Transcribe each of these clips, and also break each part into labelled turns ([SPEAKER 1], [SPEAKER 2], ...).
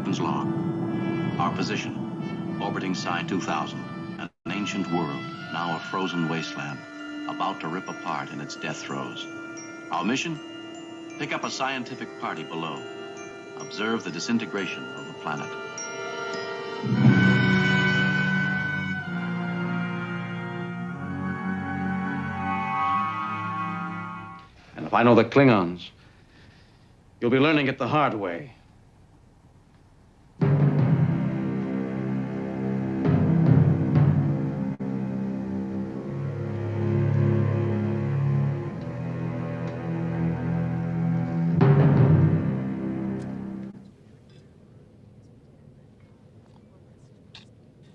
[SPEAKER 1] captain's log. Our position, orbiting Psi 2000, an ancient world, now a frozen wasteland, about to rip apart in its death throes. Our mission? Pick up a scientific party below. Observe the disintegration of the planet. And if I know the Klingons, you'll be learning it the hard way.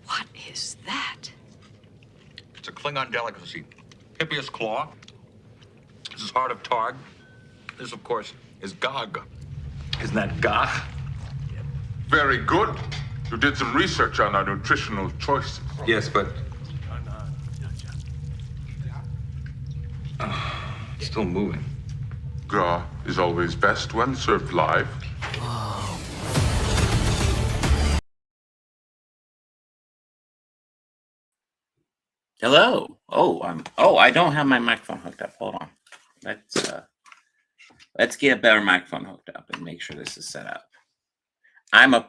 [SPEAKER 2] What is that?
[SPEAKER 3] It's a Klingon delicacy. Hippias claw. This is heart of Targ. This, of course, is Gog. Isn't that Gog?
[SPEAKER 4] Very good. You did some research on our nutritional choices.
[SPEAKER 3] Yes, but... still moving.
[SPEAKER 4] Gras is always best when served live.
[SPEAKER 5] Hello. Oh, I don't have my microphone hooked up. Hold on. Let's get a better microphone hooked up and make sure this is set up. I'm a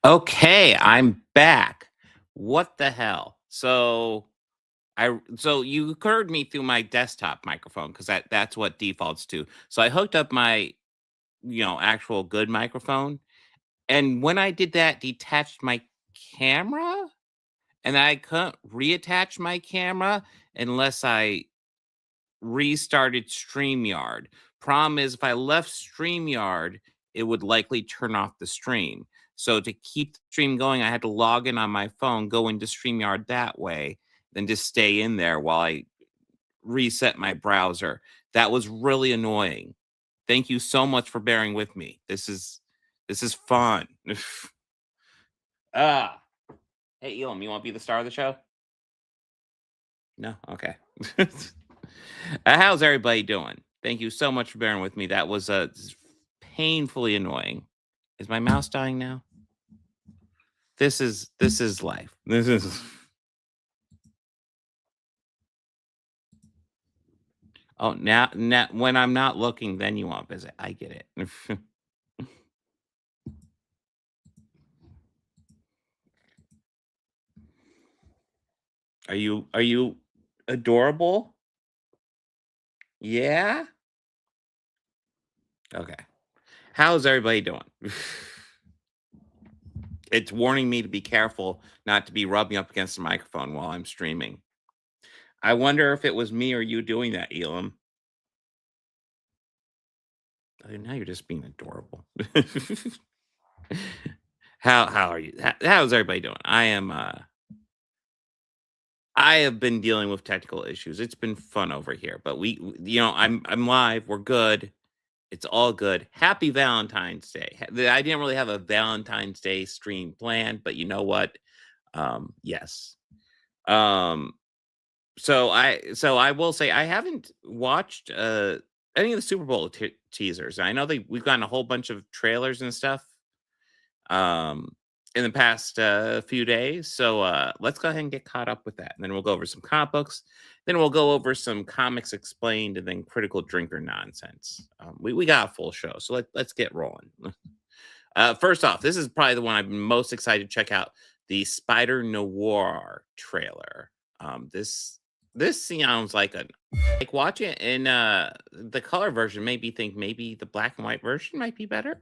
[SPEAKER 5] Okay, I'm back. What the hell? So you heard me through my desktop microphone because that's what defaults to. So I hooked up my actual good microphone, and when I did that, detached my camera, and I couldn't reattach my camera unless I restarted StreamYard. Problem is, if I left StreamYard, it would likely turn off the stream. So to keep the stream going, I had to log in on my phone, go into StreamYard that way, then just stay in there while I reset my browser. That was really annoying. Thank you so much for bearing with me. This is fun. Ah, hey Elam, you want to be the star of the show? No, okay. How's everybody doing? Thank you so much for bearing with me. That was painfully annoying. Is my mouse dying now? This is life. This is. Oh, now when I'm not looking, then you want to visit. I get it. Are you adorable? Yeah? Okay. How's everybody doing? It's warning me to be careful not to be rubbing up against the microphone while I'm streaming. I wonder if it was me or you doing that, Elam. Oh, now you're just being adorable. How are you? How's everybody doing? I have been dealing with technical issues. It's been fun over here, but I'm live. We're good. It's all good. Happy Valentine's Day. I didn't really have a Valentine's Day stream planned, but you know what? Yes. So I will say I haven't watched any of the Superbowl teasers. I know we've gotten a whole bunch of trailers and stuff um in the past few days. So let's go ahead and get caught up with that. And then we'll go over some comic books. Then we'll go over some comics explained and then critical drinker nonsense. We got a full show. So let's get rolling. First off, this is probably the one I'm most excited to check out, the Spider Noir trailer. This sounds like watching it in the color version made me think maybe the black and white version might be better.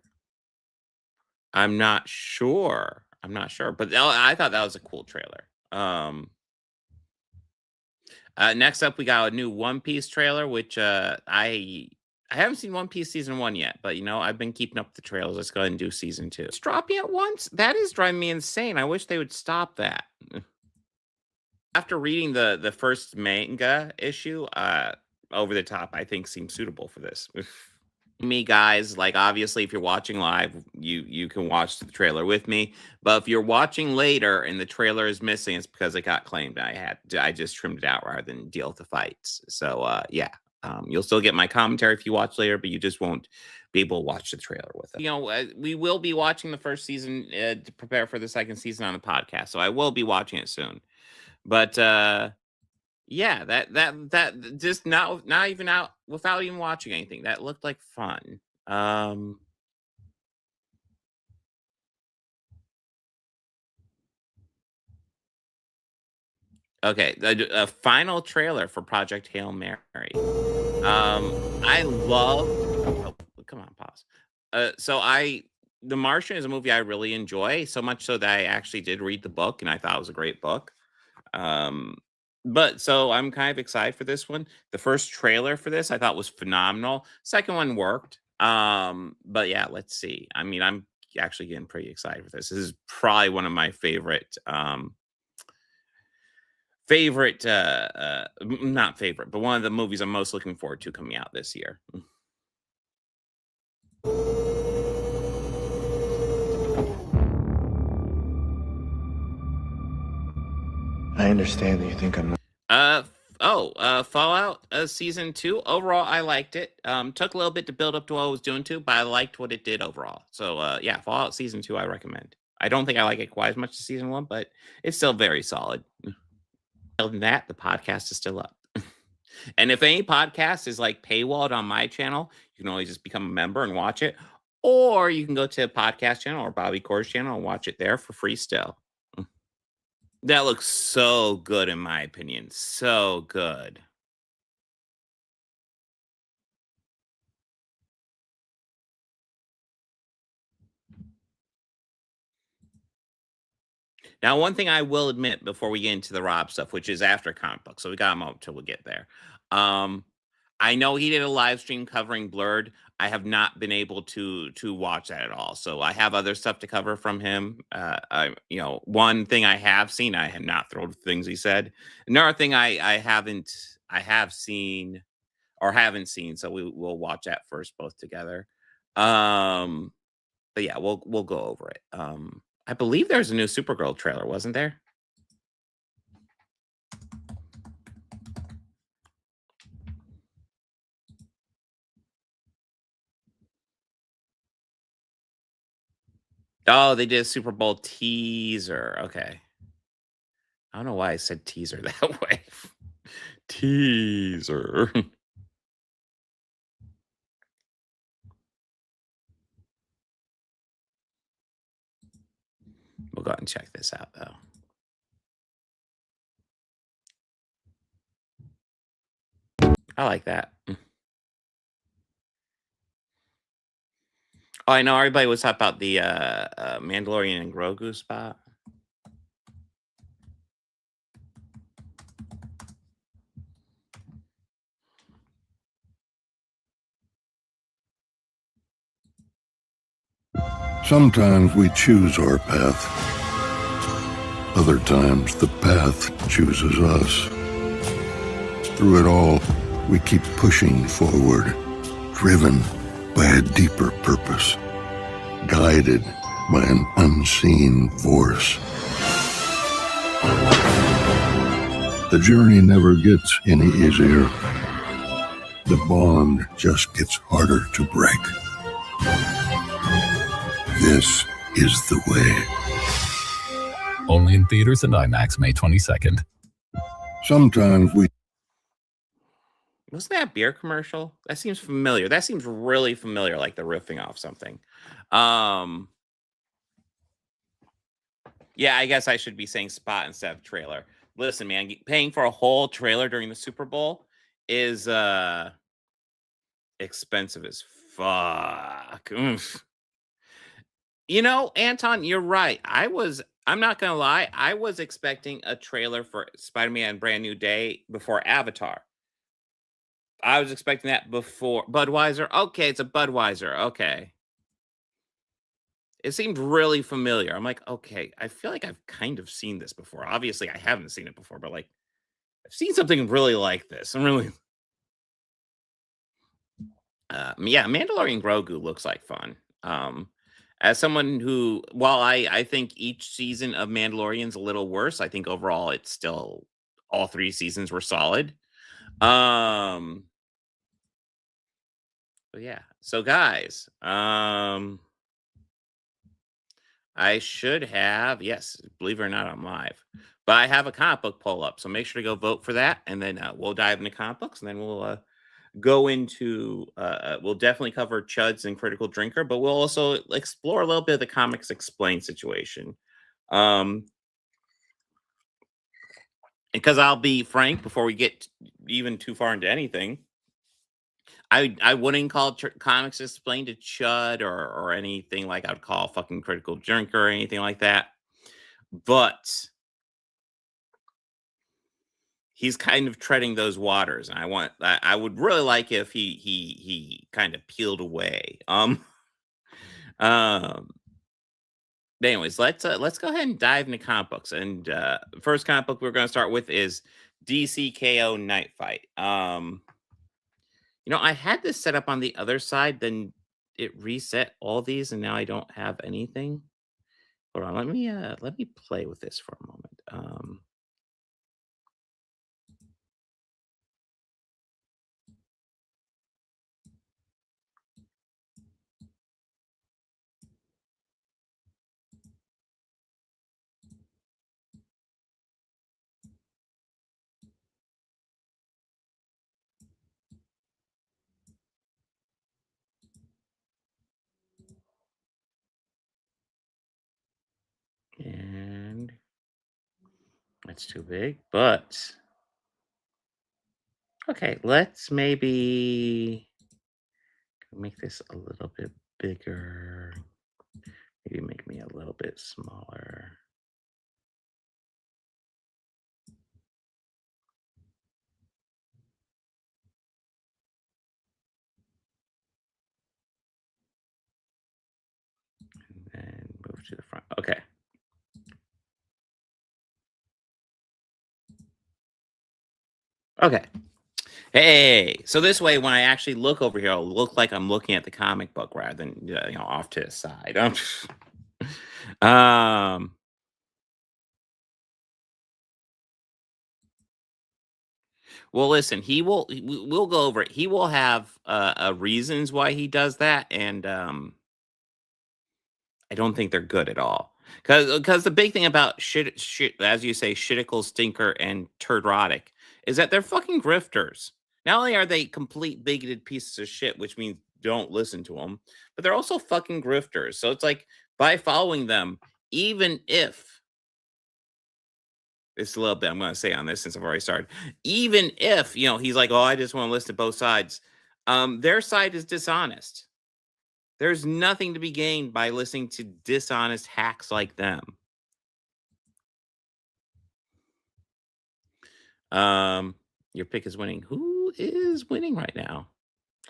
[SPEAKER 5] I'm not sure. But I thought that was a cool trailer. Next up, we got a new One Piece trailer, which I haven't seen One Piece season 1 yet, but I've been keeping up with the trailers. Let's go ahead and do season 2. It's dropping at once. That is driving me insane. I wish they would stop that. After reading the first manga issue, Over the Top, I think, seems suitable for this. Me, guys, like, obviously, if you're watching live, you can watch the trailer with me. But if you're watching later and the trailer is missing, it's because it got claimed. I just trimmed it out rather than deal with the fights. So yeah, you'll still get my commentary if you watch later, but you just won't be able to watch the trailer with it. We will be watching the first season to prepare for the second season on the podcast, so I will be watching it soon. But yeah, that just not even out without even watching anything. That looked like fun. Okay, a final trailer for Project Hail Mary. I love. Oh, come on, pause. The Martian is a movie I really enjoy, so much so that I actually did read the book, and I thought it was a great book. But so I'm kind of excited for this one. The first trailer for this I thought was phenomenal. Second one worked. But yeah, let's see. I mean, I'm actually getting pretty excited for this. This is probably one of my not favorite, but one of the movies I'm most looking forward to coming out this year.
[SPEAKER 6] I understand that you think I'm not.
[SPEAKER 5] Fallout season 2. Overall, I liked it. Took a little bit to build up to what I was doing too, but I liked what it did overall. So yeah, Fallout season 2, I recommend. I don't think I like it quite as much as season 1, but it's still very solid. Other than that, the podcast is still up. And if any podcast is like paywalled on my channel, you can always just become a member and watch it. or you can go to a podcast channel or Bobby Core's channel and watch it there for free still. That looks so good, in my opinion. So good. Now, one thing I will admit before we get into the Rob stuff, which is after comic book, so we got a moment till we get there. I know he did a live stream covering Blurred. I have not been able to watch that at all. So I have other stuff to cover from him. One thing I have seen, I have not thrown things he said. Another thing I have seen or haven't seen. So we'll watch that first, both together. But yeah, we'll go over it. I believe there's a new Supergirl trailer, wasn't there? Oh, they did a Super Bowl teaser. Okay. I don't know why I said teaser that way. Teaser. We'll go ahead and check this out, though. I like that. Oh, I know everybody was talking about the Mandalorian and Grogu spot.
[SPEAKER 7] Sometimes we choose our path. Other times the path chooses us. Through it all, we keep pushing forward, driven by a deeper purpose, guided by an unseen force. The journey never gets any easier. The bond just gets harder to break. This is the way.
[SPEAKER 8] Only in theaters and IMAX May 22nd.
[SPEAKER 7] Sometimes we...
[SPEAKER 5] Wasn't that a beer commercial? That seems familiar. That seems really familiar, like they're riffing off something. Yeah, I guess I should be saying spot instead of trailer. Listen, man, paying for a whole trailer during the Super Bowl is expensive as fuck. Oof. You know, Anton, you're right. I'm not going to lie. I was expecting a trailer for Spider-Man Brand New Day before Avatar. I was expecting that before Budweiser. Okay, it's a Budweiser. Okay. It seemed really familiar. I'm like, okay, I feel like I've kind of seen this before. Obviously, I haven't seen it before, but like, I've seen something really like this. I'm really... yeah, Mandalorian Grogu looks like fun. As someone who, while I think each season of Mandalorian's a little worse, I think overall it's still, all 3 seasons were solid. But yeah, so guys, I should have, yes, believe it or not, I'm live, but I have a comic book poll up, so make sure to go vote for that, and then we'll dive into comic books, and then we'll go into, we'll definitely cover Chuds and Critical Drinker, but we'll also explore a little bit of the Comics Explained situation. Because I'll be frank, before we get even too far into anything, I wouldn't call Comics Explained a Chud or anything like I would call fucking Critical Drinker or anything like that. But he's kind of treading those waters, and I would really like if he kind of peeled away. Anyways, let's go ahead and dive into comic books. And first comic book we're going to start with is DC KO Knightfight. I had this set up on the other side, then it reset all these, and now I don't have anything. Hold on, let me play with this for a moment. That's too big, but okay, let's maybe make this a little bit bigger. Maybe make me a little bit smaller. And move to the front. Okay. Okay. Hey, so this way, when I actually look over here, I'll look like I'm looking at the comic book rather than off to the side. Well, listen, we'll go over it. He will have reasons why he does that, and I don't think they're good at all. Because the big thing about shit, as you say, Critical Stinker and Nerdrotic is that they're fucking grifters. Not only are they complete bigoted pieces of shit, which means don't listen to them, but they're also fucking grifters. So it's like, by following them, even if it's a little bit I'm going to say on this since I've already started, even if he's like, oh, I just want to listen to both sides, their side is dishonest. There's nothing to be gained by listening to dishonest hacks like them. Your pick is winning. Who is winning right now?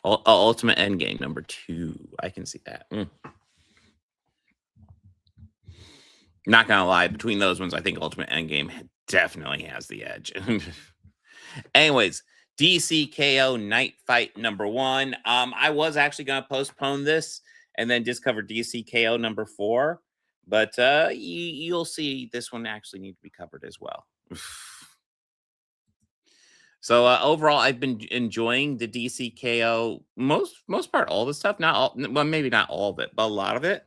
[SPEAKER 5] Ultimate Endgame number 2. I can see that. Not gonna lie, between those ones, I think Ultimate Endgame definitely has the edge. Anyways, DC KO Knightfight number 1. I was actually gonna postpone this and then just cover DC KO number 4, but you'll see this one actually need to be covered as well. So overall, I've been enjoying the DC KO most part, all the stuff. Not all, well, maybe not all of it, but a lot of it.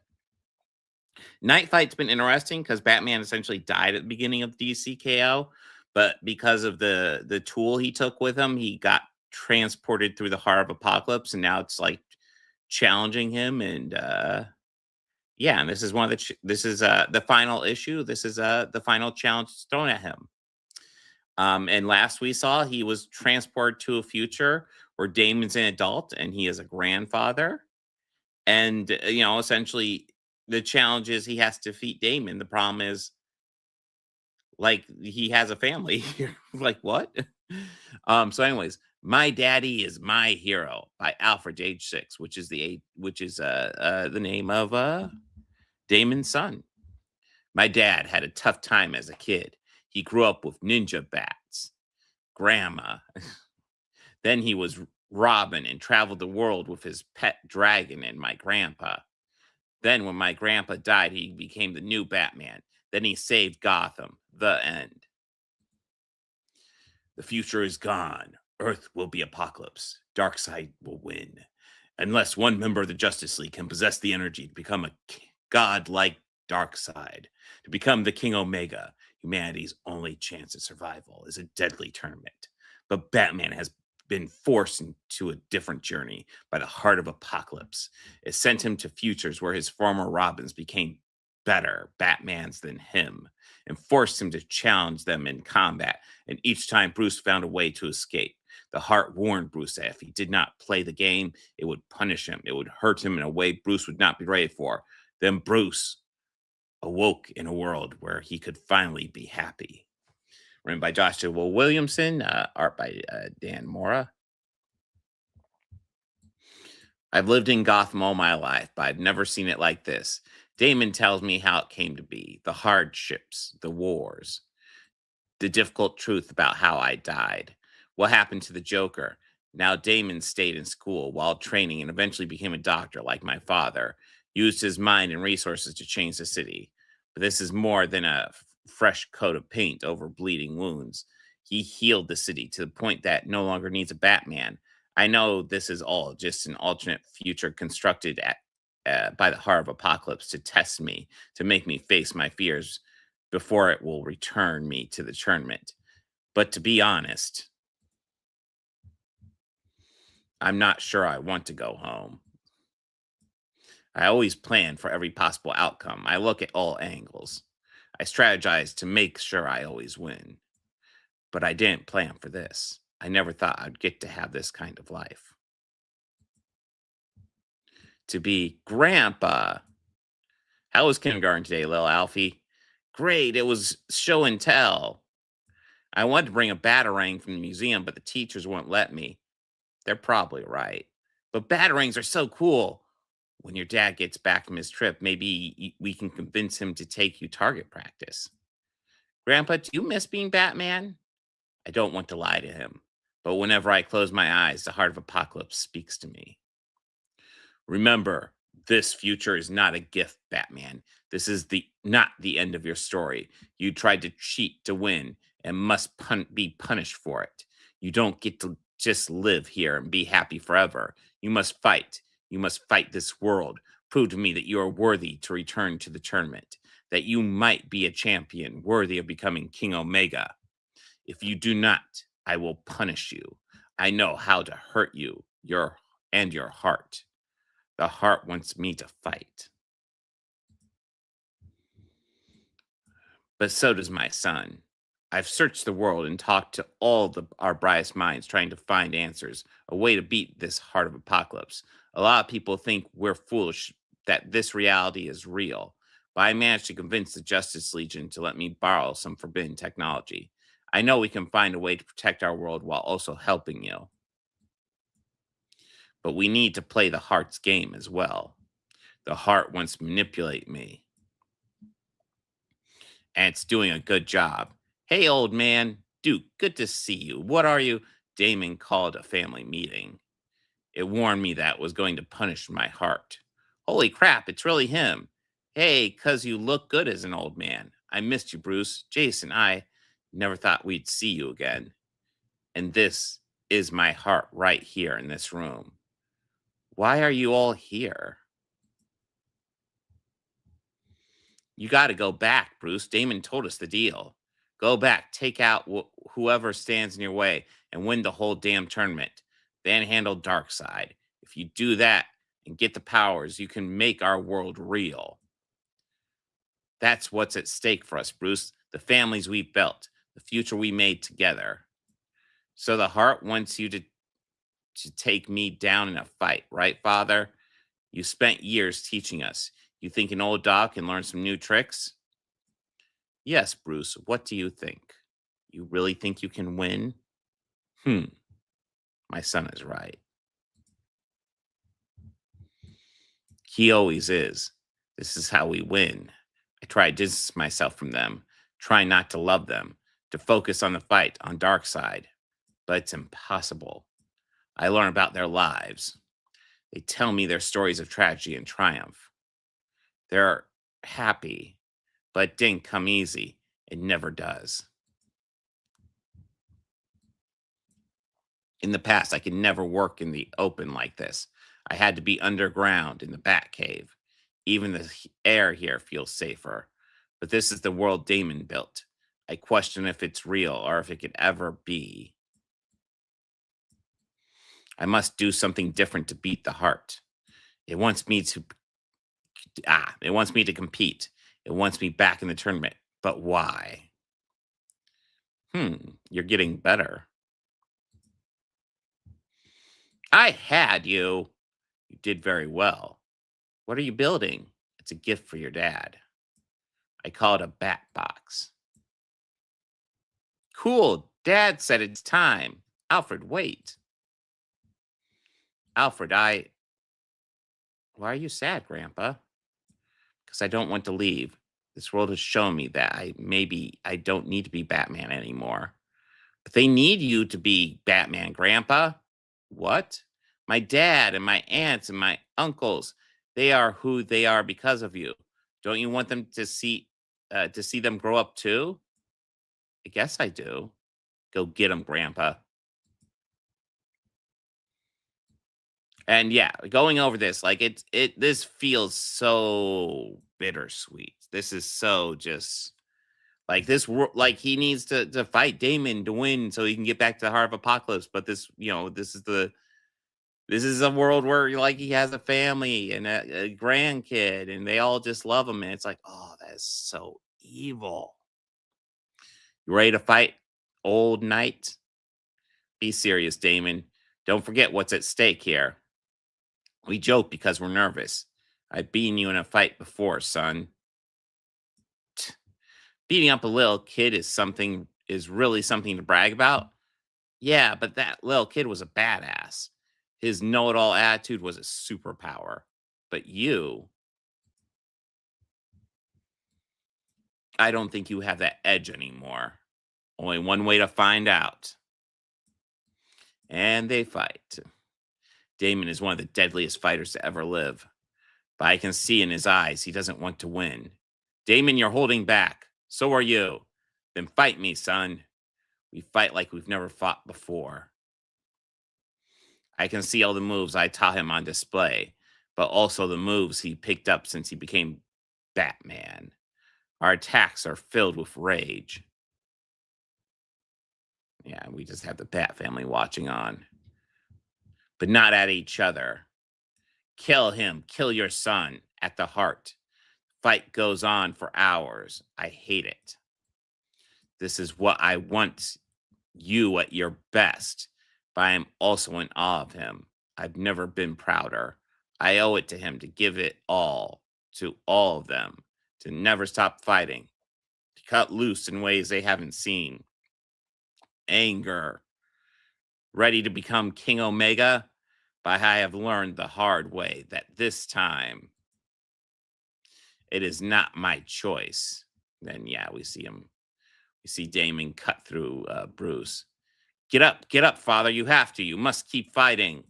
[SPEAKER 5] Nightfight's been interesting because Batman essentially died at the beginning of DC KO, but because of the tool he took with him, he got transported through the heart of Apocalypse, and now it's like challenging him. And yeah, and this is one of the final issue. This is the final challenge thrown at him. And last we saw, he was transported to a future where Damon's an adult and he is a grandfather. And, essentially the challenge is he has to defeat Damon. The problem is, like, he has a family. Like, what? So anyways, My Daddy is My Hero by Alfred Age 6, which is the name of Damon's son. My dad had a tough time as a kid. He grew up with ninja bats, grandma. Then he was Robin and traveled the world with his pet dragon and my grandpa. Then when my grandpa died, he became the new Batman. Then he saved Gotham. The end. The future is gone. Earth will be apocalypse. Darkseid will win. Unless one member of the Justice League can possess the energy to become a god-like Darkseid, to become the King Omega, humanity's only chance at survival is a deadly tournament. But Batman has been forced into a different journey by the heart of Apocalypse. It sent him to futures where his former Robins became better Batmans than him and forced him to challenge them in combat. And each time Bruce found a way to escape. The heart warned Bruce that if he did not play the game, it would punish him. It would hurt him in a way Bruce would not be ready for. Then Bruce awoke in a world where he could finally be happy. Written by Joshua Williamson, art by Dan Mora. I've lived in Gotham all my life, but I've never seen it like this. Damon tells me how it came to be, the hardships, the wars, the difficult truth about how I died, what happened to the Joker. Now Damon stayed in school while training and eventually became a doctor like my father, used his mind and resources to change the city. But this is more than a fresh coat of paint over bleeding wounds. He healed the city to the point that it no longer needs a Batman. I know this is all just an alternate future constructed by the heart of Apocalypse to test me, to make me face my fears before it will return me to the tournament. But to be honest, I'm not sure I want to go home. I always plan for every possible outcome. I look at all angles. I strategize to make sure I always win. But I didn't plan for this. I never thought I'd get to have this kind of life. To be Grandpa. How was kindergarten today, little Alfie? Great, it was show and tell. I wanted to bring a batarang from the museum, but the teachers won't let me. They're probably right. But batarangs are so cool. When your dad gets back from his trip, maybe we can convince him to take you target practice. Grandpa, do you miss being Batman? I don't want to lie to him, but whenever I close my eyes, the heart of Apocalypse speaks to me. Remember, this future is not a gift, Batman. This is not the end of your story. You tried to cheat to win and must be punished for it. You don't get to just live here and be happy forever. You must fight. You must fight this world. Prove to me that you are worthy to return to the tournament, that you might be a champion worthy of becoming King Omega. If you do not, I will punish you. I know how to hurt you, your heart. The heart wants me to fight. But so does my son. I've searched the world and talked to all our brightest minds trying to find answers, a way to beat this heart of Apocalypse. A lot of people think we're foolish, that this reality is real. But I managed to convince the Justice Legion to let me borrow some forbidden technology. I know we can find a way to protect our world while also helping you. But we need to play the heart's game as well. The heart wants to manipulate me. And it's doing a good job. Hey, old man. Duke, good to see you. What are you? Damon called a family meeting. It warned me that was going to punish my heart. Holy crap, it's really him. Hey, 'cause you look good as an old man. I missed you, Bruce. Jason, I never thought we'd see you again. And this is my heart right here in this room. Why are you all here? You got to go back, Bruce. Damon told us the deal. Go back, take out whoever stands in your way, and win the whole damn tournament. Then handle Darkseid. If you do that and get the powers, you can make our world real. That's what's at stake for us, Bruce. The families we built, the future we made together. So the heart wants you to take me down in a fight, right, Father? You spent years teaching us. You think an old dog can learn some new tricks? Yes, Bruce. What do you think? You really think you can win? My son is right. He always is. This is how we win. I try to distance myself from them, try not to love them, to focus on the fight, on Darkseid. But it's impossible. I learn about their lives. They tell me their stories of tragedy and triumph. They're happy, but it didn't come easy. It never does. In the past, I could never work in the open like this. I had to be underground in the Batcave. Even the air here feels safer. But this is the world Damon built. I question if it's real or if it could ever be. I must do something different to beat the heart. It wants me to compete. It wants me back in the tournament. But why? You're getting better. I had you. You did very well. What are you building? It's a gift for your dad. I call it a bat box. Cool. Dad said it's time. Alfred, wait. Alfred, why are you sad, Grandpa? Because I don't want to leave. This world has shown me that I don't need to be Batman anymore. But they need you to be Batman, Grandpa. What? My dad and my aunts and my uncles, they are who they are because of you. Don't you want them to see them grow up too? I guess I do. Go get them, Grandpa. And yeah, going over this, like this feels so bittersweet. This is so just like this, like he needs to fight Damon to win so he can get back to the heart of Apocalypse. But this is a world where like he has a family and a grandkid and they all just love him. And it's like, oh, that is so evil. You ready to fight old knight. Be serious, Damon. Don't forget what's at stake here. We joke because we're nervous. I've beaten you in a fight before, son. Beating up a little kid is really something to brag about. Yeah, but that little kid was a badass. His know-it-all attitude was a superpower. But you, I don't think you have that edge anymore. Only one way to find out. And they fight. Damon is one of the deadliest fighters to ever live. But I can see in his eyes he doesn't want to win. Damon, you're holding back. So are you. Then fight me, son. We fight like we've never fought before. I can see all the moves I taught him on display, but also the moves he picked up since he became Batman. Our attacks are filled with rage. Yeah, we just have the Bat family watching on. But not at each other. Kill him. Kill your son. At the heart. Fight goes on for hours. I hate it. This is what I want. You at your best. But I am also in awe of him. I've never been prouder. I owe it to him to give it all to all of them. To never stop fighting. To cut loose in ways they haven't seen. Anger. Ready to become King Omega? But I have learned the hard way that this time it is not my choice. Then, yeah, we see him. We see Damon cut through Bruce. Get up, father. You have to. You must keep fighting.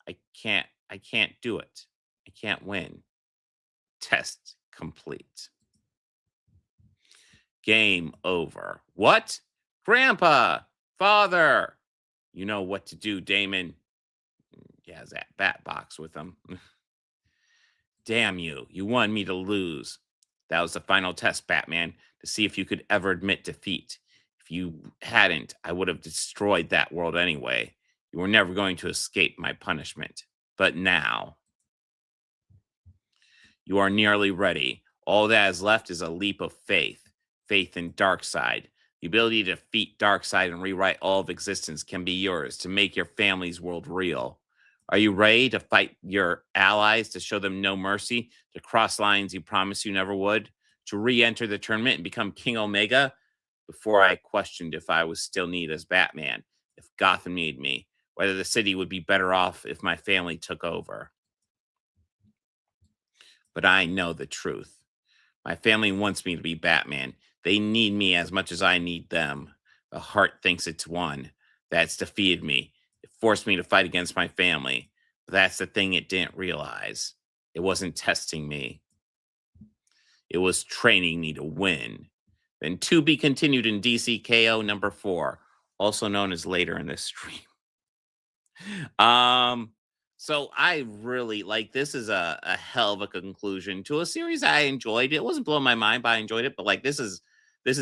[SPEAKER 5] I can't do it. I can't win. Test complete. Game over. What? Grandpa, father. You know what to do, Damon. He has that bat box with him. Damn you. You wanted me to lose. That was the final test, Batman, to see if you could ever admit defeat. If you hadn't, I would have destroyed that world anyway. You were never going to escape my punishment. But now, you are nearly ready. All that is left is a leap of faith. Faith in Darkseid. The ability to defeat Darkseid and rewrite all of existence can be yours to make your family's world real. Are you ready to fight your allies, to show them no mercy, to cross lines you promised you never would, to re-enter the tournament and become King Omega? Before I questioned if I was still needed as Batman, if Gotham needed me, whether the city would be better off if my family took over. But I know the truth. My family wants me to be Batman. They need me as much as I need them. The heart thinks it's won. That's defeated me. It forced me to fight against my family. But that's the thing it didn't realize. It wasn't testing me. It was training me to win. Then to be continued in DC KO number 4, also known as later in this stream. So I really like, this is a hell of a conclusion to a series I enjoyed. It wasn't blowing my mind, but I enjoyed it. But like, this is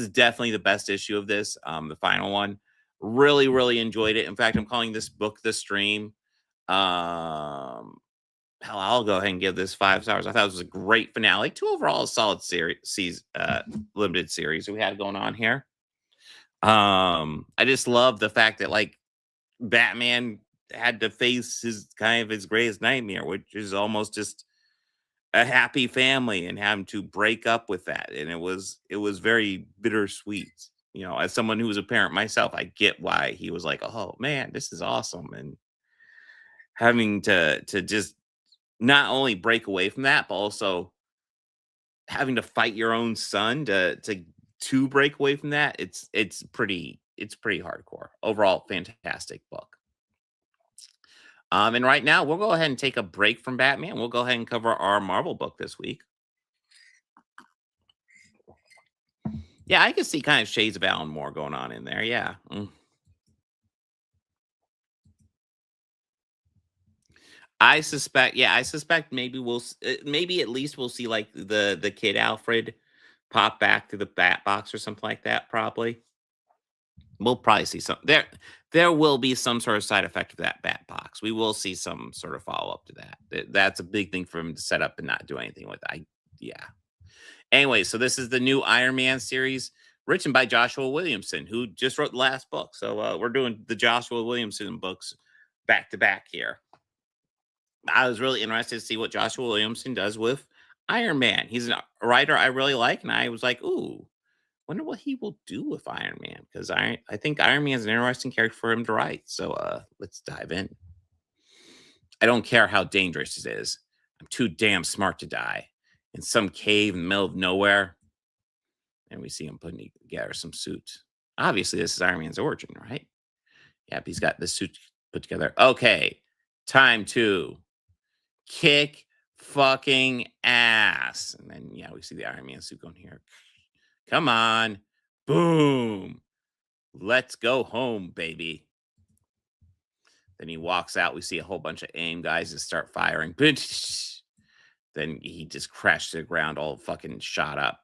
[SPEAKER 5] definitely the best issue of this, the final one. Really, really enjoyed it. In fact, I'm calling this book the stream. Hell, I'll go ahead and give this 5 stars. I thought it was a great finale. 2 overall solid series, limited series we had going on here. I just love the fact that like Batman had to face his greatest nightmare, which is almost just a happy family, and having to break up with that. And it was very bittersweet. You know, as someone who was a parent myself, I get why he was like, oh man, this is awesome. And having to just not only break away from that, but also having to fight your own son to break away from that. It's pretty hardcore. Overall, fantastic book. And right now, we'll go ahead and take a break from Batman. We'll go ahead and cover our Marvel book this week. Yeah, I can see kind of shades of Alan Moore going on in there. Yeah. I suspect maybe at least we'll see like the kid Alfred pop back through the bat box or something like that. Probably. We'll probably see some there will be some sort of side effect of that bat box. We will see some sort of follow up to that. That's a big thing for him to set up and not do anything with. Yeah. Anyway, so this is the new Iron Man series written by Joshua Williamson, who just wrote the last book. So we're doing the Joshua Williamson books back to back here. I was really interested to see what Joshua Williamson does with Iron Man. He's a writer I really like, and I was like, ooh, wonder what he will do with Iron Man, because I think Iron Man is an interesting character for him to write. So let's dive in. I don't care how dangerous it is. I'm too damn smart to die. In some cave in the middle of nowhere. And we see him putting together some suits. Obviously, this is Iron Man's origin, right? Yep, he's got this suit put together. Okay, time to kick fucking ass. And then, yeah, we see the Iron Man suit going here. Come on. Boom. Let's go home, baby. Then he walks out. We see a whole bunch of AIM guys that start firing. Then he just crashed to the ground, all fucking shot up.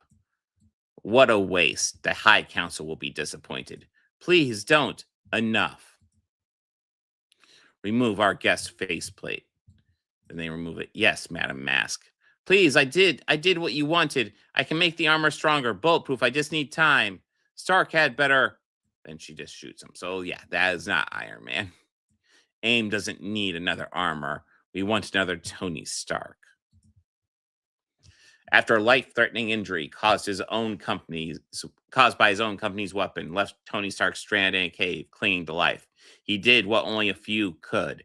[SPEAKER 5] What a waste. The High Council will be disappointed. Please don't. Enough. Remove our guest faceplate. Then they remove it. Yes, Madam Mask. Please, I did what you wanted. I can make the armor stronger, bulletproof. I just need time. Stark had better. Then she just shoots him. So yeah, that is not Iron Man. AIM doesn't need another armor. We want another Tony Stark. After a life-threatening injury caused by his own company's weapon, left Tony Stark stranded in a cave, clinging to life. He did what only a few could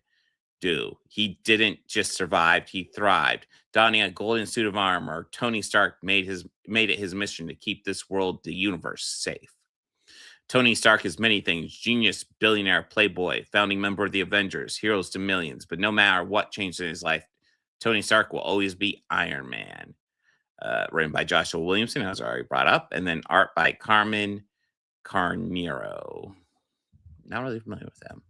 [SPEAKER 5] do. He didn't just survive, he thrived. Donning a golden suit of armor, Tony Stark made it his mission to keep this world, the universe, safe. Tony Stark is many things: genius, billionaire, playboy, founding member of the Avengers, heroes to millions. But no matter what changed in his life, Tony Stark will always be Iron Man. Written by Joshua Williamson, as I already brought up, and then art by Carmen Carnero. Not really familiar with them.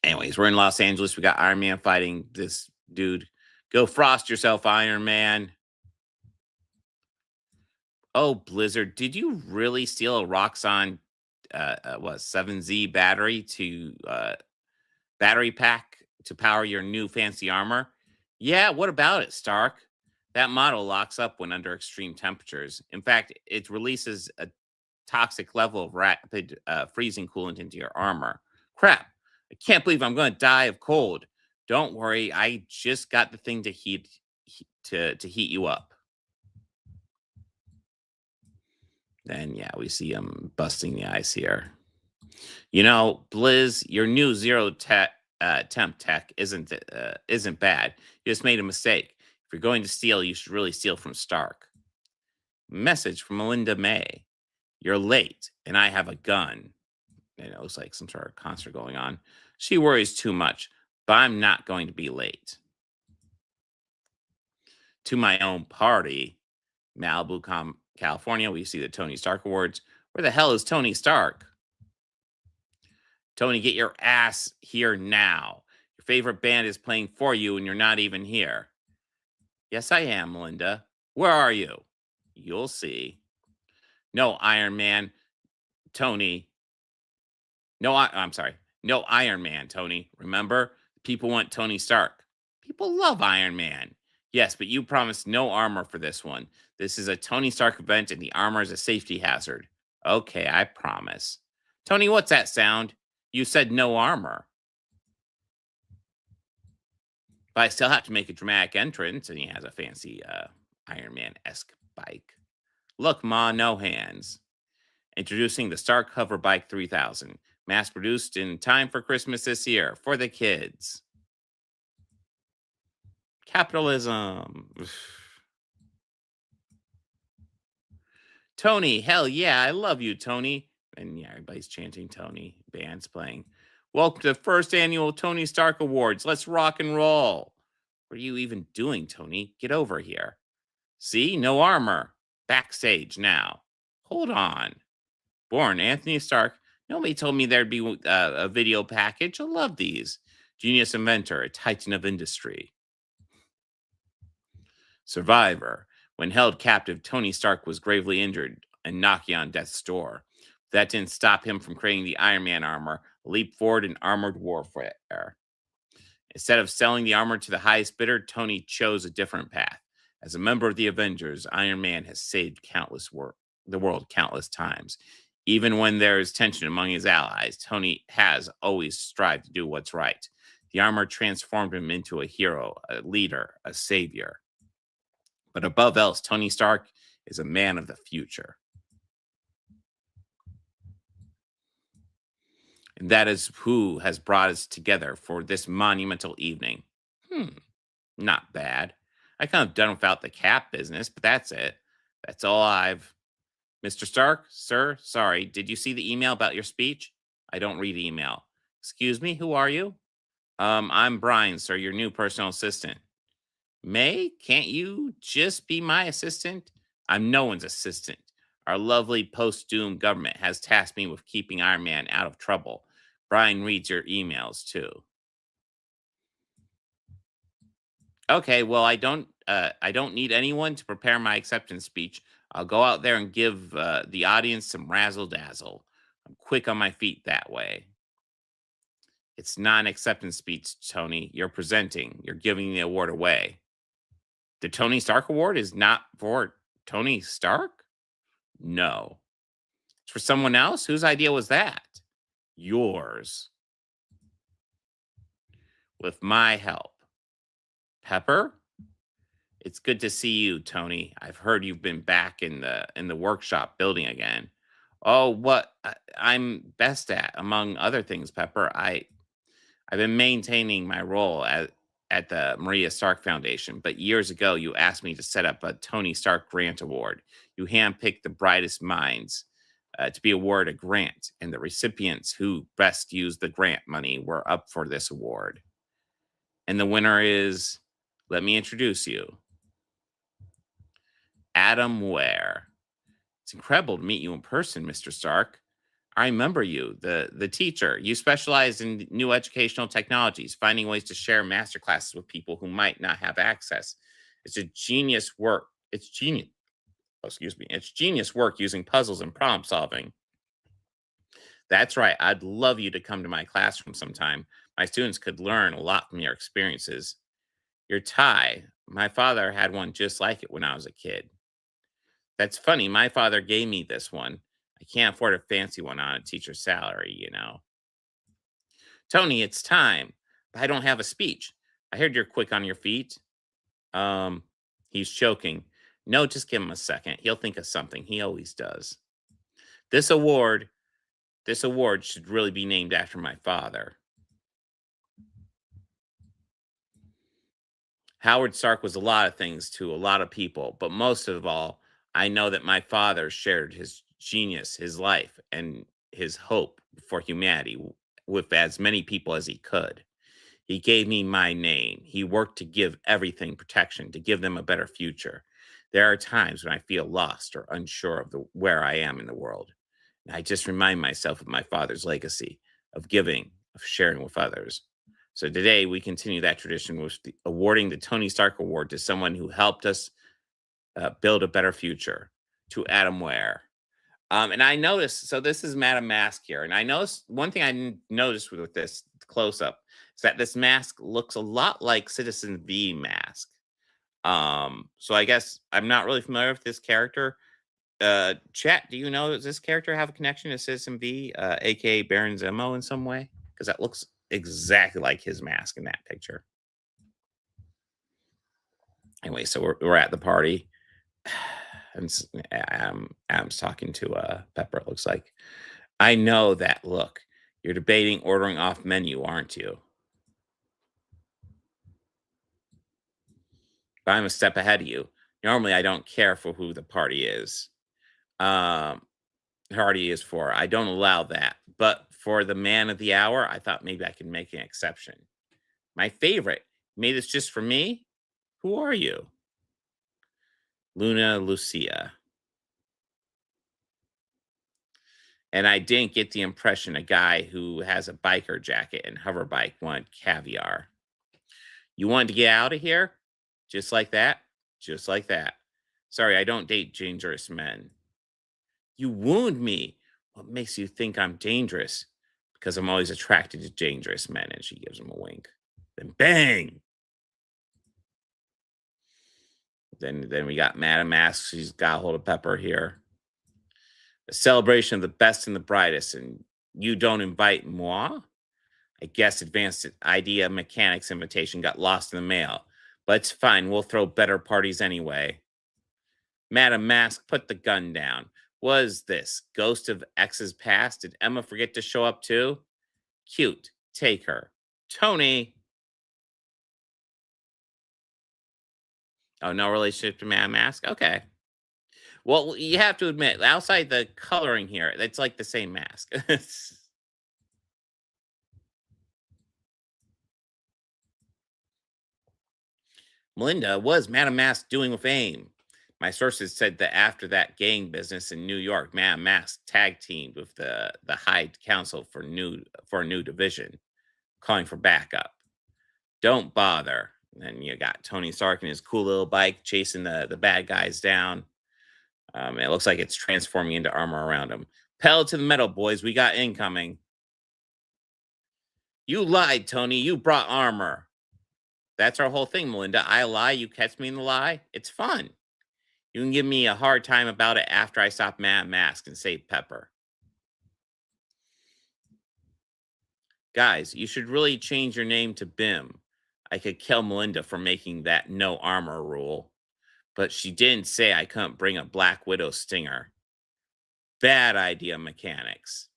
[SPEAKER 5] Anyways, we're in Los Angeles. We got Iron Man fighting this dude. Go frost yourself, Iron Man. Oh, Blizzard, did you really steal a Roxxon 7Z battery battery pack to power your new fancy armor? Yeah, what about it, Stark? That model locks up when under extreme temperatures. In fact, it releases a toxic level of rapid freezing coolant into your armor. Crap, I can't believe I'm going to die of cold. Don't worry, I just got the thing to heat you up. Then, yeah, we see him busting the ice here. You know, Blizz, your new zero temp tech isn't bad. You just made a mistake. If you're going to steal, you should really steal from Stark. Message from Melinda May. You're late, and I have a gun. And it looks like some sort of concert going on. She worries too much, but I'm not going to be late. To my own party, Malibu, California, we see the Tony Stark Awards. Where the hell is Tony Stark? Tony, get your ass here now. Your favorite band is playing for you, and you're not even here. Yes, I am, Melinda. Where are you? You'll see. No, Iron Man, Tony. I'm sorry. No, Iron Man, Tony. Remember? People want Tony Stark. People love Iron Man. Yes, but you promised no armor for this one. This is a Tony Stark event, and the armor is a safety hazard. Okay, I promise. Tony, what's that sound? You said no armor. But I still have to make a dramatic entrance, and he has a fancy Iron Man-esque bike. Look, Ma, no hands. Introducing the Stark Hover Bike 3000. Mass-produced in time for Christmas this year. For the kids. Capitalism. Tony, hell yeah, I love you, Tony. And yeah, everybody's chanting Tony. Band's playing. Welcome to the first annual Tony Stark Awards. Let's rock and roll. What are you even doing, Tony? Get over here. See? No armor. Backstage now. Hold on. Born Anthony Stark. Nobody told me there'd be a video package. I love these. Genius inventor, a titan of industry. Survivor. When held captive, Tony Stark was gravely injured and knocking on death's door. That didn't stop him from creating the Iron Man armor, a leap forward in armored warfare. Instead of selling the armor to the highest bidder, Tony chose a different path. As a member of the Avengers, Iron Man has saved countless the world countless times. Even when there is tension among his allies, Tony has always strived to do what's right. The armor transformed him into a hero, a leader, a savior. But above else, Tony Stark is a man of the future. And that is who has brought us together for this monumental evening. Not bad. I kind of done without the cap business, but that's it. That's all I've... Mr. Stark, sir, sorry, did you see the email about your speech? I don't read email. Excuse me, who are you? I'm Brian, sir, your new personal assistant. May, can't you just be my assistant? I'm no one's assistant. Our lovely post-doom government has tasked me with keeping Iron Man out of trouble. Brian reads your emails, too. Okay, well, I don't need anyone to prepare my acceptance speech. I'll go out there and give the audience some razzle-dazzle. I'm quick on my feet that way. It's not an acceptance speech, Tony. You're presenting. You're giving the award away. The Tony Stark Award is not for Tony Stark? No. It's for someone else? Whose idea was that? Yours. With my help. Pepper? It's good to see you, Tony. I've heard you've been back in the workshop building again. Oh, what I'm best at, among other things, Pepper. I've been maintaining my role at the Maria Stark Foundation, but years ago you asked me to set up a Tony Stark Grant Award. You handpicked the brightest minds to be awarded a grant, and the recipients who best used the grant money were up for this award. And the winner is, let me introduce you, Adam Ware. It's incredible to meet you in person, Mr. Stark. I remember you, the teacher. You specialize in new educational technologies, finding ways to share masterclasses with people who might not have access. It's a genius work. It's genius work using puzzles and problem solving. That's right. I'd love you to come to my classroom sometime. My students could learn a lot from your experiences. Your tie. My father had one just like it when I was a kid. That's funny. My father gave me this one. I can't afford a fancy one on a teacher's salary, you know. Tony, it's time. But I don't have a speech. I heard you're quick on your feet. He's choking. No, just give him a second. He'll think of something. He always does. This award should really be named after my father. Howard Stark was a lot of things to a lot of people, but most of all, I know that my father shared his genius, his life, and his hope for humanity with as many people as he could. He gave me my name. He worked to give everything protection, to give them a better future. There are times when I feel lost or unsure of where I am in the world. And I just remind myself of my father's legacy, of giving, of sharing with others. So today we continue that tradition with awarding the Tony Stark Award to someone who helped us build a better future, to Adam Ware. And I noticed, so this is Madam Mask here. And I noticed one thing I noticed with this close up is that this mask looks a lot like Citizen V mask. So I guess I'm not really familiar with this character. Chat, do you know, does this character have a connection to Citizen V, aka Baron Zemo in some way? Because that looks exactly like his mask in that picture. Anyway, so we're at the party. And Adam's talking to Pepper, it looks like. I know that look. You're debating ordering off menu, aren't you? But I'm a step ahead of you. Normally, I don't care for who the party is. Party is for. I don't allow that. But for the man of the hour, I thought maybe I could make an exception. My favorite. You made this just for me? Who are you? Luna Lucia. And I didn't get the impression a guy who has a biker jacket and hover bike wanted caviar. You wanted to get out of here? Just like that? Just like that. Sorry, I don't date dangerous men. You wound me. What makes you think I'm dangerous? Because I'm always attracted to dangerous men. And she gives him a wink. Then bang! Then we got Madam Mask. She's got a hold of Pepper here. A celebration of the best and the brightest, and you don't invite moi? I guess advanced idea mechanics invitation got lost in the mail, but it's fine. We'll throw better parties anyway. Madam Mask, put the gun down. Was this ghost of X's past? Did Emma forget to show up too? Cute. Take her. Tony. Oh, no relationship to Madam Mask? Okay. Well, you have to admit, outside the coloring here, it's like the same mask. Melinda, was Madam Mask doing with AIM? My sources said that after that gang business in New York, Madam Mask tag teamed with the Hyde Council for a new division, calling for backup. Don't bother. And then you got Tony Stark and his cool little bike chasing the bad guys down. It looks like it's transforming into armor around him. Pedal to the metal, boys. We got incoming. You lied, Tony. You brought armor. That's our whole thing, Melinda. I lie, you catch me in the lie. It's fun. You can give me a hard time about it after I stop Madam Mask and save Pepper. Guys, you should really change your name to Bim. I could kill Melinda for making that no armor rule. But she didn't say I couldn't bring a Black Widow stinger. Bad idea, mechanics.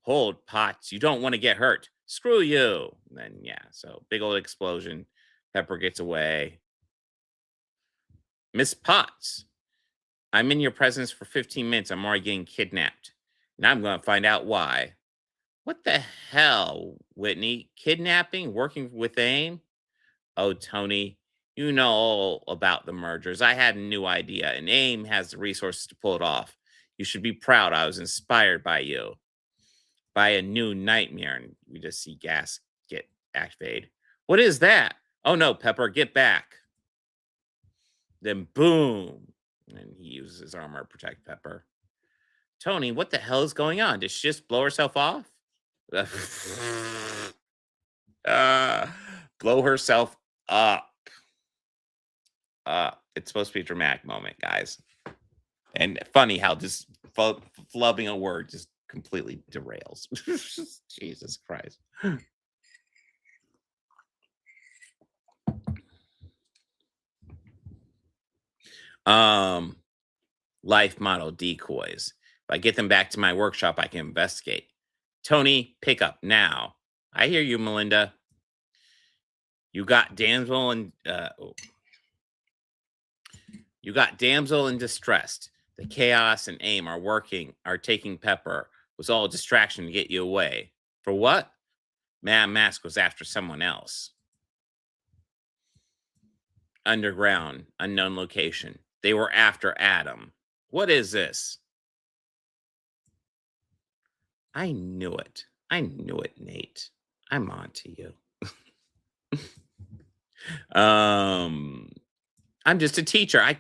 [SPEAKER 5] Hold, Potts. You don't want to get hurt. Screw you. And then, yeah, so big old explosion. Pepper gets away. Miss Potts, I'm in your presence for 15 minutes. I'm already getting kidnapped. And I'm going to find out why. What the hell, Whitney? Kidnapping? Working with AIM? Oh, Tony, you know all about the mergers. I had a new idea, and AIM has the resources to pull it off. You should be proud I was inspired by you. By a new nightmare, and we just see gas get activated. What is that? Oh no, Pepper, get back. Then boom. And he uses his armor to protect Pepper. Tony, what the hell is going on? Did she just blow herself off? Blow herself up. It's supposed to be a dramatic moment, guys. And funny how just flubbing a word just completely derails. Jesus Christ. Life model decoys. If I get them back to my workshop, I can investigate. Tony, pick up now. I hear you, Melinda. You got damsel in distress. The chaos and AIM are taking Pepper. Was all a distraction to get you away. For what? Madam Mask was after someone else. Underground, unknown location. They were after Adam. What is this? I knew it. I knew it, Nate. I'm on to you. I'm just a teacher. I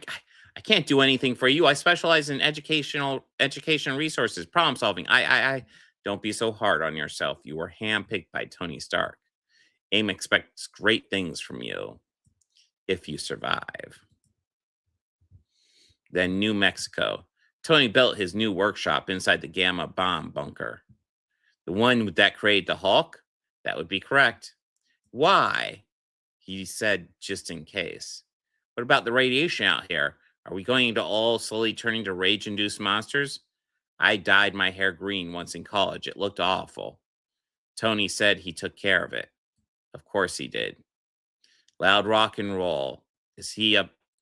[SPEAKER 5] can't do anything for you. I specialize in education resources, problem solving. I don't be so hard on yourself. You were handpicked by Tony Stark. AIM expects great things from you if you survive. Then New Mexico. Tony built his new workshop inside the Gamma bomb bunker. The one that created the Hulk? That would be correct. Why? He said, just in case. What about the radiation out here? Are we going to all slowly turning to rage-induced monsters? I dyed my hair green once in college. It looked awful. Tony said he took care of it. Of course he did. Loud rock and roll. Is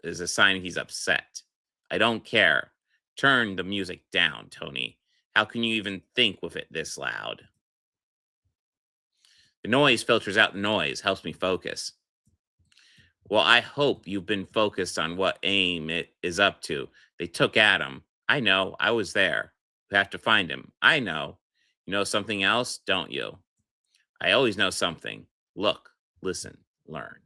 [SPEAKER 5] a sign he's upset. I don't care. Turn the music down, Tony. How can you even think with it this loud? The noise filters out the noise, helps me focus. Well, I hope you've been focused on what AIM is up to. They took Adam. I know. I was there. We have to find him. I know. You know something else, don't you? I always know something. Look, listen, learn.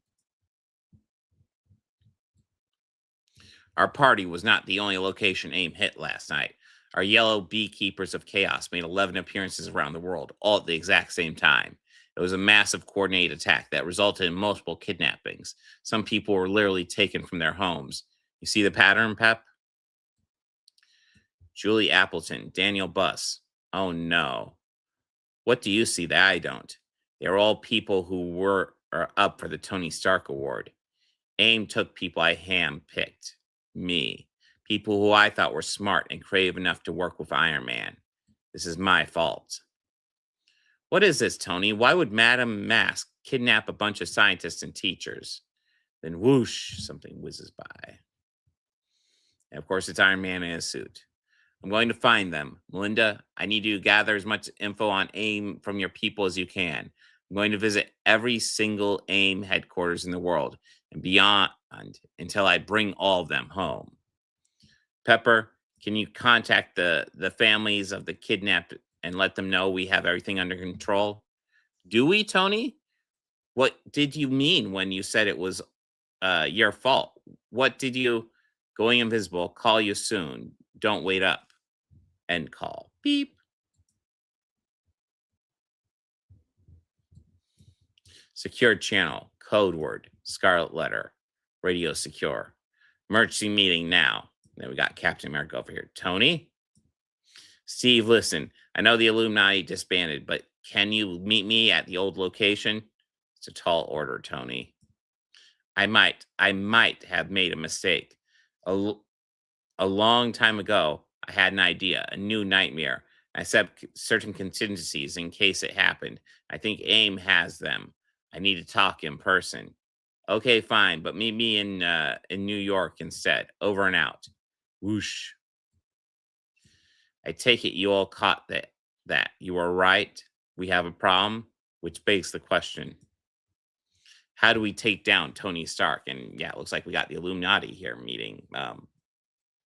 [SPEAKER 5] Our party was not the only location AIM hit last night. Our yellow beekeepers of chaos made 11 appearances around the world, all at the exact same time. It was a massive coordinated attack that resulted in multiple kidnappings. Some people were literally taken from their homes. You see the pattern, Pep? Julie Appleton, Daniel Buss. Oh no. What do you see that I don't? They're all people who are up for the Tony Stark Award. AIM took people I hand-picked. Me. People who I thought were smart and creative enough to work with Iron Man. This is my fault. What is this, Tony? Why would Madame Mask kidnap a bunch of scientists and teachers? Then whoosh, something whizzes by. And of course, it's Iron Man in a suit. I'm going to find them. Melinda, I need you to gather as much info on AIM from your people as you can. I'm going to visit every single AIM headquarters in the world and beyond until I bring all of them home. Pepper, can you contact the families of the kidnapped and let them know we have everything under control? Do we, Tony? What did you mean when you said it was your fault? What did you, going invisible, call you soon? Don't wait up. End call. Beep. Secured channel. Code word. Scarlet letter. Radio secure. Emergency meeting now. Then we got Captain America over here. Tony? Steve, listen. I know the Illuminati disbanded, but can you meet me at the old location? It's a tall order, Tony. I might have made a mistake. A long time ago, I had an idea, a new nightmare. I set certain contingencies in case it happened. I think AIM has them. I need to talk in person. Okay, fine, but meet me in New York instead. Over and out. Whoosh. I take it you all caught that. You were right. We have a problem, which begs the question. How do we take down Tony Stark? And yeah, it looks like we got the Illuminati here meeting.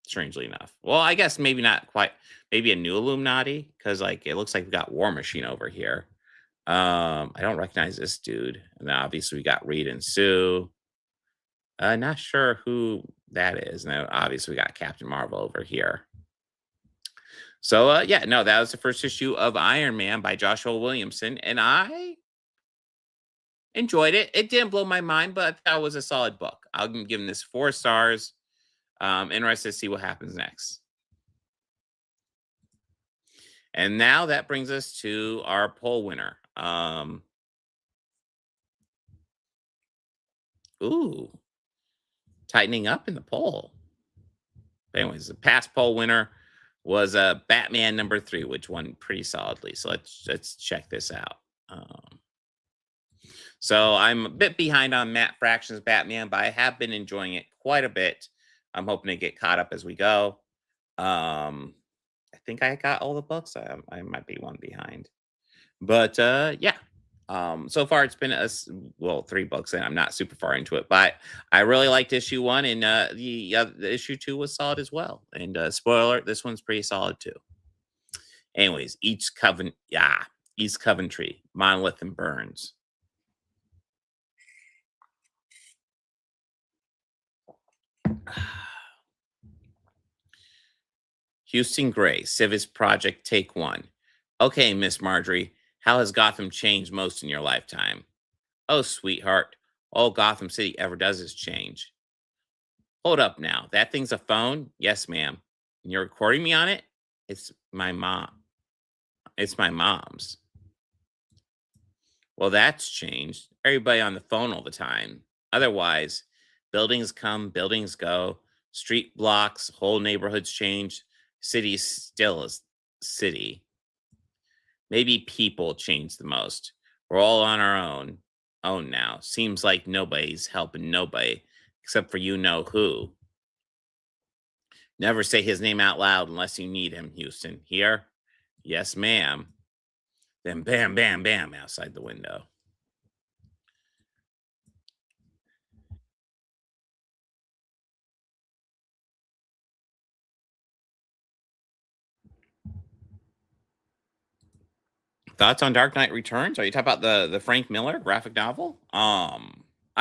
[SPEAKER 5] Strangely enough. Well, I guess maybe not quite. Maybe a new Illuminati, because like it looks like we got War Machine over here. I don't recognize this dude. And then obviously we got Reed and Sue. Not sure who that is. Now obviously we got Captain Marvel over here. So yeah, no, that was the first issue of Iron Man by Joshua Williamson, and I enjoyed it. It didn't blow my mind, but that was a solid book. I'm giving this 4 stars. Interested to see what happens next. And now that brings us to our poll winner. Ooh, tightening up in the poll. Anyways, the past poll winner was Batman #3, which won pretty solidly. So let's check this out. So I'm a bit behind on Matt Fraction's Batman, but I have been enjoying it quite a bit. I'm hoping to get caught up as we go. I think I got all the books. I might be one behind. But yeah. So far it's been 3 books and I'm not super far into it, but I really liked issue 1 and the issue 2 was solid as well. And spoiler alert, this one's pretty solid too. Anyways, East Coventry, Monolith and Burns. Houston Gray, Civis Project, Take 1. Okay, Miss Marjorie, how has Gotham changed most in your lifetime? Oh, sweetheart, all Gotham City ever does is change. Hold up now. That thing's a phone? Yes, ma'am. And you're recording me on it? It's my mom. It's my mom's. Well, that's changed. Everybody on the phone all the time. Otherwise, buildings come, buildings go. Street blocks, whole neighborhoods change. City still is city. Maybe people change the most. We're all on our own now. Seems like nobody's helping nobody except for you know who. Never say his name out loud unless you need him, Houston. Here? Yes, ma'am. Then bam, bam, bam outside the window. Thoughts on Dark Knight Returns? Are you talking about the Frank Miller graphic novel? I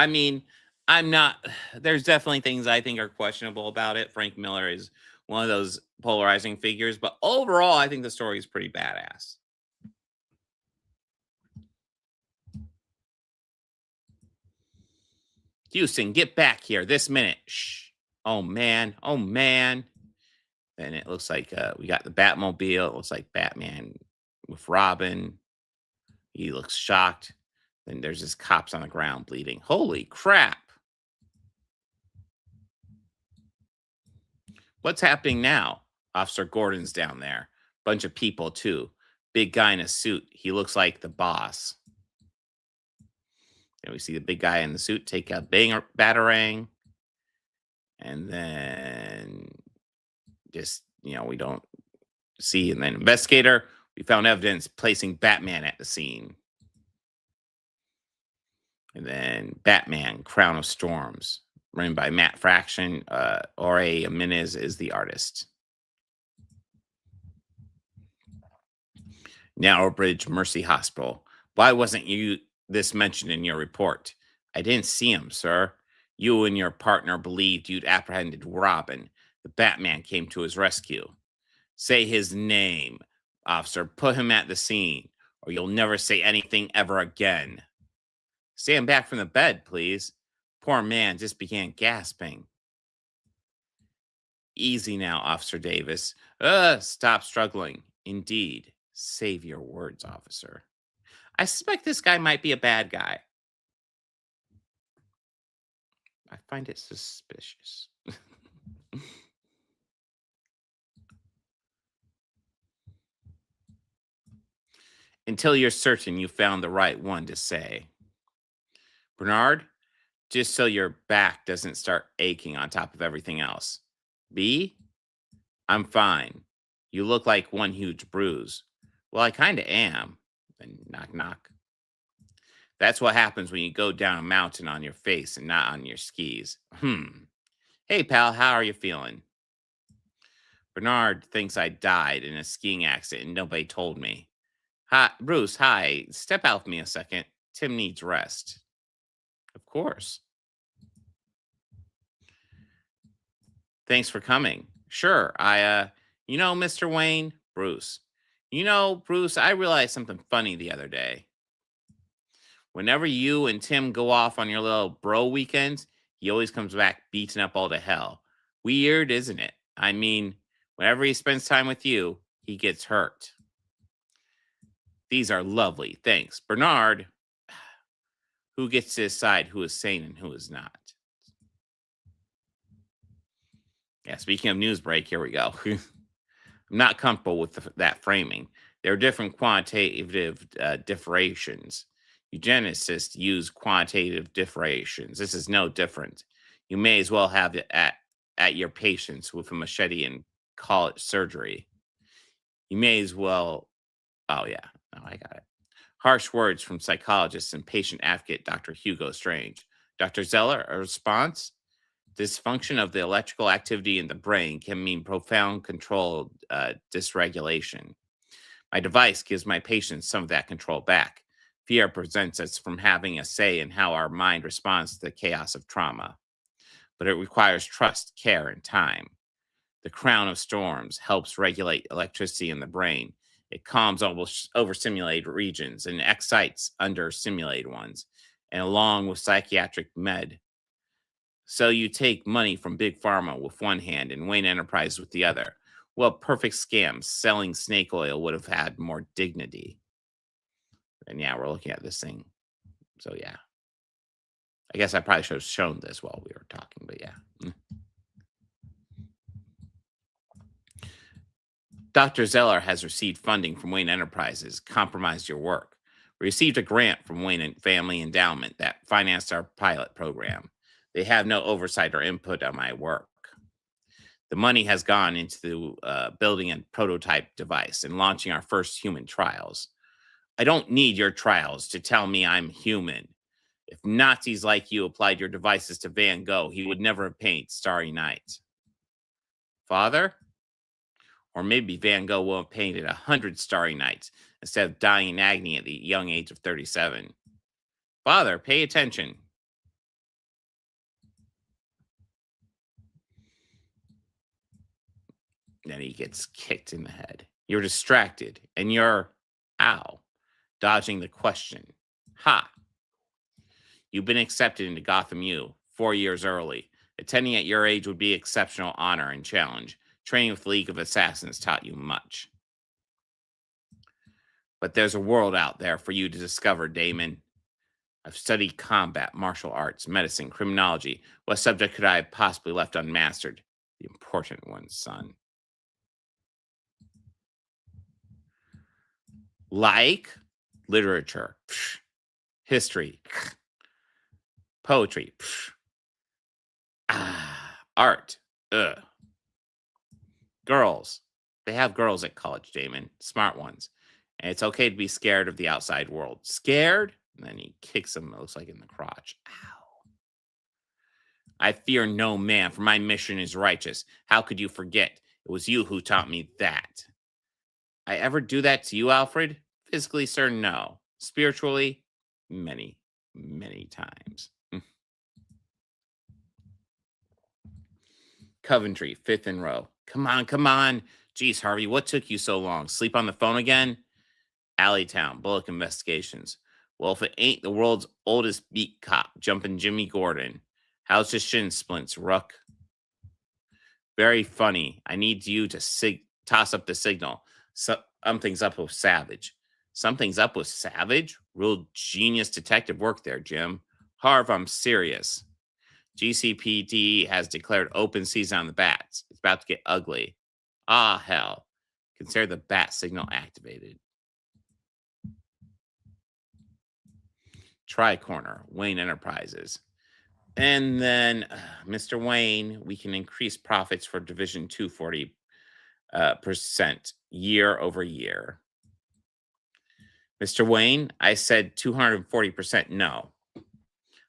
[SPEAKER 5] mean, there's definitely things I think are questionable about it. Frank Miller is one of those polarizing figures, but overall, I think the story is pretty badass. Houston, get back here this minute. Shh. Oh, man. Oh, man. Then it looks like we got the Batmobile. It looks like Batman with Robin. He looks shocked. Then there's his cops on the ground bleeding. Holy crap. What's happening now? Officer Gordon's down there. Bunch of people, too. Big guy in a suit. He looks like the boss. And we see the big guy in the suit take a batarang. And then just, we don't see. And then investigator, we found evidence placing Batman at the scene. And then Batman, Crown of Storms, written by Matt Fraction. Ore Jimenez is the artist. Narrow Bridge Mercy Hospital. Why wasn't this mentioned in your report? I didn't see him, sir. You and your partner believed you'd apprehended Robin. The Batman came to his rescue. Say his name, officer. Put him at the scene, or you'll never say anything ever again. Stand back from the bed, please. Poor man just began gasping. Easy now, Officer Davis. Stop struggling. Indeed. Save your words, officer. I suspect this guy might be a bad guy. I find it suspicious. Until you're certain you found the right one to say. Bernard, just so your back doesn't start aching on top of everything else. B, I'm fine. You look like one huge bruise. Well, I kind of am. And knock, knock. That's what happens when you go down a mountain on your face and not on your skis. Hey, pal, how are you feeling? Bernard thinks I died in a skiing accident and nobody told me. Hi, Bruce, hi. Step out with me a second. Tim needs rest. Of course. Thanks for coming. Sure, Mr. Wayne, Bruce. Bruce, I realized something funny the other day. Whenever you and Tim go off on your little bro weekends, he always comes back beaten up all to hell. Weird, isn't it? I mean, whenever he spends time with you, he gets hurt. These are lovely. Thanks. Bernard, who gets to decide who is sane and who is not? Yeah, speaking of news break, here we go. I'm not comfortable with that framing. There are different quantitative differentiations. Eugenicists use quantitative differentiations. This is no different. You may as well have it at your patients with a machete and call it surgery. You may as well. Oh, yeah. No, I got it. Harsh words from psychologist and patient advocate Dr. Hugo Strange. Dr. Zeller, a response? Dysfunction of the electrical activity in the brain can mean profound controlled dysregulation. My device gives my patients some of that control back. Fear prevents us from having a say in how our mind responds to the chaos of trauma. But it requires trust, care, and time. The Crown of Storms helps regulate electricity in the brain. It calms overstimulated regions and excites understimulated ones, and along with psychiatric med. So you take money from Big Pharma with one hand and Wayne Enterprise with the other. Well, perfect scam. Selling snake oil would have had more dignity. And yeah, we're looking at this thing. So yeah. I guess I probably should have shown this while we were talking, but yeah. Dr. Zeller has received funding from Wayne Enterprises, compromised your work. We received a grant from Wayne and Family Endowment that financed our pilot program. They have no oversight or input on my work. The money has gone into building a prototype device and launching our first human trials. I don't need your trials to tell me I'm human. If Nazis like you applied your devices to Van Gogh, he would never paint Starry Night. Father? Or maybe Van Gogh will have painted 100 Starry Nights instead of dying in agony at the young age of 37. Father, pay attention. Then he gets kicked in the head. You're distracted, and you're, dodging the question. Ha! You've been accepted into Gotham U 4 years early. Attending at your age would be exceptional honor and challenge. Training with the League of Assassins taught you much. But there's a world out there for you to discover, Damon. I've studied combat, martial arts, medicine, criminology. What subject could I have possibly left unmastered? The important one, son. Like literature, history, poetry, art, girls. They have girls at college, Damon. Smart ones. And it's okay to be scared of the outside world. Scared? And then he kicks him, it looks like in the crotch. Ow. I fear no man, for my mission is righteous. How could you forget? It was you who taught me that. I ever do that to you, Alfred? Physically, sir, no. Spiritually, many, many times. Coventry, 5th in row. Come on, come on. Geez, Harvey, what took you so long? Sleep on the phone again? Alleytown, Bullock Investigations. Well, if it ain't the world's oldest beat cop, jumping Jimmy Gordon. How's his shin splints, Rook? Very funny. I need you to toss up the signal. Something's up with Savage. Something's up with Savage? Real genius detective work there, Jim. Harv, I'm serious. GCPD has declared open season on the bats. It's about to get ugly. Ah, hell. Consider the bat signal activated. Tri-Corner, Wayne Enterprises. And then, Mr. Wayne, we can increase profits for Division 240% year over year. Mr. Wayne, I said 240% no.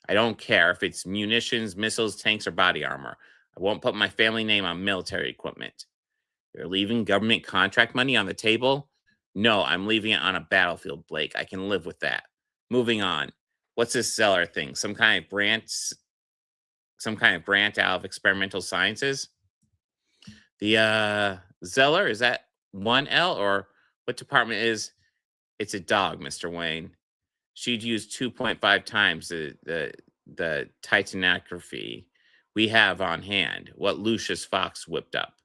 [SPEAKER 5] I don't care if it's munitions, missiles, tanks, or body armor. I won't put my family name on military equipment. You're leaving government contract money on the table? No, I'm leaving it on a battlefield, Blake. I can live with that. Moving on. What's this Zeller thing? Some kind of branch out of experimental sciences? The Zeller, is that 1L, or what department is? It's a dog, Mr. Wayne. She'd use 2.5 times the titanography we have on hand, what Lucius Fox whipped up.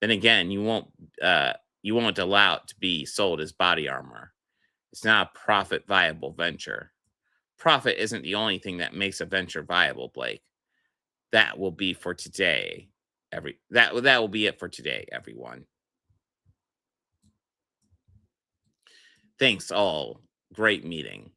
[SPEAKER 5] Then again, you won't allow it to be sold as body armor. It's not a profit viable venture. Profit isn't the only thing that makes a venture viable, Blake. That will be for today. That will be it for today, everyone. Thanks all. Great meeting.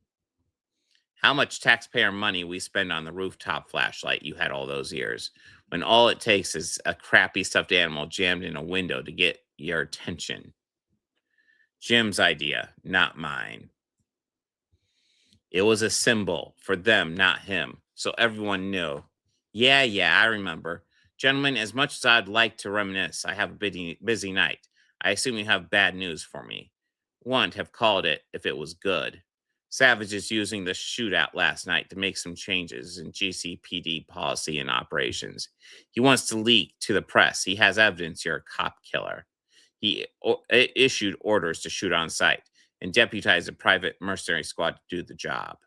[SPEAKER 5] How much taxpayer money we spend on the rooftop flashlight you had all those years, when all it takes is a crappy stuffed animal jammed in a window to get your attention. Jim's idea, not mine. It was a symbol for them, not him, so everyone knew. Yeah, I remember. Gentlemen, as much as I'd like to reminisce, I have a busy night. I assume you have bad news for me. Wouldn't have called it if it was good. Savage is using the shootout last night to make some changes in GCPD policy and operations. He wants to leak to the press. He has evidence you're a cop killer. He issued orders to shoot on sight and deputized a private mercenary squad to do the job.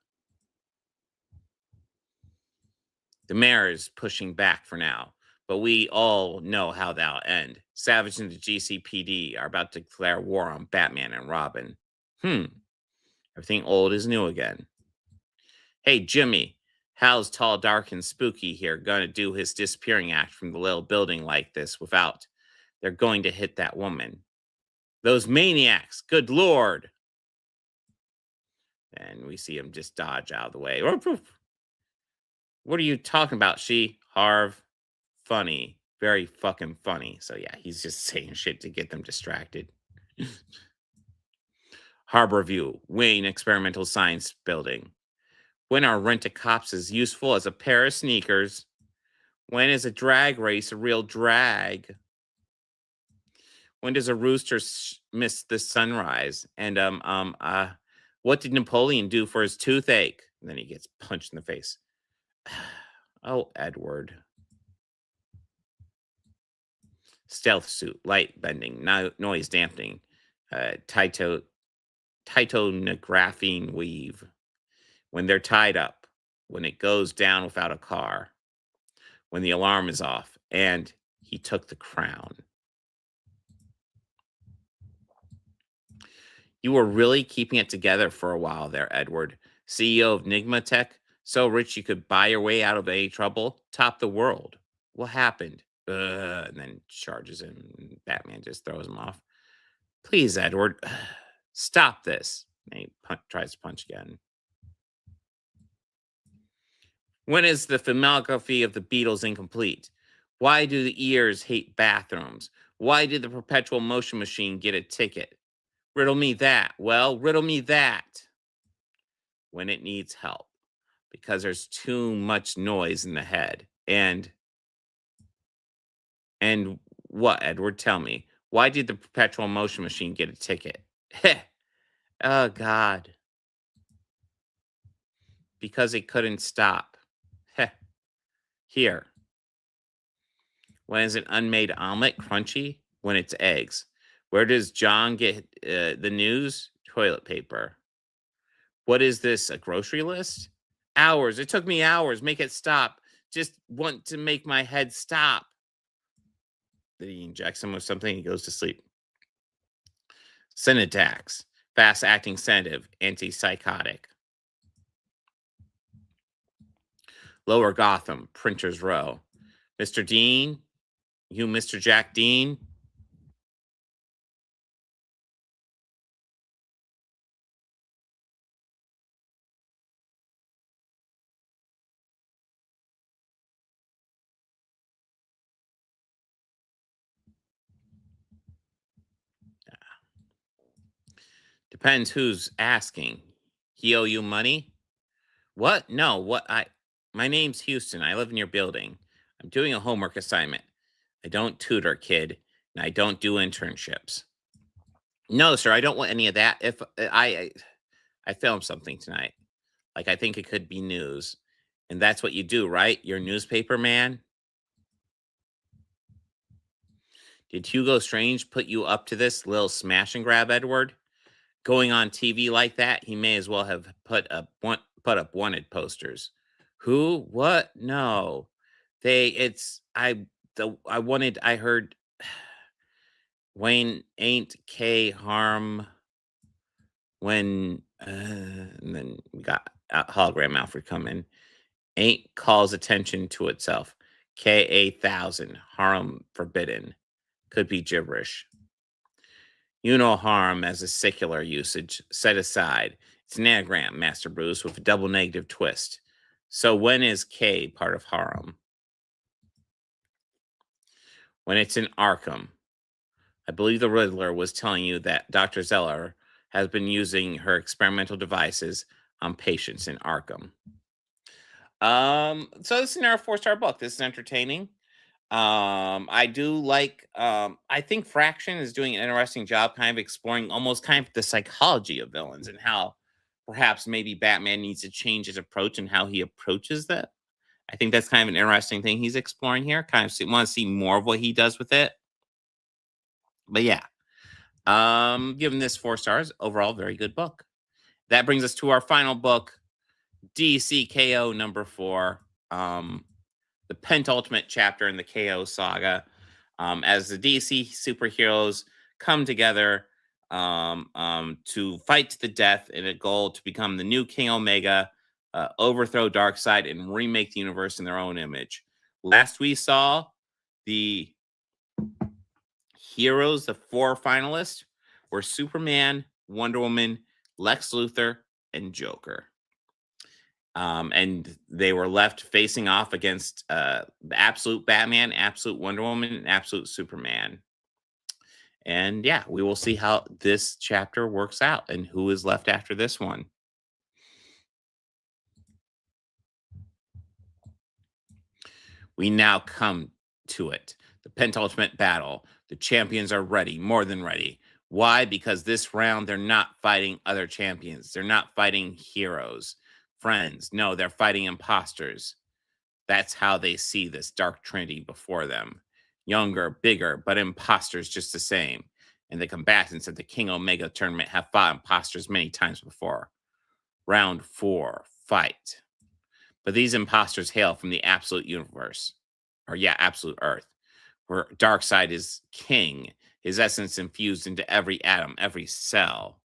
[SPEAKER 5] The mayor is pushing back for now, but we all know how that'll end. Savage and the GCPD are about to declare war on Batman and Robin. Everything old is new again. Hey, Jimmy, how's Tall, Dark, and Spooky here going to do his disappearing act from the little building like this without they're going to hit that woman? Those maniacs, good Lord. And we see him just dodge out of the way. What are you talking about, Harv? Funny. Very fucking funny. So yeah, he's just saying shit to get them distracted. Harbor View, Wayne Experimental Science Building. When are rent-a-cops as useful as a pair of sneakers? When is a drag race a real drag? When does a rooster miss the sunrise? And what did Napoleon do for his toothache? And then he gets punched in the face. Oh, Edward. Stealth suit, light bending, noise dampening, titographine weave. When they're tied up, when it goes down without a car, when the alarm is off, and he took the crown. You were really keeping it together for a while there, Edward. CEO of Nigma Tech, so rich you could buy your way out of any trouble, top the world. What happened? And then charges him. And Batman just throws him off. Please, Edward, stop this. And he tries to punch again. When is the filmography of the Beatles incomplete? Why do the ears hate bathrooms? Why did the perpetual motion machine get a ticket? Riddle me that. Well, riddle me that. When it needs help. Because there's too much noise in the head. And what, Edward? Tell me. Why did the perpetual motion machine get a ticket? Oh, God. Because it couldn't stop. Here. When is an unmade omelet crunchy? When it's eggs. Where does John get the news? Toilet paper. What is this, a grocery list? Hours. It took me hours. Make it stop. Just want to make my head stop. Then he injects him with something. He goes to sleep. Syntax. Fast-acting sedative. Antipsychotic. Lower Gotham. Printer's Row. Mr. Dean? You Mr. Jack Dean? Depends who's asking. He owe you money? What? No, my name's Houston. I live in your building. I'm doing a homework assignment. I don't tutor, kid, and I don't do internships. No, sir, I don't want any of that. If I filmed something tonight. Like, I think it could be news. And that's what you do, right? You're a newspaper man? Did Hugo Strange put you up to this little smash and grab, Edward? Going on TV like that, he may as well have put up wanted posters. Who? What? No. I heard Wayne ain't K harm when and then we got hologram Alfred come in. Ain't calls attention to itself. K-1000 harm forbidden. Could be gibberish. You know harm as a secular usage set aside. It's an anagram, Master Bruce, with a double negative twist. So when is K part of harem? When it's in Arkham. I believe the Riddler was telling you that Dr. Zeller has been using her experimental devices on patients in Arkham. So this is our 4-star book. This is entertaining. I do like, I think Fraction is doing an interesting job kind of exploring almost kind of the psychology of villains and how perhaps maybe Batman needs to change his approach and how he approaches that. I think that's kind of an interesting thing he's exploring here. Kind of want to see more of what he does with it. But yeah, giving this 4 stars, overall, very good book. That brings us to our final book, DC KO number 4. The penultimate chapter in the KO saga, as the DC superheroes come together to fight to the death in a goal to become the new King Omega, overthrow Darkseid, and remake the universe in their own image. Last we saw the heroes, the 4 finalists, were Superman, Wonder Woman, Lex Luthor, and Joker. And they were left facing off against the absolute Batman, absolute Wonder Woman, and absolute Superman. And yeah, we will see how this chapter works out and who is left after this one. We now come to it. The penultimate battle. The champions are ready, more than ready. Why? Because this round, they're not fighting other champions. They're not fighting heroes. Friends. No, they're fighting imposters. That's how they see this dark trinity before them. Younger, bigger, but imposters just the same. And the combatants at the King Omega tournament have fought imposters many times before. Round 4, fight. But these imposters hail from the absolute universe. Absolute Earth. Where Darkseid is king. His essence infused into every atom, every cell.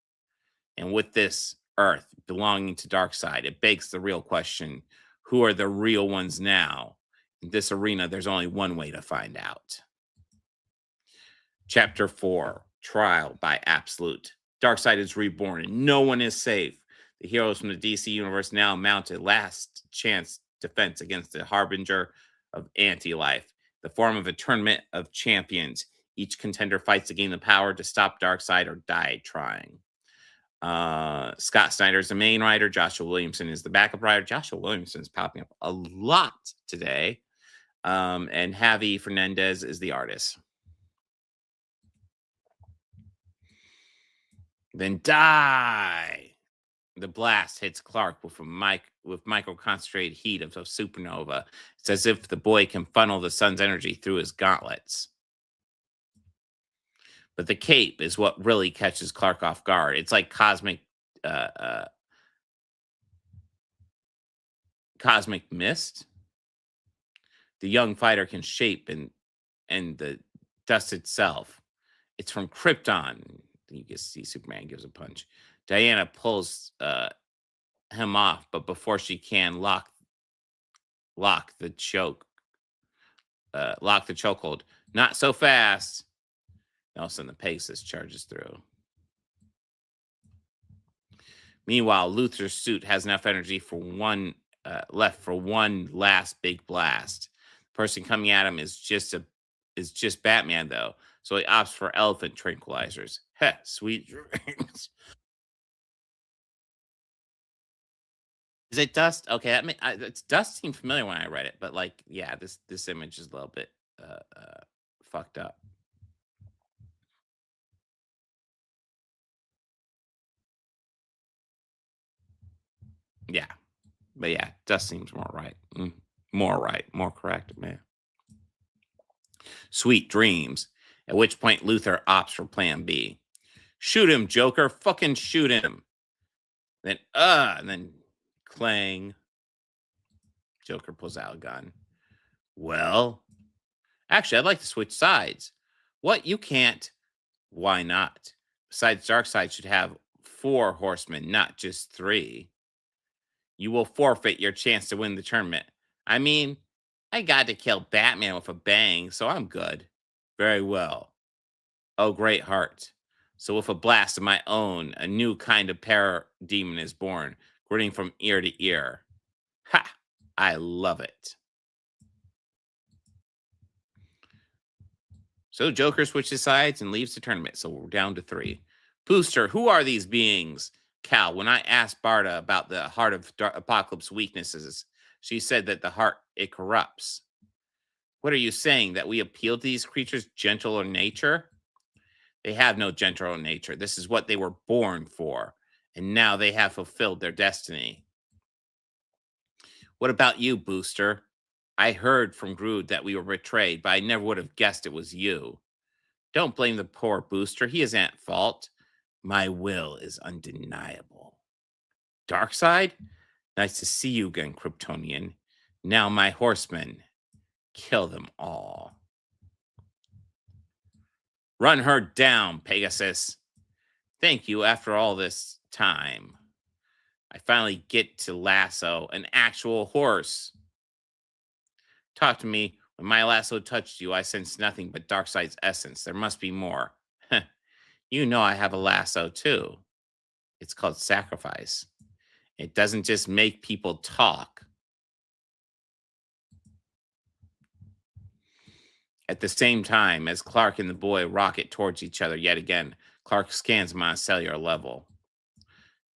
[SPEAKER 5] And with this Earth belonging to Darkseid, it begs the real question, who are the real ones now? In this arena, there's only one way to find out. Chapter 4, Trial by Absolute. Darkseid is reborn and no one is safe. The heroes from the DC universe now mount a last chance defense against the harbinger of anti-life, the form of a tournament of champions. Each contender fights to gain the power to stop Darkseid or die trying. Scott Snyder is the main writer. Joshua Williamson is the backup writer. Joshua Williamson is popping up a lot today. And Javi Fernandez is the artist. Then die. The blast hits Clark with micro-concentrated heat of a supernova. It's as if the boy can funnel the sun's energy through his gauntlets. But the cape is what really catches Clark off guard. It's like cosmic mist. The young fighter can shape and the dust itself. It's from Krypton. You can see Superman gives a punch. Diana pulls him off, but before she can lock the chokehold. Not so fast. All of a sudden, the Pegasus charges through. Meanwhile, Luthor's suit has enough energy for one left for one last big blast. The person coming at him is just Batman, though, so he opts for elephant tranquilizers. Heh, sweet dreams. Is it dust? Okay, it's dust seemed familiar when I read it, but like, yeah, this image is a little bit fucked up. Yeah, but yeah, dust seems more right. More correct, man. Sweet dreams. At which point Luthor opts for Plan B. Shoot him, Joker! Fucking shoot him! And then clang. Joker pulls out a gun. Well, actually, I'd like to switch sides. What? You can't? Why not? Besides, Darkseid should have 4 horsemen, not just 3. You will forfeit your chance to win the tournament. I mean, I got to kill Batman with a bang, so I'm good. Very well. Oh, great heart. So with a blast of my own, a new kind of parademon is born, grinning from ear to ear. Ha! I love it. So Joker switches sides and leaves the tournament, so we're down to 3. Booster, who are these beings? Cal, when I asked Barda about the Heart of Apocalypse weaknesses, she said that the heart, it corrupts. What are you saying, that we appeal to these creatures' gentler nature? They have no gentler nature. This is what they were born for, and now they have fulfilled their destiny. What about you, Booster? I heard from Groot that we were betrayed, but I never would have guessed it was you. Don't blame the poor Booster. He isn't at fault. My will is undeniable. Darkseid? Nice to see you again, Kryptonian. Now my horsemen. Kill them all. Run her down, Pegasus. Thank you after all this time. I finally get to lasso an actual horse. Talk to me. When my lasso touched you, I sensed nothing but Darkseid's essence. There must be more. You know I have a lasso too. It's called sacrifice. It doesn't just make people talk. At the same time, as Clark and the boy rocket towards each other yet again, Clark scans them on a cellular level.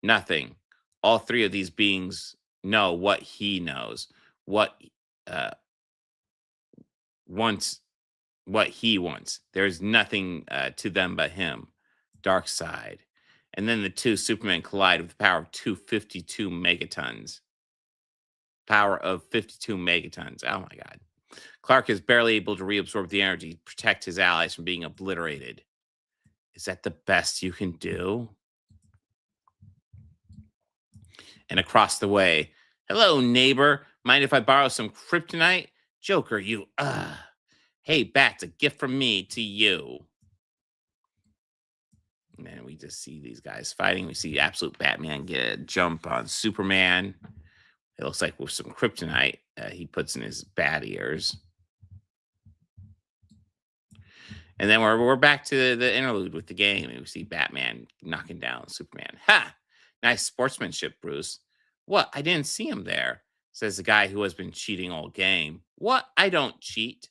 [SPEAKER 5] Nothing. All 3 of these beings know what he knows. What he wants. There's nothing to them but him. Darkseid. And then the 2 Supermen collide with the power of 252 megatons. Power of 52 megatons. Oh my God. Clark is barely able to reabsorb the energy to protect his allies from being obliterated. Is that the best you can do? And across the way, hello, neighbor. Mind if I borrow some kryptonite? Joker, you, Hey, Bats, a gift from me to you. And then we just see these guys fighting. We see absolute Batman get a jump on Superman. It looks like with some kryptonite he puts in his bat ears. And then we're back to the interlude with the game. And we see Batman knocking down Superman. Ha! Nice sportsmanship, Bruce. What? I didn't see him there, says the guy who has been cheating all game. What? I don't cheat.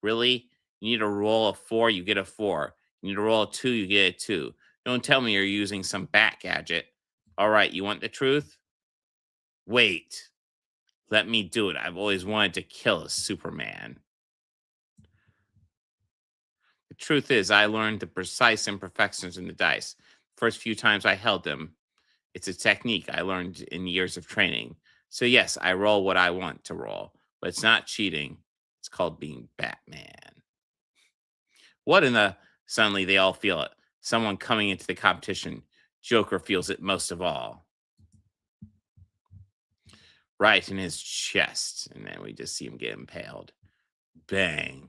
[SPEAKER 5] Really? You need to roll a 4, you get a 4. You need to roll a 2, you get a 2. Don't tell me you're using some bat gadget. All right, you want the truth? Wait. Let me do it. I've always wanted to kill a Superman. The truth is, I learned the precise imperfections in the dice. First few times I held them. It's a technique I learned in years of training. So yes, I roll what I want to roll. But it's not cheating. It's called being Batman. What in the... Suddenly they all feel it. Someone coming into the competition. Joker feels it most of all. Right in his chest. And then we just see him get impaled. Bang.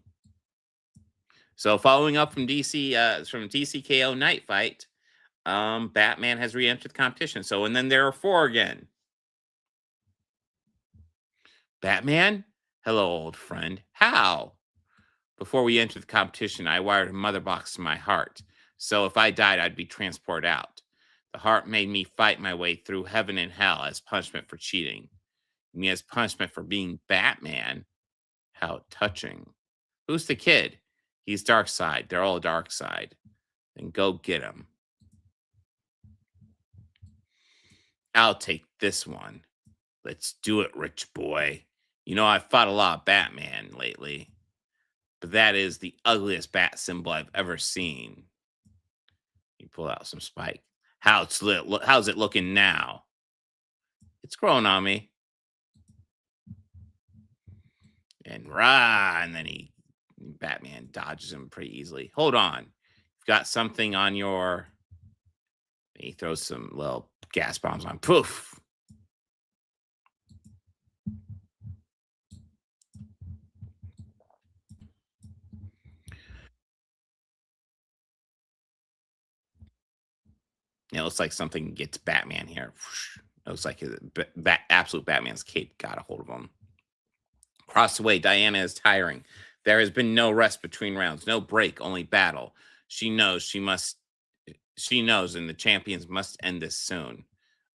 [SPEAKER 5] So following up from DC KO Knightfight, Batman has re-entered the competition. So, and then there are 4 again. Batman? Hello, old friend. How? Before we entered the competition, I wired a mother box to my heart. So if I died, I'd be transported out. The heart made me fight my way through heaven and hell as punishment for cheating. Me as punishment for being Batman. How touching. Who's the kid? He's dark side. They're all dark side. Then go get him. I'll take this one. Let's do it, rich boy. You know, I've fought a lot of Batman lately. But that is the ugliest bat symbol I've ever seen. You pull out some spike. How's it looking now? It's growing on me. And then Batman dodges him pretty easily. Hold on. You've got something on your... He throws some little gas bombs on. Poof. It looks like something gets Batman here. It looks like absolute Batman's cape got a hold of him. Across the way, Diana is tiring. There has been no rest between rounds, no break, only battle. She knows, and the champions must end this soon.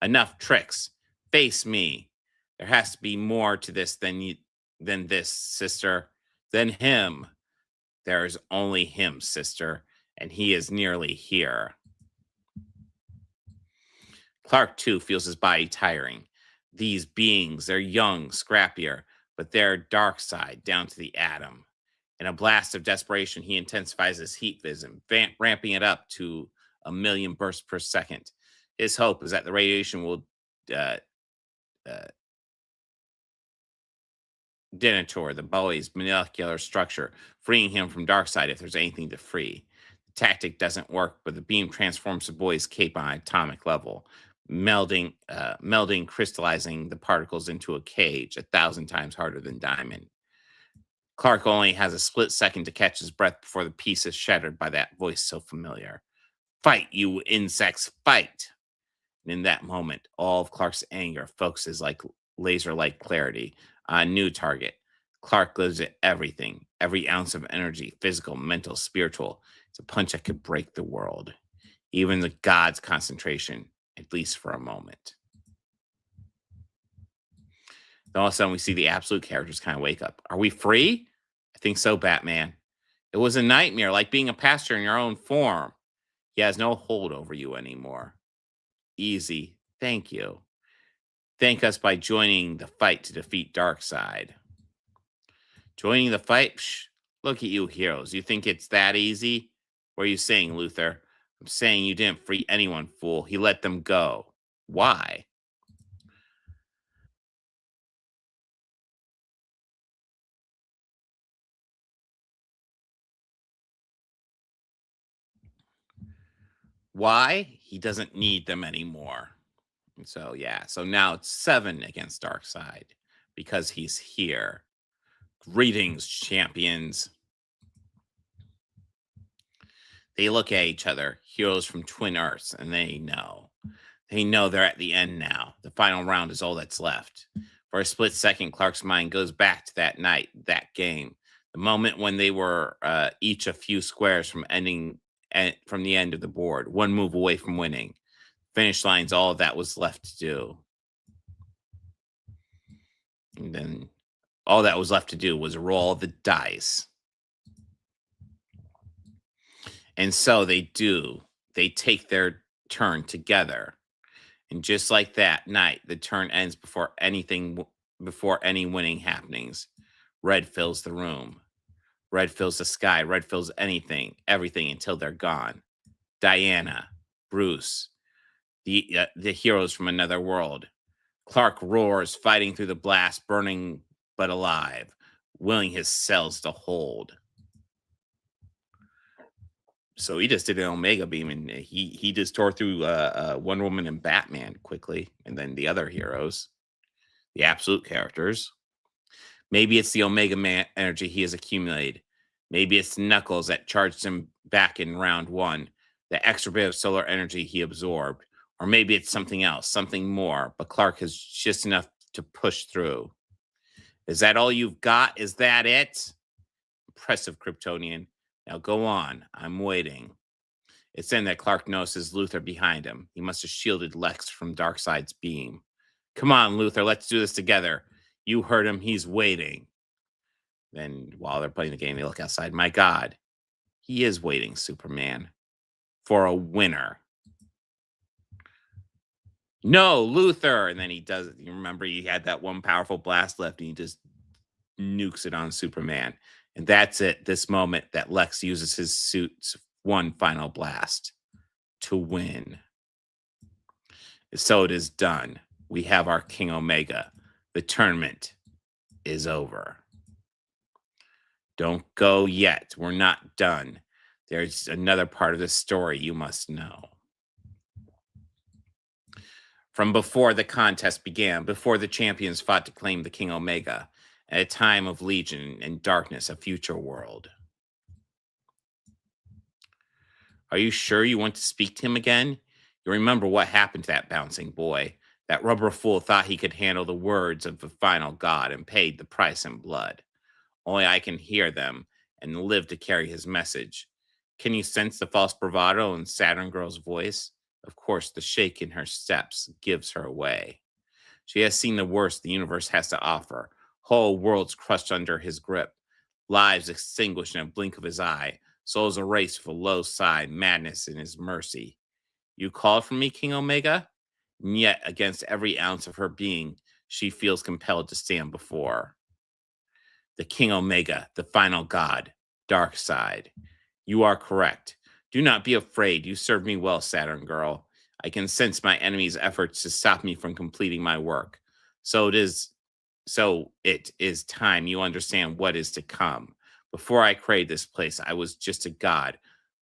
[SPEAKER 5] Enough tricks. Face me. There has to be more to this than this, sister. Than him. There is only him, sister, and he is nearly here. Clark, too, feels his body tiring. These beings, they're young, scrappier, but they're dark side down to the atom. In a blast of desperation, he intensifies his heat vision, ramping it up to 1,000,000 bursts per second. His hope is that the radiation will detonator the boy's molecular structure, freeing him from Darkseid if there's anything to free. The tactic doesn't work, but the beam transforms the boy's cape on an atomic level, melding, crystallizing the particles into a cage 1,000 times harder than diamond. Clark only has a split second to catch his breath before the piece is shattered by that voice so familiar. Fight, you insects, fight! And in that moment, all of Clark's anger focuses like laser-like clarity on a new target. Clark lives at everything, every ounce of energy, physical, mental, spiritual. It's a punch that could break the world. Even the gods' concentration, at least for a moment. Then all of a sudden, we see the absolute characters kind of wake up. Are we free? I think so, Batman. It was a nightmare, like being a pastor in your own form. He has no hold over you anymore. Easy. Thank you. Thank us by joining the fight to defeat Darkseid. Joining the fight? Psh, look at you heroes. You think it's that easy? What are you saying, Luthor? I'm saying you didn't free anyone, fool. He let them go. Why? Why? He doesn't need them anymore. And so, yeah. So now it's 7 against Darkseid because he's here. Greetings, champions. They look at each other, heroes from twin Earths, and they know. They know they're at the end now. The final round is all that's left. For a split second, Clark's mind goes back to that night, that game. The moment when they were each a few squares from from the end of the board, one move away from winning. Finish line's all that was left to do. And then all that was left to do was roll the dice. And so they do. They take their turn together. And just like that night, the turn ends before any winning happenings. Red fills the room. Red fills the sky. Red fills everything until they're gone. Diana, Bruce, the heroes from another world. Clark roars, fighting through the blast, burning but alive, willing his cells to hold. So he just did an Omega Beam, and he just tore through Wonder Woman and Batman quickly, and then the other heroes, the absolute characters. Maybe it's the Omega Man energy he has accumulated. Maybe it's Knuckles that charged him back in round one, the extra bit of solar energy he absorbed. Or maybe it's something else, something more, but Clark has just enough to push through. Is that all you've got? Is that it? Impressive, Kryptonian. Now go on. I'm waiting. It's then that Clark notices Luthor behind him. He must have shielded Lex from Darkseid's beam. Come on, Luthor. Let's do this together. You heard him. He's waiting. Then while they're playing the game, they look outside. My God. He is waiting, Superman. For a winner. No, Luthor. And then he does it. You remember he had that one powerful blast left and he just nukes it on Superman. And that's it, this moment that Lex uses his suit's one final blast to win. So it is done. We have our King Omega. The tournament is over. Don't go yet. We're not done. There's another part of the story you must know. From before the contest began, before the champions fought to claim the King Omega, at a time of legion and darkness, a future world. Are you sure you want to speak to him again? You remember what happened to that bouncing boy. That rubber fool thought he could handle the words of the final god and paid the price in blood. Only I can hear them and live to carry his message. Can you sense the false bravado in Saturn Girl's voice? Of course, the shake in her steps gives her away. She has seen the worst the universe has to offer. Whole worlds crushed under his grip. Lives extinguished in a blink of his eye. Souls erased with a low sigh. Madness in his mercy. You called for me, King Omega? And yet, against every ounce of her being, she feels compelled to stand before the King Omega, the final god, Darkseid. You are correct. Do not be afraid. You served me well, Saturn Girl. I can sense my enemy's efforts to stop me from completing my work. So it is time you understand what is to come. Before I created this place, I was just a god,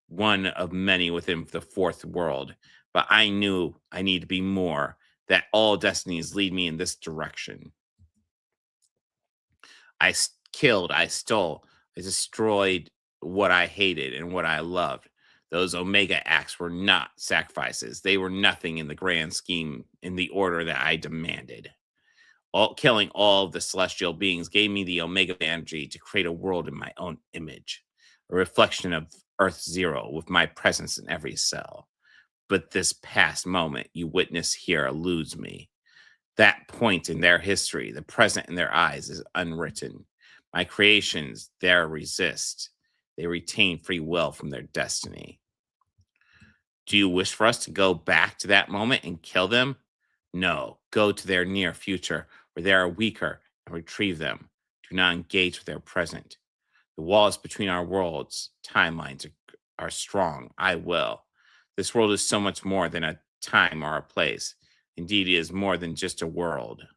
[SPEAKER 5] one of many within the fourth world. But I knew I need to be more, that all destinies lead me in this direction. I killed, I stole, I destroyed what I hated and what I loved. Those Omega acts were not sacrifices. They were nothing in the grand scheme, in the order that I demanded. Killing all of the celestial beings gave me the Omega energy to create a world in my own image, a reflection of Earth Zero with my presence in every cell. But this past moment you witness here eludes me. That point in their history, the present in their eyes, is unwritten. My creations there resist. They retain free will from their destiny. Do you wish for us to go back to that moment and kill them? No, go to their near future where they are weaker and retrieve them. Do not engage with their present. The walls between our worlds, timelines are strong. I will. This world is so much more than a time or a place. Indeed, it is more than just a world.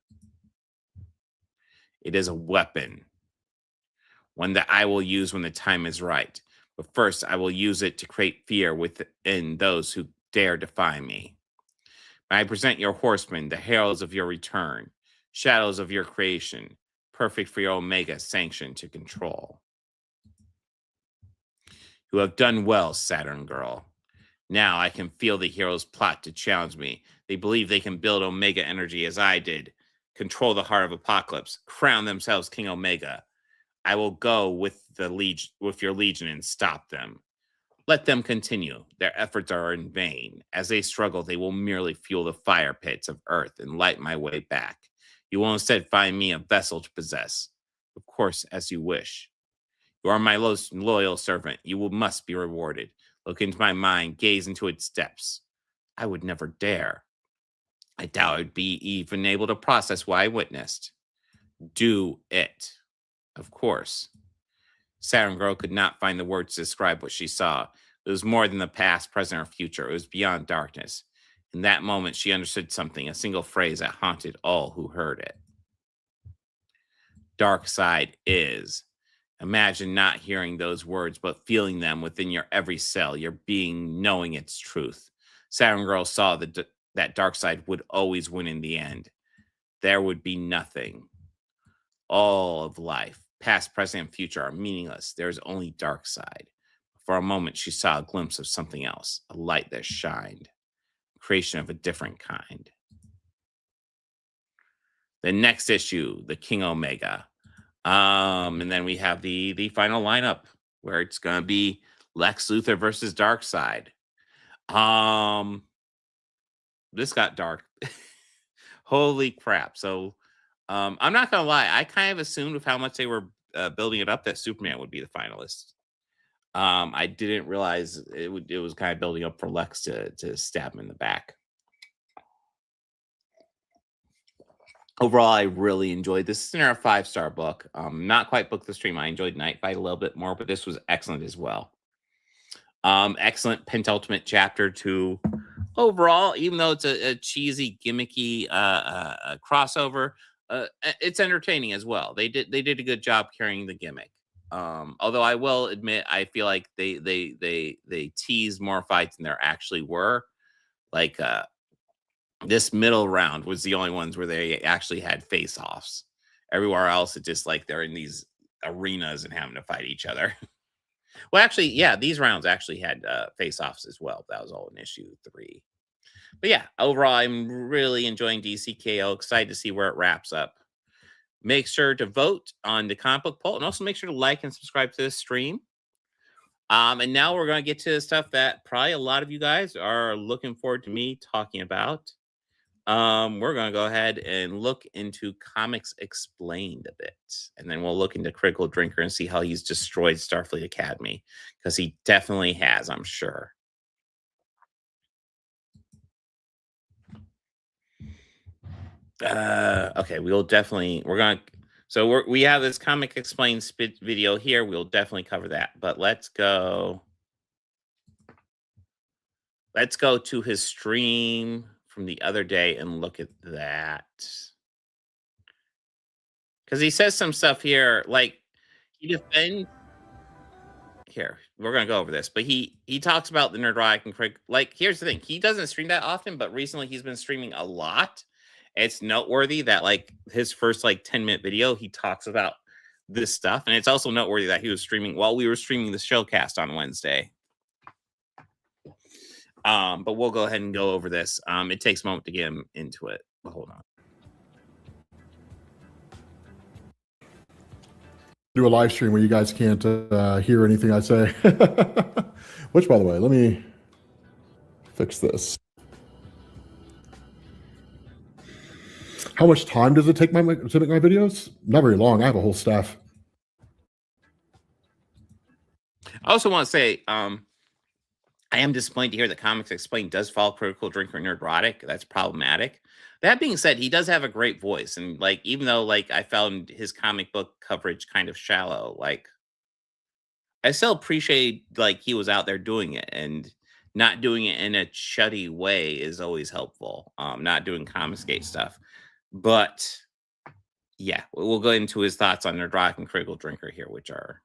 [SPEAKER 5] It is a weapon. One that I will use when the time is right. But first, I will use it to create fear within those who dare defy me. I present your horsemen, the heralds of your return, shadows of your creation, perfect for your Omega sanction to control. You have done well, Saturn Girl. Now I can feel the heroes plot to challenge me. They believe they can build Omega energy as I did, control the heart of Apocalypse, crown themselves King Omega. I will go with your legion and stop them. Let them continue. Their efforts are in vain. As they struggle, they will merely fuel the fire pits of Earth and light my way back. You will instead find me a vessel to possess. Of course, as you wish. You are my most loyal servant. You must be rewarded. Look into my mind, gaze into its depths. I would never dare. I doubt I'd be even able to process what I witnessed. Do it. Of course. Saturn Girl could not find the words to describe what she saw. It was more than the past, present, or future. It was beyond darkness. In that moment, she understood something, a single phrase that haunted all who heard it. Dark side is. Imagine not hearing those words, but feeling them within your every cell, your being knowing its truth. Saturn Girl saw that dark side would always win in the end. There would be nothing. All of life, past, present, and future, are meaningless. There is only dark side. For a moment, she saw a glimpse of something else, a light that shined, a creation of a different kind. The next issue, the King Omega. And then we have the final lineup where it's going to be Lex Luthor versus Darkseid. This got dark. Holy crap. So I'm not going to lie. I kind of assumed with how much they were building it up that Superman would be the finalist. I didn't realize it was kind of building up for Lex to stab him in the back. Overall, I really enjoyed this. This is a 5-star book. Not quite Book the Stream. I enjoyed Nightfight a little bit more, but this was excellent as well. Excellent penultimate chapter to overall, even though it's a cheesy, gimmicky crossover, it's entertaining as well. They did a good job carrying the gimmick. Although I will admit, I feel like they teased more fights than there actually were. Like this middle round was the only ones where they actually had face-offs. Everywhere else, it's just like they're in these arenas and having to fight each other. Well, actually, yeah, these rounds actually had face-offs as well. That was all in issue 3. But yeah, overall, I'm really enjoying DCKO. Excited to see where it wraps up. Make sure to vote on the comic book poll, and also make sure to like and subscribe to this stream. And now we're going to get to the stuff that probably a lot of you guys are looking forward to me talking about. We're going to go ahead and look into Comics Explained a bit. And then we'll look into Critical Drinker and see how he's destroyed Starfleet Academy. Because he definitely has, I'm sure. Okay, we have this Comic Explained video here. We'll definitely cover that. But let's go to his stream from the other day and look at that, because he says some stuff here, like he defends here. We're gonna go over this, but he talks about the Nerdrotic and Craig. Like, here's the thing: he doesn't stream that often, but recently he's been streaming a lot. It's noteworthy that like his first 10-minute video, he talks about this stuff, and it's also noteworthy that he was streaming while we were streaming the showcast on Wednesday. But we'll go ahead and go over this. It takes a moment to get him into it. But hold on.
[SPEAKER 9] Do a live stream where you guys can't hear anything I say. Which, by the way, let me fix this. How much time does it take to make my videos? Not very long. I have a whole staff.
[SPEAKER 5] I also want to say, I am disappointed to hear that Comics Explained does follow Critical Drinker and Nerdrotic. That's problematic. That being said, he does have a great voice. And even though I found his comic book coverage kind of shallow, I still appreciate he was out there doing it, and not doing it in a chuddy way is always helpful. Not doing Comicsgate stuff. But yeah, we'll go into his thoughts on Nerdrotic and Critical Drinker here, which are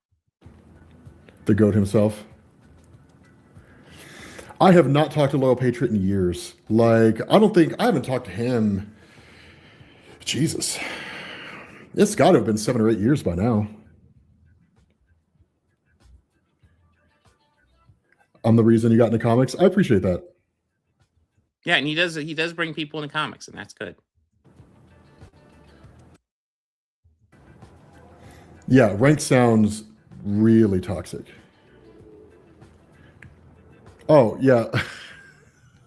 [SPEAKER 9] the GOAT himself. I have not talked to Loyal Patriot in years. I haven't talked to him. Jesus. It's got to have been 7 or 8 years by now. I'm the reason you got into comics. I appreciate that.
[SPEAKER 5] Yeah, and he does bring people into comics, and that's good.
[SPEAKER 9] Yeah, rank sounds really toxic. Oh, yeah.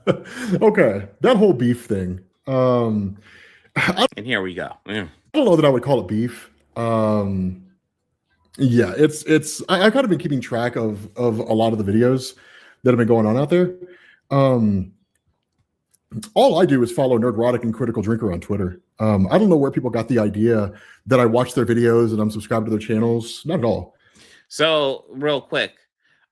[SPEAKER 9] Okay, that whole beef thing.
[SPEAKER 5] And here we go. Yeah.
[SPEAKER 9] I don't know that I would call it beef. Yeah, I've kind of been keeping track of a lot of the videos that have been going on out there. All I do is follow Nerdrotic and Critical Drinker on Twitter. I don't know where people got the idea that I watch their videos and I'm subscribed to their channels. Not at all.
[SPEAKER 5] So real quick,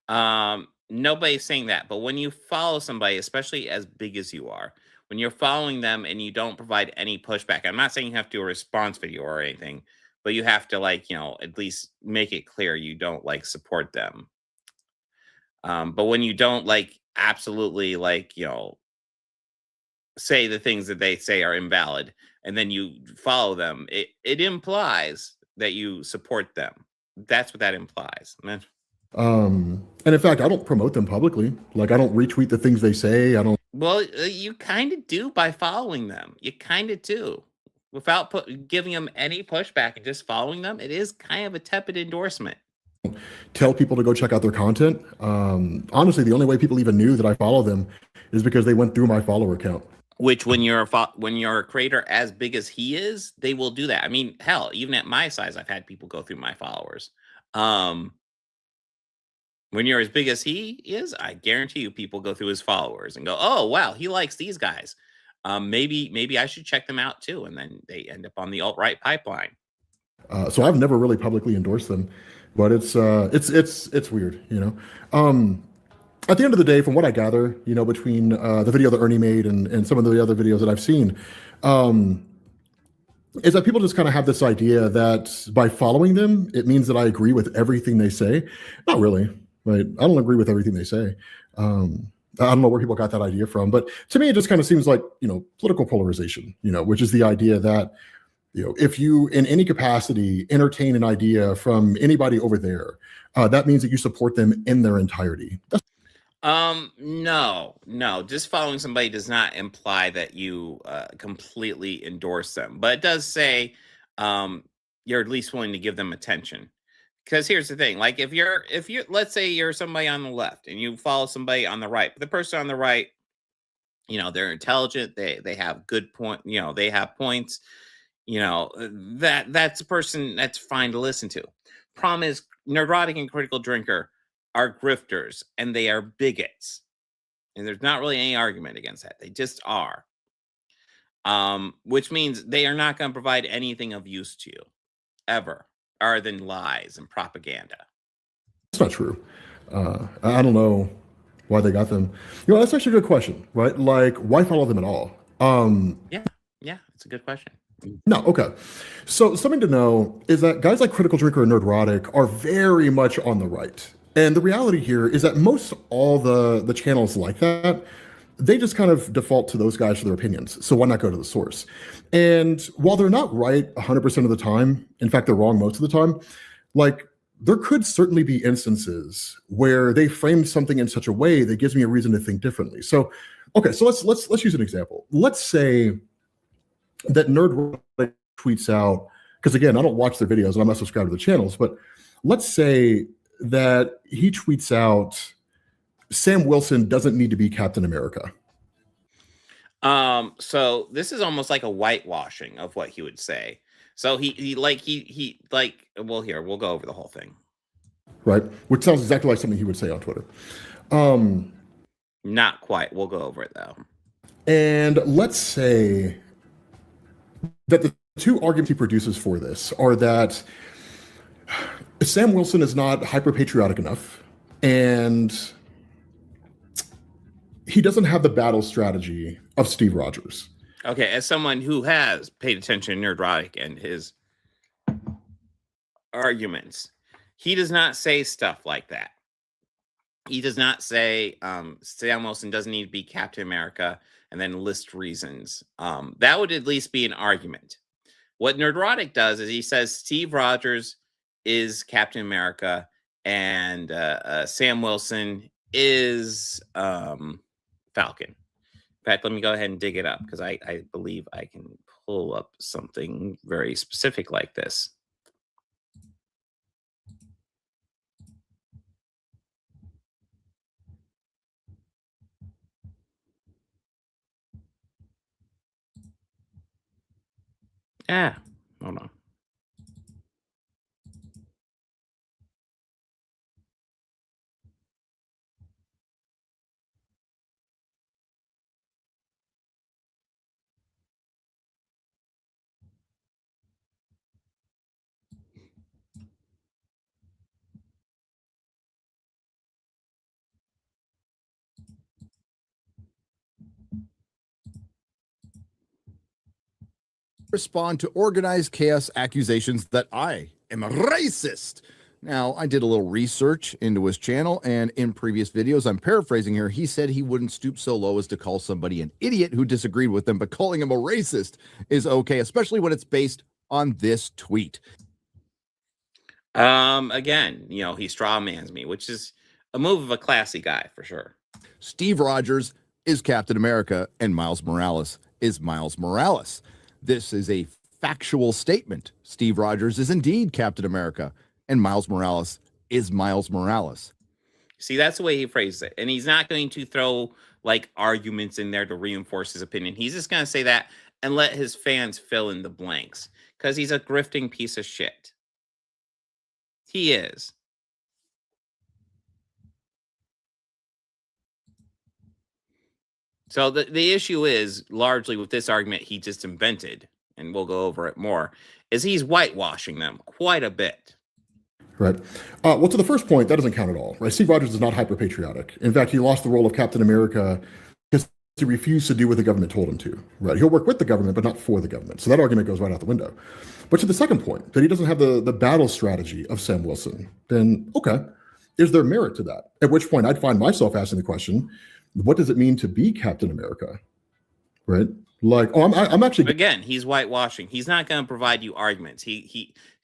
[SPEAKER 5] nobody's saying that, but when you follow somebody, especially as big as you are, when you're following them and you don't provide any pushback, I'm not saying you have to do a response video or anything, but you have to, like, you know, at least make it clear you don't like support them. But when you don't, like, absolutely, like, you know, say the things that they say are invalid and then you follow them, it implies that you support them. That's what that implies, man.
[SPEAKER 9] And in fact, I don't promote them publicly. Like, I don't retweet the things they say. I don't.
[SPEAKER 5] Well, you kind of do by following them. You kind of do. Without giving them any pushback and just following them, it is kind of a tepid endorsement.
[SPEAKER 9] Tell people to go check out their content. Honestly, the only way people even knew that I follow them is because they went through my follower account.
[SPEAKER 5] Which, when you're a creator as big as he is, they will do that. I mean, hell, even at my size, I've had people go through my followers. When you're as big as he is, I guarantee you people go through his followers and go, oh, wow, he likes these guys. Maybe I should check them out too. And then they end up on the alt-right pipeline.
[SPEAKER 9] So I've never really publicly endorsed them, but it's weird, you know. At the end of the day, from what I gather, you know, between the video that Ernie made and some of the other videos that I've seen, is that people just kind of have this idea that by following them, it means that I agree with everything they say. Not really, right? I don't agree with everything they say. I don't know where people got that idea from, but to me, it just kind of seems like, you know, political polarization, you know, which is the idea that, you know, if you in any capacity entertain an idea from anybody over there, that means that you support them in their entirety.
[SPEAKER 5] No. Just following somebody does not imply that you completely endorse them, but it does say you're at least willing to give them attention. Because here's the thing, like if you're let's say you're somebody on the left and you follow somebody on the right, but the person on the right, you know, they're intelligent, they have good point, you know, they have points, you know, that's a person that's fine to listen to. Problem is, Nerdrotic and Critical Drinker are grifters and they are bigots. And there's not really any argument against that. They just are. Which means they are not going to provide anything of use to you ever, other than lies and propaganda.
[SPEAKER 9] That's not true. I don't know why they got them. You know, that's actually a good question, right? Like, why follow them at all?
[SPEAKER 5] Yeah, it's a good question.
[SPEAKER 9] No, okay. So something to know is that guys like Critical Drinker and Nerdrotic are very much on the right. And the reality here is that most all the channels like that, they just kind of default to those guys for their opinions. So why not go to the source? And while they're not right 100% of the time, in fact, they're wrong most of the time, like there could certainly be instances where they frame something in such a way that gives me a reason to think differently. So, okay, so let's use an example. Let's say that Nerdrotic tweets out, because again, I don't watch their videos and I'm not subscribed to the channels, but let's say that he tweets out, Sam Wilson doesn't need to be Captain America.
[SPEAKER 5] So this is almost like a whitewashing of what he would say. So he well, here, we'll go over the whole thing.
[SPEAKER 9] Right. Which sounds exactly like something he would say on Twitter.
[SPEAKER 5] Not quite. We'll go over it though.
[SPEAKER 9] And let's say that the two arguments he produces for this are that Sam Wilson is not hyper-patriotic enough, and he doesn't have the battle strategy of Steve Rogers.
[SPEAKER 5] Okay, as someone who has paid attention to Nerdrotic and his arguments, he does not say stuff like that. He does not say Sam Wilson doesn't need to be Captain America and then list reasons. That would at least be an argument. What Nerdrotic does is he says Steve Rogers is Captain America and Sam Wilson is Falcon. In fact, let me go ahead and dig it up because I believe I can pull up something very specific like this. Ah, hold on.
[SPEAKER 10] Respond to organized chaos accusations that I am a racist. Now, I did a little research into his channel, and in previous videos, I'm paraphrasing here, he said he wouldn't stoop so low as to call somebody an idiot who disagreed with him, but calling him a racist is okay, especially when it's based on this tweet.
[SPEAKER 5] Again, he strawmans me, which is a move of a classy guy for sure.
[SPEAKER 10] Steve Rogers is Captain America, and Miles Morales is Miles Morales. This is a factual statement. Steve Rogers is indeed Captain America, and Miles Morales is Miles Morales.
[SPEAKER 5] See, that's the way he phrases it. And he's not going to throw like arguments in there to reinforce his opinion. He's just going to say that and let his fans fill in the blanks because he's a grifting piece of shit. He is. So the issue is largely with this argument he just invented, and we'll go over it more, is he's whitewashing them quite a bit.
[SPEAKER 9] Right. Well, to the first point, that doesn't count at all, right? Steve Rogers is not hyper-patriotic. In fact, he lost the role of Captain America because he refused to do what the government told him to, right? He'll work with the government, but not for the government. So that argument goes right out the window. But to the second point, that he doesn't have the battle strategy of Sam Wilson, then okay, is there merit to that? At which point I'd find myself asking the question, what does it mean to be Captain America, right? Like, oh, I'm actually...
[SPEAKER 5] Again, he's whitewashing. He's not going to provide you arguments.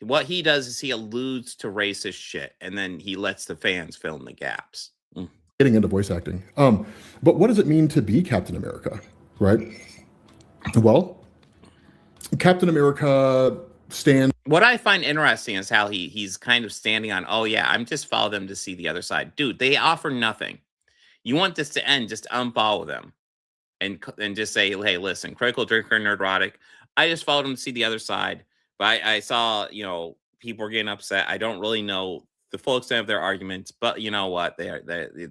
[SPEAKER 5] What he does is he alludes to racist shit, and then he lets the fans fill in the gaps.
[SPEAKER 9] Getting into voice acting. But what does it mean to be Captain America, right? Well, Captain America stands...
[SPEAKER 5] What I find interesting is how he's kind of standing on, oh yeah, I'm just follow them to see the other side. Dude, they offer nothing. You want this to end, just unfollow them. And just say, hey, listen, Critical Drinker and Nerdrotic, I just followed them to see the other side. But I saw, people were getting upset. I don't really know the full extent of their arguments, but you know what? They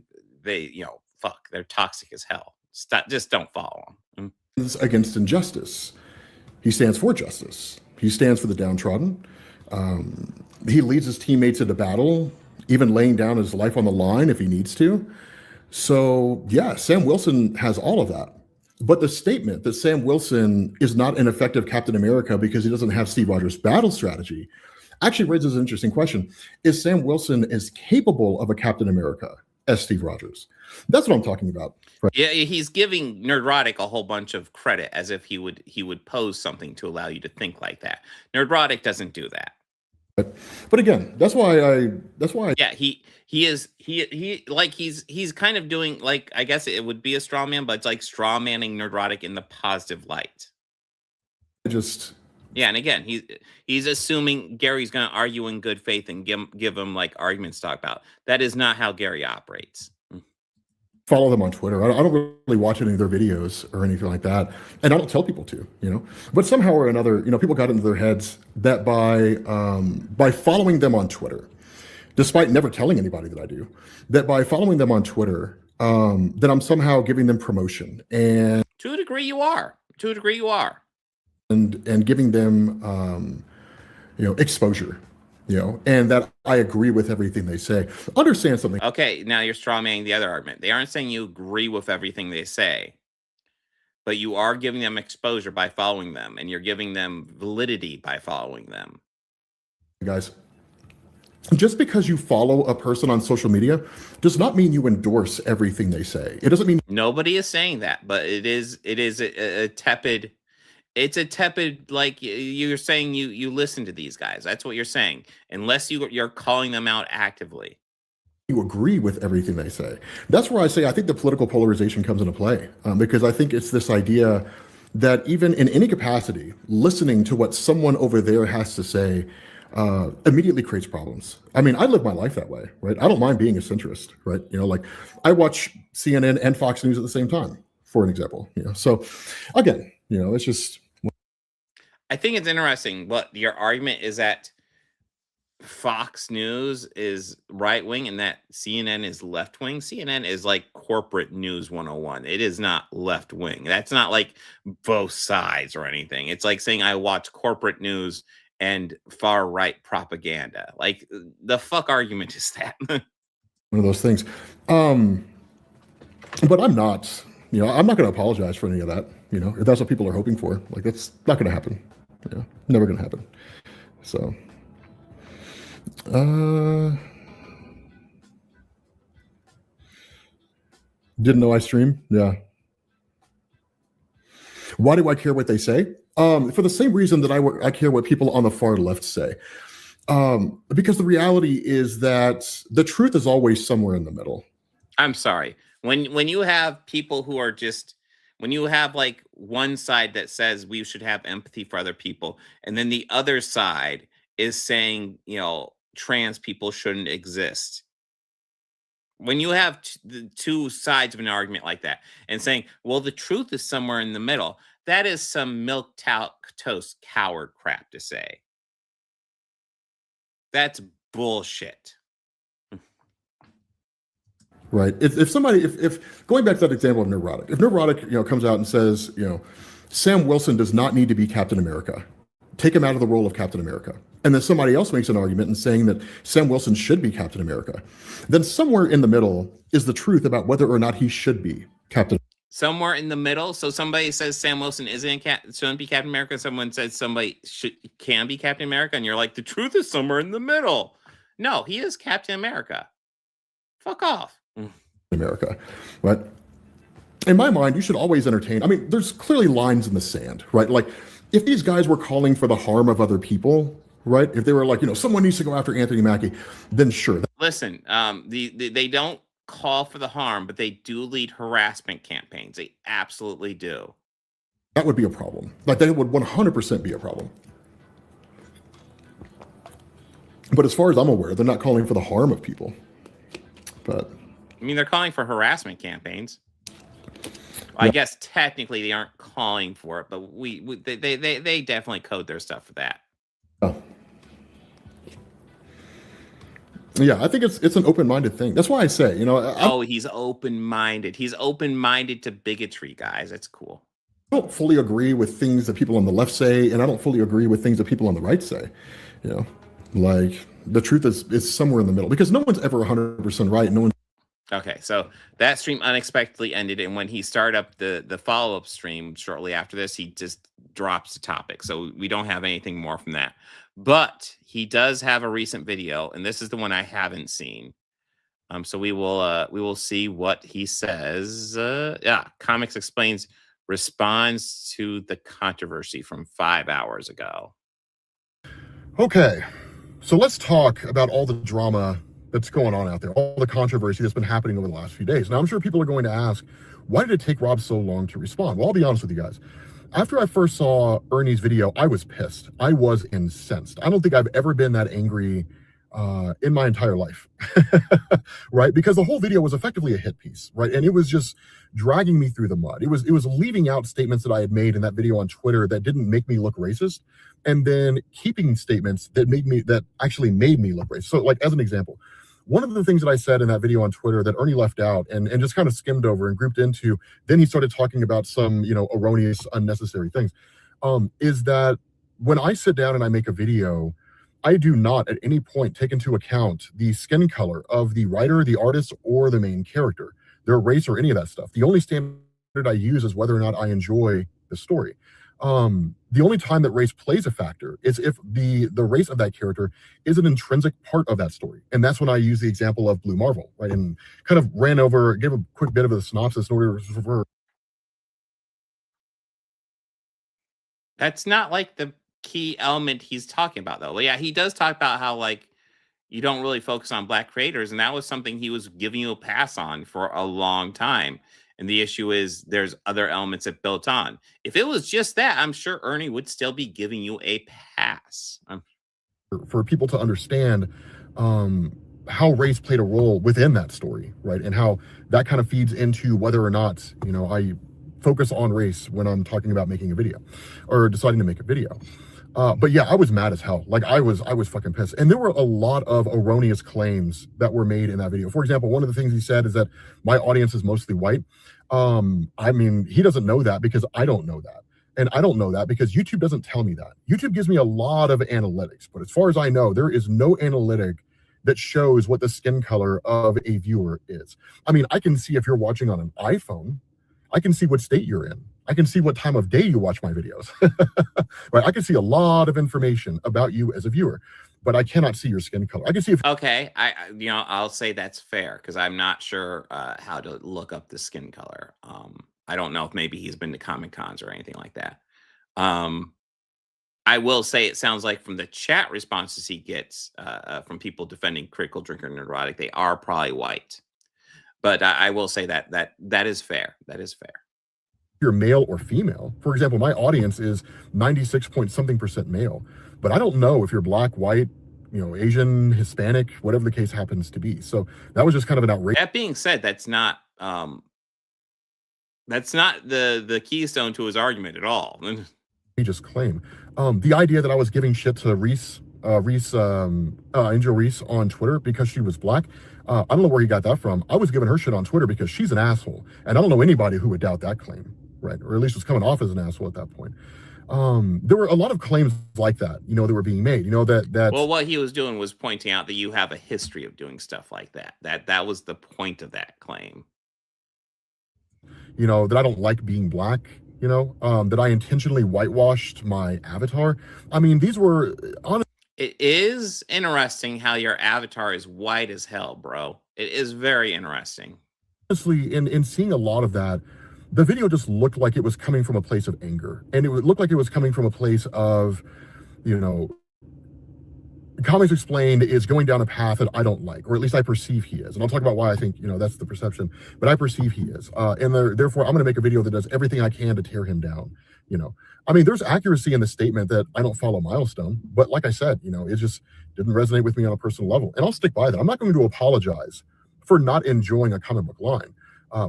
[SPEAKER 5] fuck, they're toxic as hell. Just don't follow them.
[SPEAKER 9] Against injustice. He stands for justice. He stands for the downtrodden. He leads his teammates into battle, even laying down his life on the line if he needs to. So, yeah, Sam Wilson has all of that. But the statement that Sam Wilson is not an effective Captain America because he doesn't have Steve Rogers' battle strategy actually raises an interesting question. Is Sam Wilson as capable of a Captain America as Steve Rogers? That's what I'm talking about. Right?
[SPEAKER 5] Yeah, he's giving Nerdrotic a whole bunch of credit as if he would pose something to allow you to think like that. Nerdrotic doesn't do that.
[SPEAKER 9] But again, that's why.
[SPEAKER 5] Yeah, he's kind of doing, like, I guess it would be a straw man, but it's like straw manning Nerdrotic in the positive light. Yeah, and again, he's assuming Gary's going to argue in good faith and give him like arguments to talk about. That is not how Gary operates.
[SPEAKER 9] Follow them on Twitter. I don't really watch any of their videos or anything like that, and I don't tell people to, But somehow or another, people got into their heads that by following them on Twitter, despite never telling anybody that I do, that by following them on Twitter, that I'm somehow giving them promotion. And
[SPEAKER 5] to a degree, you are.
[SPEAKER 9] And giving them, exposure. And that I agree with everything they say. Understand something.
[SPEAKER 5] Okay, now you're strawmanning the other argument. They aren't saying you agree with everything they say, but you are giving them exposure by following them, and you're giving them validity by following them.
[SPEAKER 9] Guys, just because you follow a person on social media does not mean you endorse everything they say. It doesn't mean...
[SPEAKER 5] Nobody is saying that, but it is a tepid... It's a tepid, like you're saying you listen to these guys. That's what you're saying. Unless you're calling them out actively.
[SPEAKER 9] you agree with everything they say. That's where I say I think the political polarization comes into play, because I think it's this idea that even in any capacity, listening to what someone over there has to say immediately creates problems. I mean, I live my life that way, right? I don't mind being a centrist, right? You know, like I watch CNN and Fox News at the same time, for an example. You know, so again, you know, it's just.
[SPEAKER 5] I think it's interesting. What your argument is that Fox News is right wing and that CNN is left wing. CNN is like corporate news 101. It is not left wing. That's not like both sides or anything. It's like saying I watch corporate news and far right propaganda. Like the fuck argument is that?
[SPEAKER 9] One of those things. But I'm not, you know, I'm not going to apologize for any of that. You know, if that's what people are hoping for, like that's not going to happen. You know, never going to happen. So. Didn't know I stream. Yeah. Why do I care what they say? For the same reason that I care what people on the far left say. Because the reality is that the truth is always somewhere in the middle.
[SPEAKER 5] I'm sorry. When you have people who are just, when you have like one side that says we should have empathy for other people, and then the other side is saying, you know, trans people shouldn't exist. When you have the two sides of an argument like that and saying, well, the truth is somewhere in the middle, that is some milk toast coward crap to say. That's bullshit.
[SPEAKER 9] Right. If somebody, if going back to that example of Nerdrotic, if Nerdrotic, you know, comes out and says, you know, Sam Wilson does not need to be Captain America, take him out of the role of Captain America. And then somebody else makes an argument in saying that Sam Wilson should be Captain America. Then somewhere in the middle is the truth about whether or not he should be Captain.
[SPEAKER 5] Somewhere in the middle. So somebody says Sam Wilson shouldn't be Captain America. Someone says somebody can be Captain America. And you're like, the truth is somewhere in the middle. No, he is Captain America. Fuck off.
[SPEAKER 9] America. But in my mind, you should always entertain. I mean, there's clearly lines in the sand, right? Like if these guys were calling for the harm of other people, right? If they were like, you know, someone needs to go after Anthony Mackie, then sure.
[SPEAKER 5] Listen, they don't call for the harm, but they do lead harassment campaigns. They absolutely do.
[SPEAKER 9] That would be a problem. Like that would 100% be a problem. But as far as I'm aware, they're not calling for the harm of people. But
[SPEAKER 5] I mean, they're calling for harassment campaigns. Well, I guess technically they aren't calling for it, but they definitely code their stuff for that.
[SPEAKER 9] Oh. Yeah, I think it's an open-minded thing. That's why I say, you know.
[SPEAKER 5] He's open-minded. He's open-minded to bigotry, guys. That's cool.
[SPEAKER 9] I don't fully agree with things that people on the left say, and I don't fully agree with things that people on the right say. You know, like the truth is somewhere in the middle because no one's ever 100% right. No one.
[SPEAKER 5] Okay, so that stream unexpectedly ended, and when he started up the follow-up stream shortly after this, he just drops the topic. So we don't have anything more from that. But he does have a recent video, and this is the one I haven't seen. So we will see what he says. Comics Explains responds to the controversy from 5 hours ago.
[SPEAKER 9] Okay, so let's talk about all the drama that's going on out there, all the controversy that's been happening over the last few days. Now, I'm sure people are going to ask, why did it take Rob so long to respond? Well, I'll be honest with you guys. After I first saw Ernie's video, I was pissed. I was incensed. I don't think I've ever been that angry in my entire life, right? Because the whole video was effectively a hit piece, right? And it was just dragging me through the mud. It was leaving out statements that I had made in that video on Twitter that didn't make me look racist, and then keeping statements that actually made me look racist. So, like as an example, one of the things that I said in that video on Twitter that Ernie left out and just kind of skimmed over and grouped into, then he started talking about some, you know, erroneous, unnecessary things, is that when I sit down and I make a video, I do not at any point take into account the skin color of the writer, the artist, or the main character, their race or any of that stuff. The only standard I use is whether or not I enjoy the story. The only time that race plays a factor is if the race of that character is an intrinsic part of that story. And that's when I use the example of Blue Marvel, right? And kind of gave a quick bit of a synopsis in order to refer.
[SPEAKER 5] That's not like the key element he's talking about, though. Yeah, he does talk about how, like, you don't really focus on black creators, and that was something he was giving you a pass on for a long time. And the issue is there's other elements that built on. If it was just that, I'm sure Ernie would still be giving you a pass.
[SPEAKER 9] For people to understand how race played a role within that story, right? And how that kind of feeds into whether or not, you know, I focus on race when I'm talking about making a video or deciding to make a video. But yeah, I was mad as hell. Like I was fucking pissed. And there were a lot of erroneous claims that were made in that video. For example, one of the things he said is that my audience is mostly white. I mean, he doesn't know that because I don't know that. And I don't know that because YouTube doesn't tell me that. YouTube gives me a lot of analytics, but as far as I know, there is no analytic that shows what the skin color of a viewer is. I mean, I can see if you're watching on an iPhone, I can see what state you're in. I can see what time of day you watch my videos. Right? I can see a lot of information about you as a viewer, but I cannot see your skin color. I can see if
[SPEAKER 5] okay, I'll say that's fair because I'm not sure how to look up the skin color. I don't know if maybe he's been to Comic Cons or anything like that. I will say it sounds like from the chat responses he gets from people defending Critical Drinker and Nerdrotic, they are probably white. But I will say that is fair. That is fair.
[SPEAKER 9] You're male or female. For example, my audience is 96% male, but I don't know if you're black, white, you know, Asian, Hispanic, whatever the case happens to be. So that was just kind of an outrage.
[SPEAKER 5] That being said, that's not the keystone to his argument at all.
[SPEAKER 9] Just claim the idea that I was giving shit to Angel Reese on Twitter because she was black. I don't know where he got that from. I was giving her shit on Twitter because she's an asshole, and I don't know anybody who would doubt that claim, right? Or at least was coming off as an asshole at that point. There were a lot of claims like that, you know, that were being made. You know that.
[SPEAKER 5] Well, what he was doing was pointing out that you have a history of doing stuff like that. That was the point of that claim.
[SPEAKER 9] You know, that I don't like being black. You know, that I intentionally whitewashed my avatar. I mean, these were honestly.
[SPEAKER 5] It is interesting how your avatar is white as hell, bro. It is very interesting.
[SPEAKER 9] Honestly, in seeing a lot of that, the video just looked like it was coming from a place of anger. And it looked like it was coming from a place of, you know, Comics Explained is going down a path that I don't like, or at least I perceive he is. And I'll talk about why I think, you know, that's the perception, but I perceive he is. And therefore, I'm going to make a video that does everything I can to tear him down, you know. I mean, there's accuracy in the statement that I don't follow Milestone, but like I said, you know, it just didn't resonate with me on a personal level. And I'll stick by that. I'm not going to apologize for not enjoying a comic book line,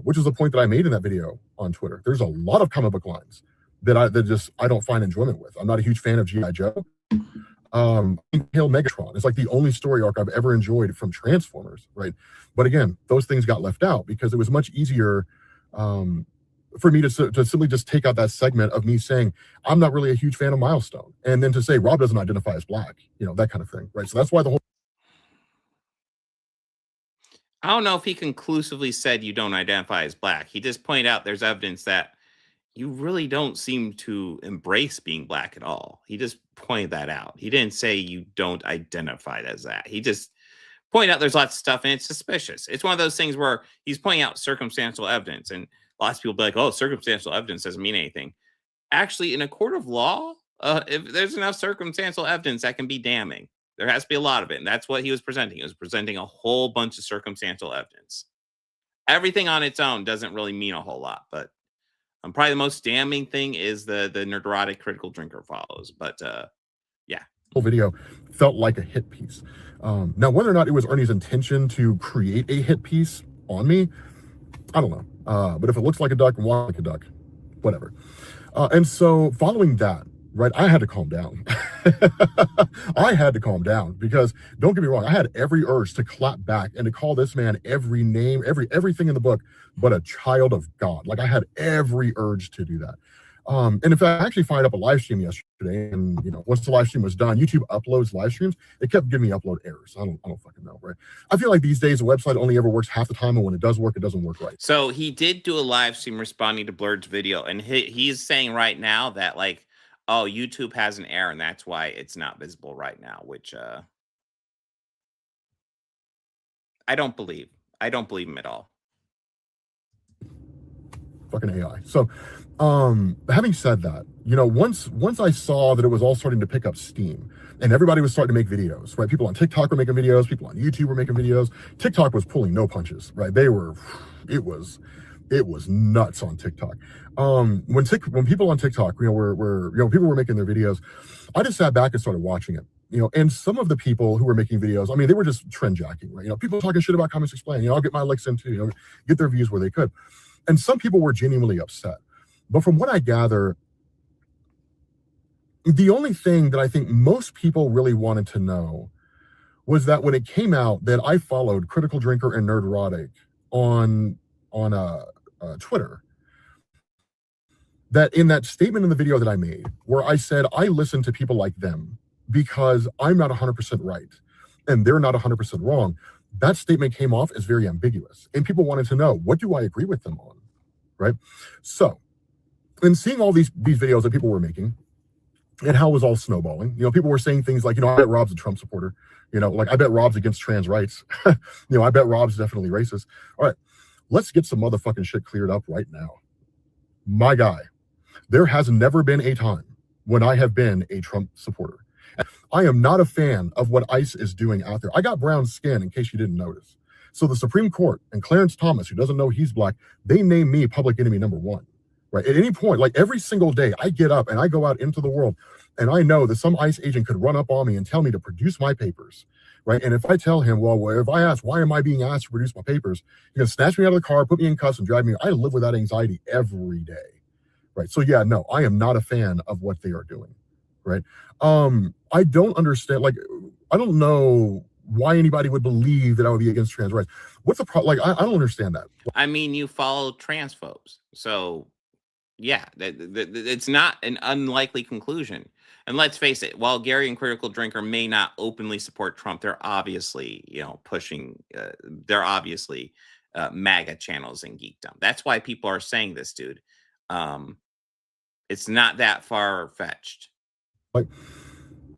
[SPEAKER 9] which is the point that I made in that video on Twitter. There's a lot of comic book lines that I don't find enjoyment with. I'm not a huge fan of G.I. Joe. Hail Megatron is like the only story arc I've ever enjoyed from Transformers, right? But again, those things got left out because it was much easier for me to simply just take out that segment of me saying I'm not really a huge fan of Milestone, and then to say Rob doesn't identify as black, you know, that kind of thing, right? So that's why the whole.
[SPEAKER 5] I don't know if he conclusively said you don't identify as black. He just pointed out there's evidence that you really don't seem to embrace being black at all. He just pointed that out. He didn't say you don't identify as that. He just pointed out there's lots of stuff and it's suspicious. It's one of those things where he's pointing out circumstantial evidence, and lots of people be like, oh, circumstantial evidence doesn't mean anything. Actually, in a court of law, if there's enough circumstantial evidence, that can be damning. There has to be a lot of it, and that's what he was presenting. He was presenting a whole bunch of circumstantial evidence. Everything on its own doesn't really mean a whole lot, but probably the most damning thing is the Nerdrotic Critical Drinker follows. But yeah.
[SPEAKER 9] Whole video felt like a hit piece. Now, whether or not it was Ernie's intention to create a hit piece on me, I don't know. But if it looks like a duck and walks like a duck, whatever. And so following that, right, I had to calm down. I had to calm down because, don't get me wrong, I had every urge to clap back and to call this man every name, everything in the book but a child of God. Like, I had every urge to do that. And in fact, I actually fired up a live stream yesterday, and you know, once the live stream was done, YouTube uploads live streams. It kept giving me upload errors. I don't fucking know, right? I feel like these days the website only ever works half the time, and when it does work, it doesn't work right.
[SPEAKER 5] So he did do a live stream responding to Blurred's video, and he's saying right now that, like, oh, YouTube has an error, and that's why it's not visible right now, which I don't believe. I don't believe him at all.
[SPEAKER 9] fucking AI. So, having said that, you know, once I saw that it was all starting to pick up steam and everybody was starting to make videos, right? People on TikTok were making videos, people on YouTube were making videos. TikTok was pulling no punches, right? It was nuts on TikTok. When people on TikTok, you know, were people were making their videos, I just sat back and started watching it. You know, and some of the people who were making videos, I mean, they were just trend jacking, right? You know, people talking shit about Comics Explained. You know, I'll get my licks in too, you know, get their views where they could. And some people were genuinely upset. But from what I gather, the only thing that I think most people really wanted to know was that when it came out that I followed Critical Drinker and Nerdrotic on Twitter, that in that statement in the video that I made, where I said I listen to people like them because I'm not 100% right and they're not 100% wrong, that statement came off as very ambiguous. And people wanted to know, what do I agree with them on, right? So, in seeing all these videos that people were making and how it was all snowballing, you know, people were saying things like, you know, I bet Rob's a Trump supporter. You know, like, I bet Rob's against trans rights. You know, I bet Rob's definitely racist. All right, let's get some motherfucking shit cleared up right now. My guy, there has never been a time when I have been a Trump supporter. I am not a fan of what ICE is doing out there. I got brown skin, in case you didn't notice. So the Supreme Court and Clarence Thomas, who doesn't know he's black, they name me public enemy number one, right? At any point, like every single day, I get up and I go out into the world and I know that some ICE agent could run up on me and tell me to produce my papers, right? And if I tell him, well, if I ask, why am I being asked to produce my papers? You're gonna snatch me out of the car, put me in cuffs and drive me. I live with that anxiety every day, right? So yeah, no, I am not a fan of what they are doing, right? I don't understand, like, I don't know why anybody would believe that I would be against trans rights. What's the problem? Like, I don't understand that.
[SPEAKER 5] I mean, you follow transphobes. So, yeah, it's not an unlikely conclusion. And let's face it, while Gary and Critical Drinker may not openly support Trump, they're obviously, you know, pushing, they're obviously MAGA channels in geekdom. That's why people are saying this, dude. It's not that far-fetched.
[SPEAKER 9] Like,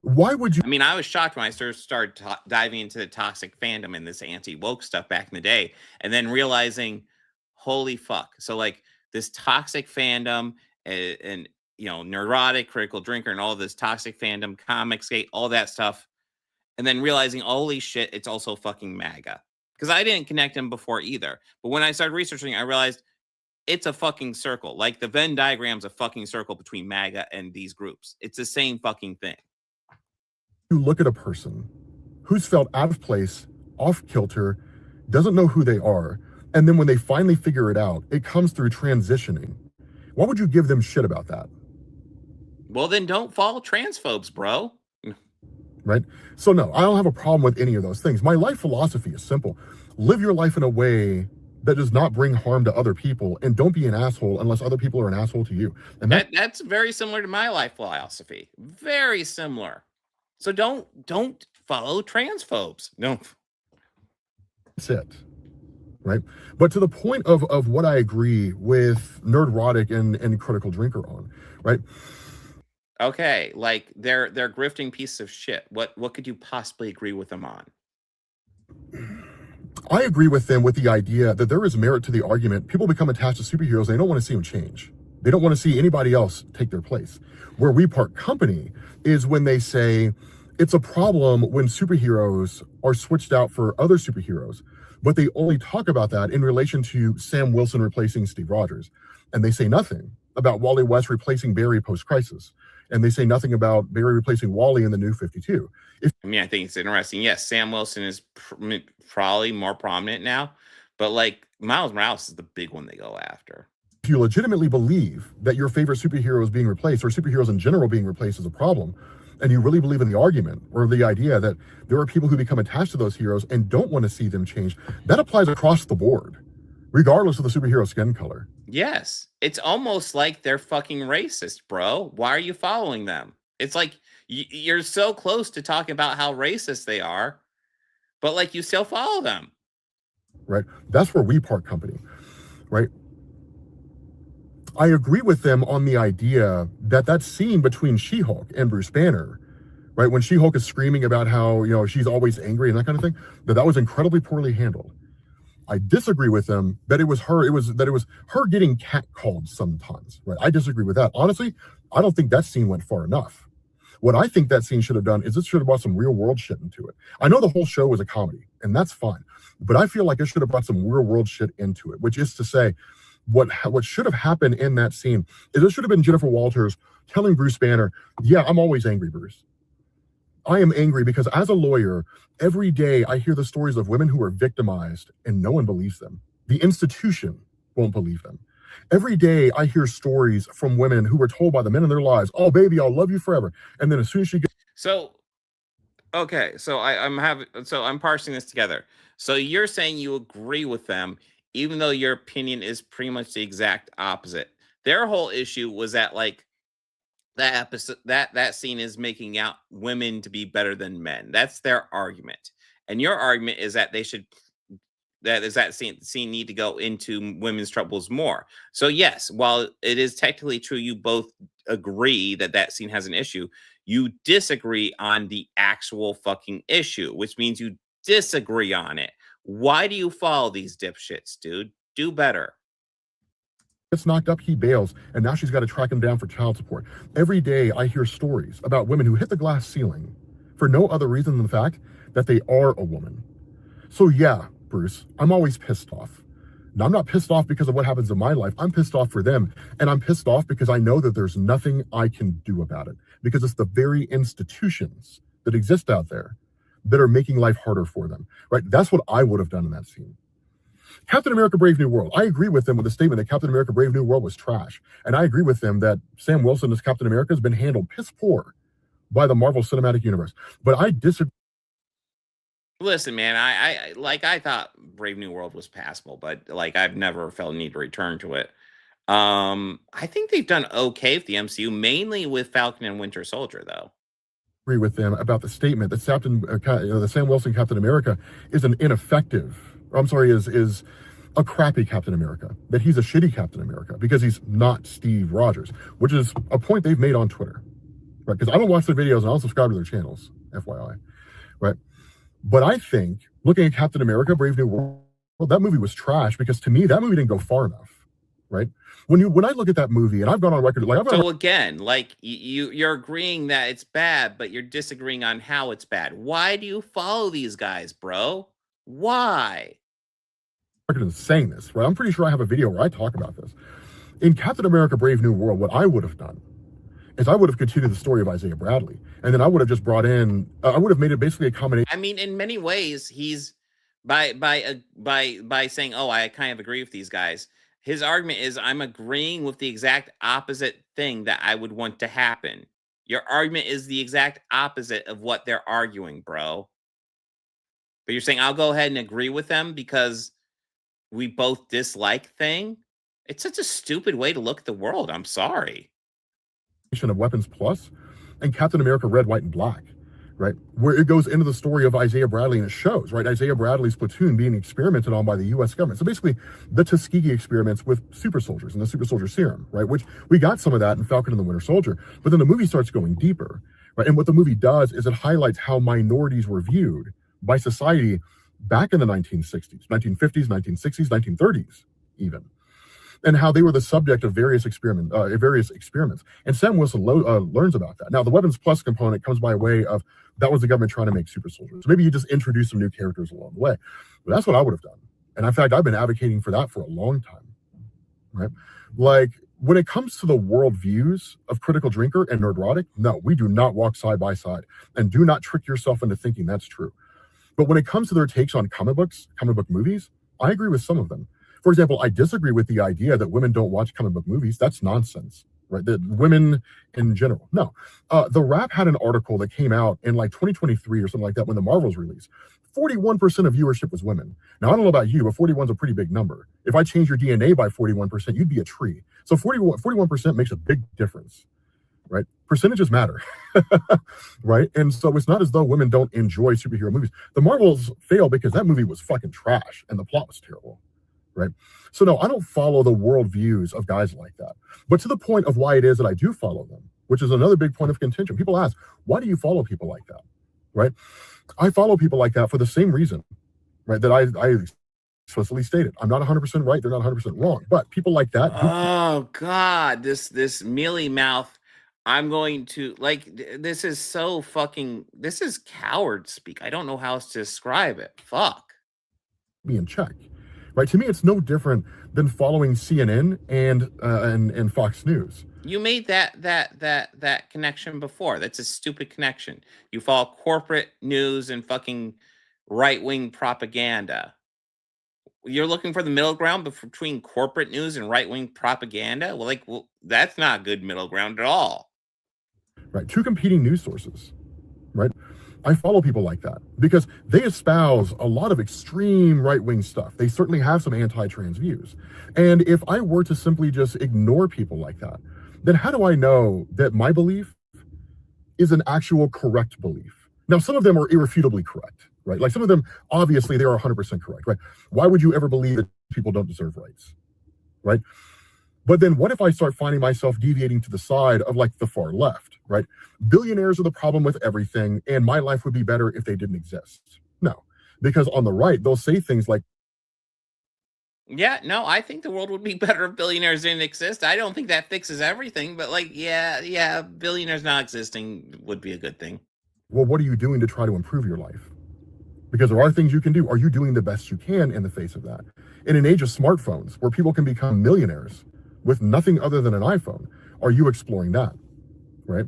[SPEAKER 9] why would you?
[SPEAKER 5] I mean, I was shocked when I started diving into the toxic fandom and this anti-woke stuff back in the day, and then realizing, holy fuck. So, like, this toxic fandom and you know, Nerdrotic, Critical Drinker, and all this toxic fandom, Comicsgate, all that stuff, and then realizing, holy shit, it's also fucking MAGA. Because I didn't connect them before either. But when I started researching, I realized it's a fucking circle. Like, the Venn diagram's a fucking circle between MAGA and these groups. It's the same fucking thing.
[SPEAKER 9] You look at a person who's felt out of place, off kilter, doesn't know who they are, and then when they finally figure it out, it comes through transitioning. Why would you give them shit about that?
[SPEAKER 5] Well, then don't follow transphobes, bro.
[SPEAKER 9] Right? So no, I don't have a problem with any of those things. My life philosophy is simple. Live your life in a way that does not bring harm to other people, and don't be an asshole unless other people are an asshole to you. And
[SPEAKER 5] that's very similar to my life philosophy. Very similar. So don't follow transphobes. No.
[SPEAKER 9] That's it. Right? But to the point of what I agree with Nerdrotic and Critical Drinker on, right?
[SPEAKER 5] Okay, like they're grifting pieces of shit. What could you possibly agree with them on?
[SPEAKER 9] I agree with them with the idea that there is merit to the argument. People become attached to superheroes. They don't want to see them change. They don't want to see anybody else take their place. Where we part company is when they say it's a problem when superheroes are switched out for other superheroes, but they only talk about that in relation to Sam Wilson replacing Steve Rogers. And they say nothing about Wally West replacing Barry post-Crisis. And they say nothing about Barry replacing Wally in the New 52.
[SPEAKER 5] I mean, I think it's interesting. Yes, Sam Wilson is probably more prominent now, but like Miles Morales is the big one they go after.
[SPEAKER 9] If you legitimately believe that your favorite superhero is being replaced, or superheroes in general being replaced, is a problem, and you really believe in the argument or the idea that there are people who become attached to those heroes and don't want to see them change, that applies across the board, regardless of the superhero skin color.
[SPEAKER 5] Yes. It's almost like they're fucking racist, bro. Why are you following them? It's like you're so close to talking about how racist they are, but like you still follow them.
[SPEAKER 9] Right. That's where we part company. Right. I agree with them on the idea that that scene between She-Hulk and Bruce Banner, right, when She-Hulk is screaming about how, you know, she's always angry and that kind of thing, that was incredibly poorly handled. I disagree with them that it was her getting catcalled sometimes, right? I disagree with that. Honestly, I don't think that scene went far enough. What I think that scene should have done is it should have brought some real world shit into it. I know the whole show was a comedy, and that's fine, but I feel like it should have brought some real world shit into it, which is to say, what should have happened in that scene is it should have been Jennifer Walters telling Bruce Banner, yeah, I'm always angry, Bruce. I am angry because as a lawyer, every day I hear the stories of women who are victimized and no one believes them. The institution won't believe them. Every day I hear stories from women who were told by the men in their lives, oh, baby, I'll love you forever. And then as soon as she gets...
[SPEAKER 5] So, okay, so I'm parsing this together. So you're saying you agree with them, even though your opinion is pretty much the exact opposite. Their whole issue was that, like, that episode, that scene is making out women to be better than men. That's their argument. And your argument is that they should, that scene need to go into women's troubles more. So yes, while it is technically true, you both agree that that scene has an issue, you disagree on the actual fucking issue, which means you disagree on it. Why do you follow these dipshits, dude? Do better.
[SPEAKER 9] Gets knocked up, he bails, and now she's got to track him down for child support. Every day I hear stories about women who hit the glass ceiling for no other reason than the fact that they are a woman. So yeah, Bruce, I'm always pissed off. Now, I'm not pissed off because of what happens in my life. I'm pissed off for them, and I'm pissed off because I know that there's nothing I can do about it, because it's the very institutions that exist out there that are making life harder for them, right? That's what I would have done in that scene. Captain America Brave New World. I agree with them with the statement that Captain America Brave New World was trash. And I agree with them that Sam Wilson as Captain America has been handled piss poor by the Marvel Cinematic Universe. But I disagree.
[SPEAKER 5] Listen, man, I thought Brave New World was passable, but like I've never felt a need to return to it. I think they've done okay with the MCU, mainly with Falcon and Winter Soldier, though.
[SPEAKER 9] Agree with them about the statement that the Sam Wilson Captain America is an ineffective, is a crappy Captain America, that he's a shitty Captain America because he's not Steve Rogers, which is a point they've made on Twitter, right? Because I don't watch their videos and I don't subscribe to their channels, FYI, right? But I think looking at Captain America Brave New World, that movie was trash because to me, that movie didn't go far enough, right? When I look at that movie, and I've gone on record,
[SPEAKER 5] again, like you're agreeing that it's bad, but you're disagreeing on how it's bad. Why do you follow these guys, bro? Why?
[SPEAKER 9] Saying this, right? I'm pretty sure I have a video where I talk about this. In Captain America Brave New World, what I would have done is I would have continued the story of Isaiah Bradley, and then I would have just brought in, I would have made it basically a combination.
[SPEAKER 5] I mean, in many ways, he's by saying, oh, I kind of agree with these guys. His argument is I'm agreeing with the exact opposite thing that I would want to happen. Your argument is the exact opposite of what they're arguing, bro. But you're saying I'll go ahead and agree with them because we both dislike thing. It's such a stupid way to look at the world. I'm sorry.
[SPEAKER 9] Of Weapons Plus and Captain America Red, White, and Black, right? Where it goes into the story of Isaiah Bradley and it shows, right? Isaiah Bradley's platoon being experimented on by the U.S. government. So basically the Tuskegee experiments with super soldiers and the super soldier serum, right? Which we got some of that in Falcon and the Winter Soldier, but then the movie starts going deeper, right? And what the movie does is it highlights how minorities were viewed by society back in the 1960s, 1950s, 1960s, 1930s, even, and how they were the subject of various experiments. And Sam Wilson learns about that. Now, the Weapons Plus component comes by way of that was the government trying to make super soldiers. So maybe you just introduce some new characters along the way. But that's what I would have done. And in fact, I've been advocating for that for a long time, right? Like, when it comes to the worldviews of Critical Drinker and Nerdrotic, no, we do not walk side by side. And do not trick yourself into thinking that's true. But when it comes to their takes on comic book movies, I agree with some of them. For example, I disagree with the idea that women don't watch comic book movies. That's nonsense, right? That women in general. No. The Wrap had an article that came out in like 2023 or something like that when the Marvels released. 41% of viewership was women. Now, I don't know about you, but 41 is a pretty big number. If I change your DNA by 41%, you'd be a tree. So 41% makes a big difference, right? Percentages matter, right? And so it's not as though women don't enjoy superhero movies. The Marvels failed because that movie was fucking trash and the plot was terrible, right? So no, I don't follow the worldviews of guys like that. But to the point of why it is that I do follow them, which is another big point of contention. People ask, why do you follow people like that, right? I follow people like that for the same reason, right, that I explicitly stated. I'm not 100% right. They're not 100% wrong. But people like that.
[SPEAKER 5] Oh God, this mealy mouth. I'm going to this is so fucking. This is coward speak. I don't know how else to describe it. Fuck.
[SPEAKER 9] Be in check, right? To me, it's no different than following CNN and Fox News.
[SPEAKER 5] You made that connection before. That's a stupid connection. You follow corporate news and fucking right-wing propaganda. You're looking for the middle ground between corporate news and right-wing propaganda? Well, that's not good middle ground at all.
[SPEAKER 9] Right. Two competing news sources, right? I follow people like that because they espouse a lot of extreme right-wing stuff. They certainly have some anti-trans views. And if I were to simply just ignore people like that, then how do I know that my belief is an actual correct belief? Now, some of them are irrefutably correct, right? Like some of them, obviously, they are 100% correct, right? Why would you ever believe that people don't deserve rights, right? But then what if I start finding myself deviating to the side of like the far left, right? Billionaires are the problem with everything, and my life would be better if they didn't exist. No, because on the right, they'll say things like,
[SPEAKER 5] yeah, no, I think the world would be better if billionaires didn't exist. I don't think that fixes everything, but yeah, billionaires not existing would be a good thing.
[SPEAKER 9] Well, what are you doing to try to improve your life? Because there are things you can do. Are you doing the best you can in the face of that? In an age of smartphones where people can become millionaires with nothing other than an iPhone, are you exploring that, right?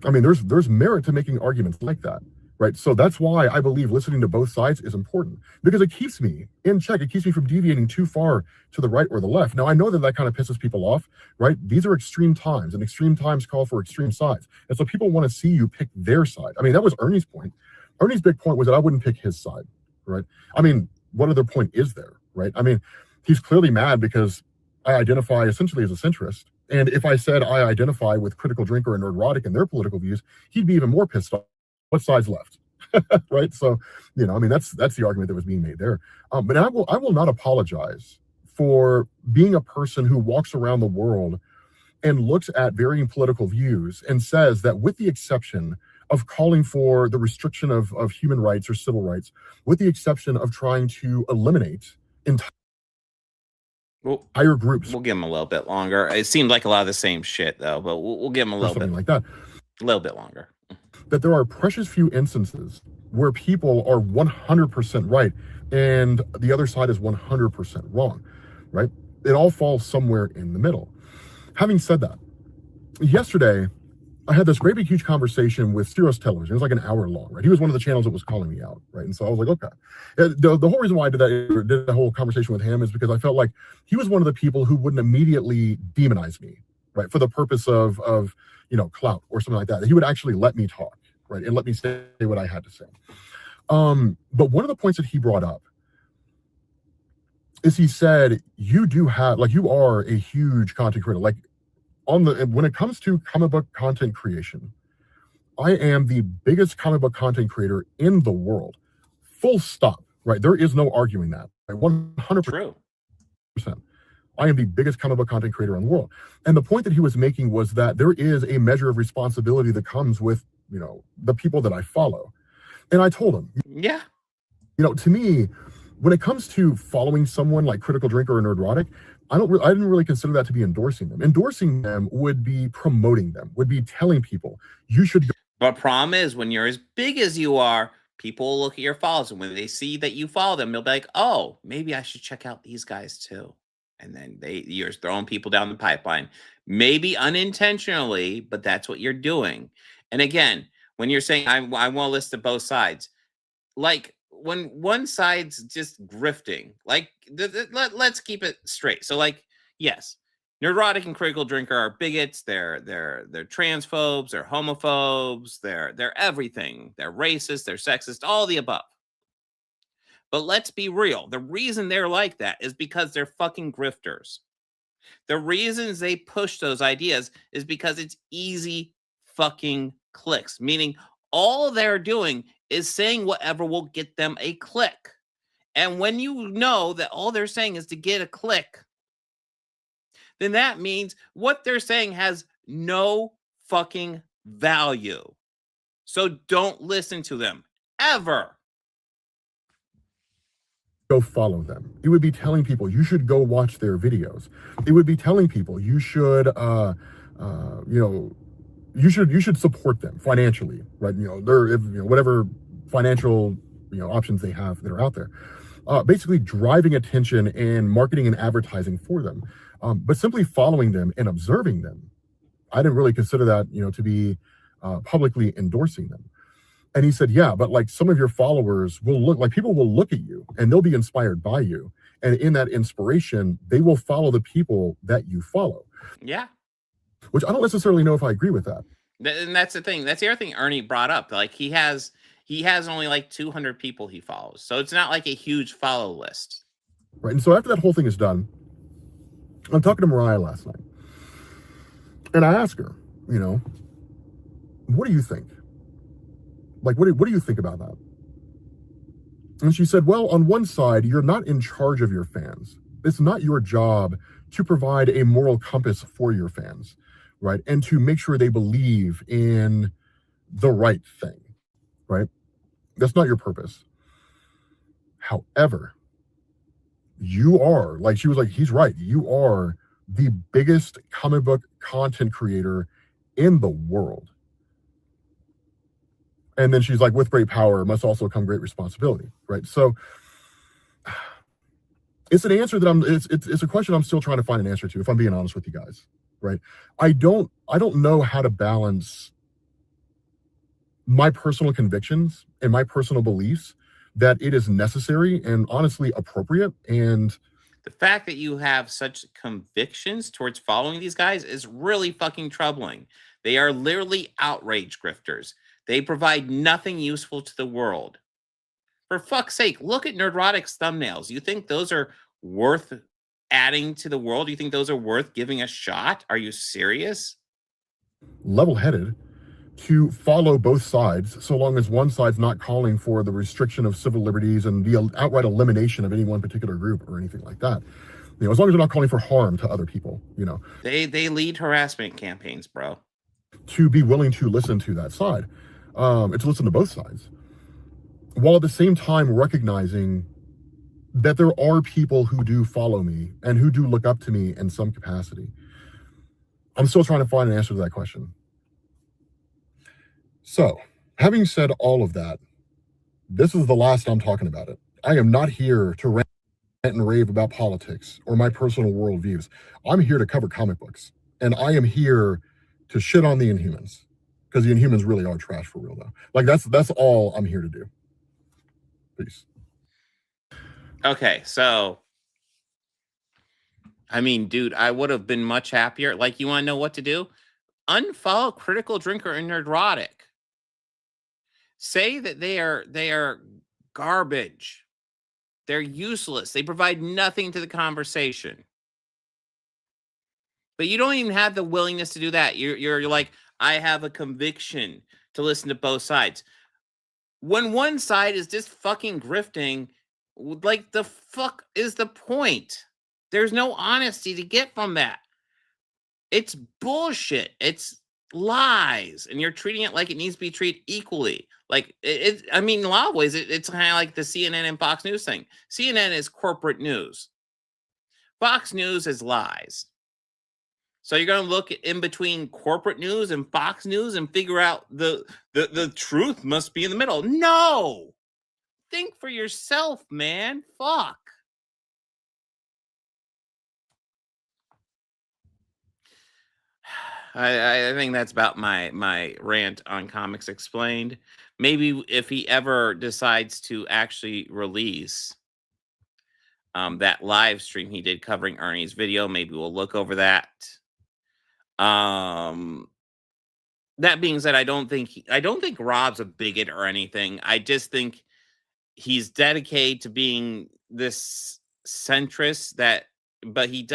[SPEAKER 9] I mean, there's merit to making arguments like that, right? So that's why I believe listening to both sides is important, because it keeps me in check. It keeps me from deviating too far to the right or the left. Now, I know that kind of pisses people off, right? These are extreme times, and extreme times call for extreme sides. And so people want to see you pick their side. I mean, that was Ernie's point. Ernie's big point was that I wouldn't pick his side, right? I mean, what other point is there, right? I mean, he's clearly mad because I identify essentially as a centrist. And if I said I identify with Critical Drinker and Nerdrotic and their political views, he'd be even more pissed off. What side's left? Right? So, I mean, that's the argument that was being made there. But I will not apologize for being a person who walks around the world and looks at varying political views and says that with the exception of calling for the restriction of human rights or civil rights, with the exception of trying to eliminate entire groups.
[SPEAKER 5] We'll give them a little bit longer. It seemed like a lot of the same shit, though, but we'll give them a little bit
[SPEAKER 9] like that.
[SPEAKER 5] A little bit longer.
[SPEAKER 9] That there are precious few instances where people are 100% right and the other side is 100% wrong, right? It all falls somewhere in the middle. Having said that, yesterday, I had this great big huge conversation with Steros Television. It was like an hour long, right? He was one of the channels that was calling me out, right? And so I was like, okay. The whole reason why I did the whole conversation with him is because I felt like he was one of the people who wouldn't immediately demonize me, right? For the purpose of clout or something like that. He would actually let me talk, right? And let me say what I had to say. But one of the points that he brought up is he said, you are a huge content creator. Like, when it comes to comic book content creation, I am the biggest comic book content creator in the world. Full stop, right? There is no arguing that. Right? 100%.
[SPEAKER 5] True.
[SPEAKER 9] I am the biggest comic book content creator in the world. And the point that he was making was that there is a measure of responsibility that comes with, the people that I follow. And I told him,
[SPEAKER 5] yeah,
[SPEAKER 9] to me, when it comes to following someone like Critical Drinker or Nerdrotic, I didn't really consider that to be endorsing them. Endorsing them would be promoting them, would be telling people you should go.
[SPEAKER 5] But problem is, when you're as big as you are, people will look at your follows, and when they see that you follow them, they'll be like, oh, maybe I should check out these guys too. And then you're throwing people down the pipeline, maybe unintentionally, but that's what you're doing. And again, when you're saying I want to listen to both sides, like, when one side's just grifting, like, let's keep it straight. So, like, yes, Nerdrotic and Critical Drinker are bigots. They're transphobes. They're homophobes. They're everything. They're racist. They're sexist. All the above. But let's be real. The reason they're like that is because they're fucking grifters. The reasons they push those ideas is because it's easy fucking clicks, meaning all they're doing is saying whatever will get them a click. And when you know that all they're saying is to get a click, then that means what they're saying has no fucking value. So don't listen to them, ever.
[SPEAKER 9] go follow them. It would be telling people you should go watch their videos. It would be telling people you should, you should support them financially, right? Whatever financial, options they have that are out there. Basically driving attention and marketing and advertising for them, but simply following them and observing them. I didn't really consider that, to be publicly endorsing them. And he said, yeah, but like some of your followers will look like people will look at you and they'll be inspired by you. And in that inspiration, they will follow the people that you follow.
[SPEAKER 5] Yeah.
[SPEAKER 9] Which I don't necessarily know if I agree with that.
[SPEAKER 5] And that's the thing. That's the other thing Ernie brought up. Like he has only like 200 people he follows. So it's not like a huge follow list.
[SPEAKER 9] Right. And so after that whole thing is done, I'm talking to Mariah last night. And I asked her, what do you think? Like, what do you think about that? And she said, well, on one side, you're not in charge of your fans. It's not your job to provide a moral compass for your fans, right? And to make sure they believe in the right thing, right? That's not your purpose. However, you are, like, she was like, he's right. You are the biggest comic book content creator in the world. And then she's like, with great power must also come great responsibility, right? So it's an answer that it's a question I'm still trying to find an answer to, if I'm being honest with you guys, right? I don't know how to balance my personal convictions and my personal beliefs that it is necessary and honestly appropriate. And
[SPEAKER 5] the fact that you have such convictions towards following these guys is really fucking troubling. They are literally outrage grifters. They provide nothing useful to the world. For fuck's sake, look at Nerdrotic's thumbnails. You think those are worth adding to the world? You think those are worth giving a shot? Are you serious?
[SPEAKER 9] Level-headed to follow both sides, so long as one side's not calling for the restriction of civil liberties and the outright elimination of any one particular group or anything like that. As long as they're not calling for harm to other people,
[SPEAKER 5] They lead harassment campaigns, bro.
[SPEAKER 9] To be willing to listen to that side. And to listen to both sides, while at the same time recognizing that there are people who do follow me and who do look up to me in some capacity. I'm still trying to find an answer to that question. So, having said all of that, this is the last I'm talking about it. I am not here to rant and rave about politics or my personal worldviews. I'm here to cover comic books, and I am here to shit on the Inhumans. Because the Inhumans really are trash for real, though. Like, that's all I'm here to do. Peace.
[SPEAKER 5] Okay, so, I mean, dude, I would have been much happier. Like, you want to know what to do? Unfollow Critical Drinker and Nerdrotic. Say that they are garbage. They're useless. They provide nothing to the conversation. But you don't even have the willingness to do that. You're like, I have a conviction to listen to both sides. When one side is just fucking grifting, like, the fuck is the point? There's no honesty to get from that. It's bullshit. It's lies. And you're treating it like it needs to be treated equally. Like, I mean, in a lot of ways, it's kind of like the CNN and Fox News thing. CNN is corporate news. Fox News is lies. So you're going to look in between corporate news and Fox News and figure out the truth must be in the middle. No! Think for yourself, man. Fuck. I think that's about my rant on Comics Explained. Maybe if he ever decides to actually release that live stream he did covering Ernie's video, maybe we'll look over that. That being said, I don't think Rob's a bigot or anything. I just think he's dedicated to being this centrist but he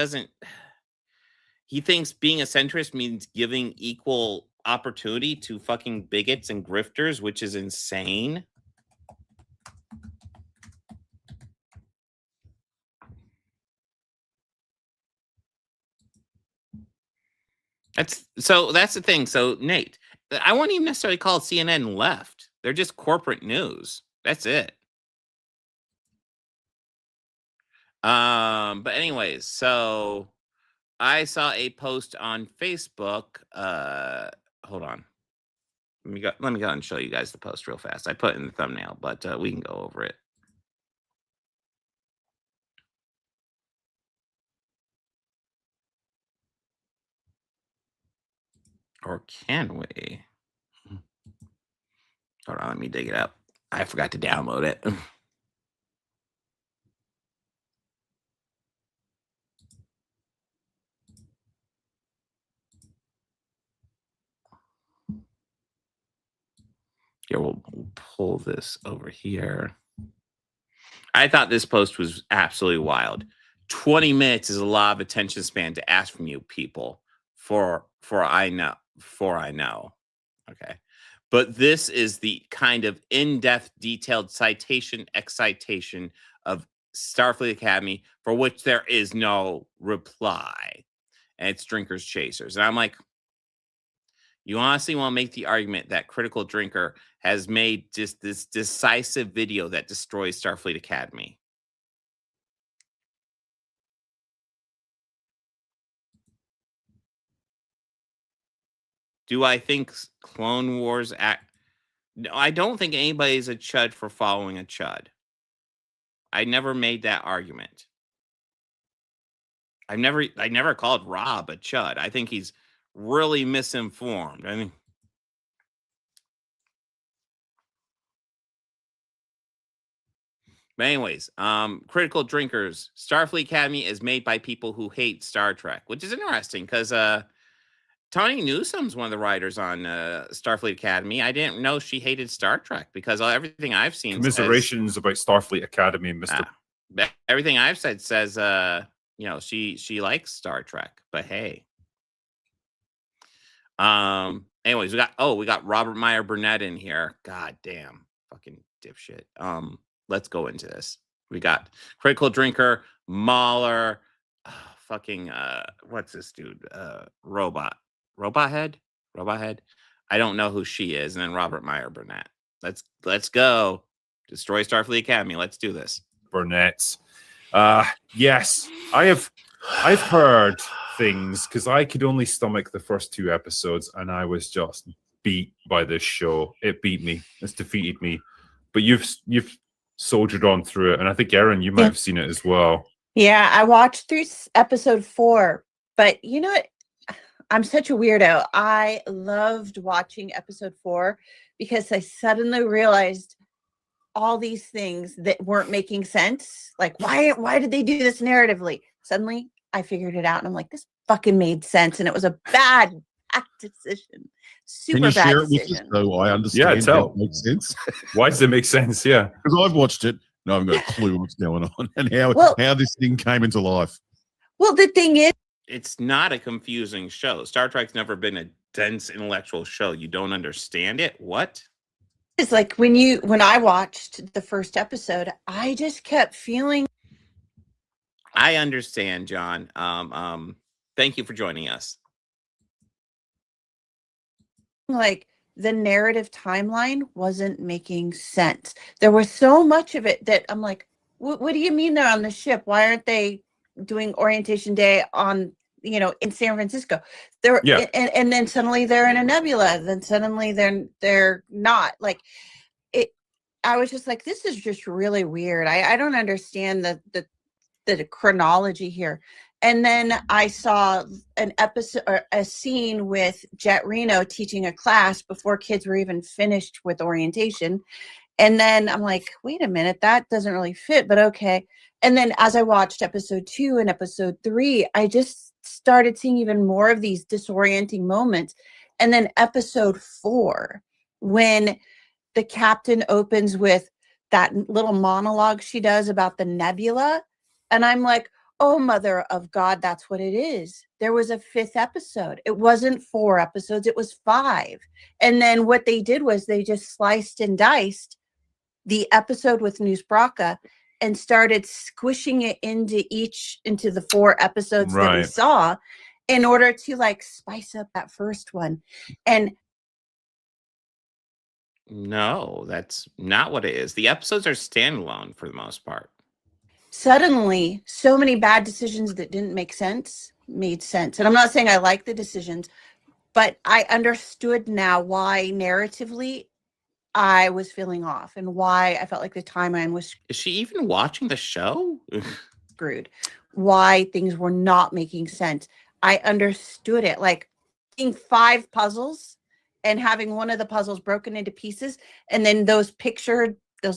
[SPEAKER 5] thinks being a centrist means giving equal opportunity to fucking bigots and grifters, which is insane. That's the thing. So, Nate, I wouldn't even necessarily call CNN left. They're just corporate news. That's it. But anyways, so I saw a post on Facebook. Hold on. Let me go and show you guys the post real fast. I put it in the thumbnail, but we can go over it. Or can we? Hold on, let me dig it up. I forgot to download it. Here, we'll pull this over here. I thought this post was absolutely wild. 20 minutes is a lot of attention span to ask from you people. For I know. Okay. But this is the kind of in-depth, detailed citation, excitation of Starfleet Academy for which there is no reply. And it's Drinkers Chasers. And I'm like, you honestly want to make the argument that Critical Drinker has made just this decisive video that destroys Starfleet Academy? Do I think Clone Wars No, I don't think anybody's a chud for following a chud. I never made that argument. I never called Rob a chud. I think he's really misinformed. I mean, but anyways, Critical Drinkers, Starfleet Academy is made by people who hate Star Trek, which is interesting because Tony Newsom's one of the writers on Starfleet Academy. I didn't know she hated Star Trek because everything I've seen
[SPEAKER 11] commiserations about Starfleet Academy, Mr.
[SPEAKER 5] Everything I've said says she likes Star Trek, but hey. Anyways, we got Robert Meyer Burnett in here. God damn, fucking dipshit. Let's go into this. We got Critical Drinker, Mahler, what's this dude? Robot Head. I don't know who she is, and then Robert Meyer Burnett. Let's go. Destroy Starfleet Academy. Let's do this.
[SPEAKER 11] Burnett's. Yes, I've heard things because I could only stomach the first 2 episodes, and I was just beat by this show. It beat me. It's defeated me. But you've soldiered on through it, and I think Erin, you might have seen it as well.
[SPEAKER 12] Yeah, I watched through episode 4, but you know what? I'm such a weirdo. I loved watching episode 4 because I suddenly realized all these things that weren't making sense. Like, why did they do this narratively? Suddenly, I figured it out, and I'm like, this fucking made sense, and it was a bad decision. Super bad decision. Can you share it with us
[SPEAKER 13] so I understand?
[SPEAKER 11] Yeah, tell.
[SPEAKER 13] It makes sense.
[SPEAKER 11] Why does it make sense? Yeah,
[SPEAKER 13] because I've watched it. No, I've got a clue what's going on and how this thing came into life.
[SPEAKER 12] Well, the thing is,
[SPEAKER 5] it's not a confusing show. Star Trek's never been a dense intellectual show. You don't understand it? What?
[SPEAKER 12] It's like when I watched the first episode, I just kept feeling.
[SPEAKER 5] I understand, John. Thank you for joining us.
[SPEAKER 12] Like the narrative timeline wasn't making sense. There was so much of it that I'm like, what do you mean they're on the ship? Why aren't they doing orientation day in San Francisco? And then suddenly they're in a nebula. Then suddenly they're not. Like it. I was just like, this is just really weird. I don't understand the chronology here. And then I saw an episode or a scene with Jet Reno teaching a class before kids were even finished with orientation. And then I'm like, wait a minute, that doesn't really fit, but okay. And then as I watched episode 2 and episode 3, I just started seeing even more of these disorienting moments. And then episode 4, when the captain opens with that little monologue she does about the nebula. And I'm like, oh, mother of God, that's what it is. There was a 5th episode. It wasn't 4 episodes. It was 5. And then what they did was they just sliced and diced the episode with News Braca and started squishing it into the 4 episodes that we saw in order to like spice up that first one. And
[SPEAKER 5] no, that's not what it is. The episodes are standalone for the most part.
[SPEAKER 12] suddenly so many bad decisions that didn't make sense made sense. And I'm not saying I like the decisions, but I understood now why narratively I was feeling off and why I felt like the timeline was
[SPEAKER 5] Is she even watching the show?
[SPEAKER 12] screwed, why things were not making sense. I understood it. Like seeing 5 puzzles and having one of the puzzles broken into pieces, and then those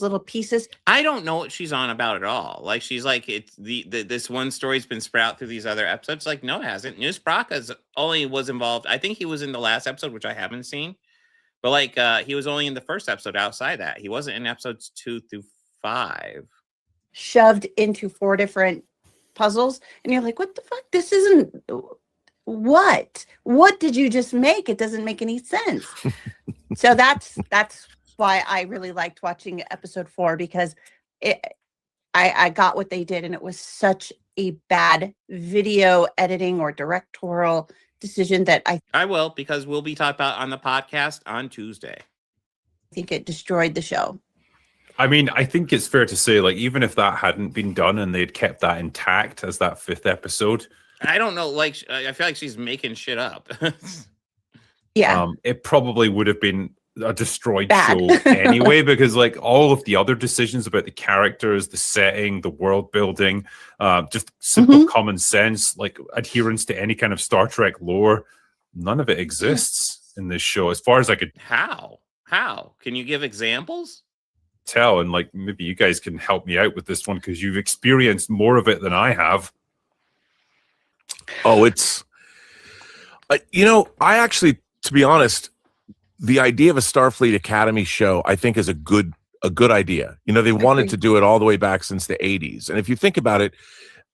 [SPEAKER 12] little pieces.
[SPEAKER 5] I don't know what she's on about at all. Like she's like, it's this one story's been spread out through these other episodes. Like, no, it hasn't. News Bracca's only was involved. I think he was in the last episode, which I haven't seen. But like he was only in the first episode outside that. He wasn't in episodes 2 through 5.
[SPEAKER 12] Shoved into 4 different puzzles. And you're like, what the fuck? This isn't what did you just make? It doesn't make any sense. So that's why I really liked watching episode 4, because I got what they did, and it was such a bad video editing or directorial decision that I
[SPEAKER 5] will, because we'll be talking about on the podcast on Tuesday.
[SPEAKER 12] I think it destroyed the show.
[SPEAKER 11] I mean, I think it's fair to say, like, even if that hadn't been done and they'd kept that intact as that 5th episode,
[SPEAKER 5] I don't know. Like, I feel like she's making shit up.
[SPEAKER 12] Yeah,
[SPEAKER 11] it probably would have been a destroyed show anyway, because like all of the other decisions about the characters, the setting, the world building, just simple common sense, like adherence to any kind of Star Trek lore, none of it exists in this show as far as I could.
[SPEAKER 5] How can you give examples?
[SPEAKER 11] Tell, and like maybe you guys can help me out with this one because you've experienced more of it than I have.
[SPEAKER 14] Oh, it's I actually, to be honest, the idea of a Starfleet Academy show, I think, is a good idea. They wanted to do it all the way back since the 80s. And if you think about it,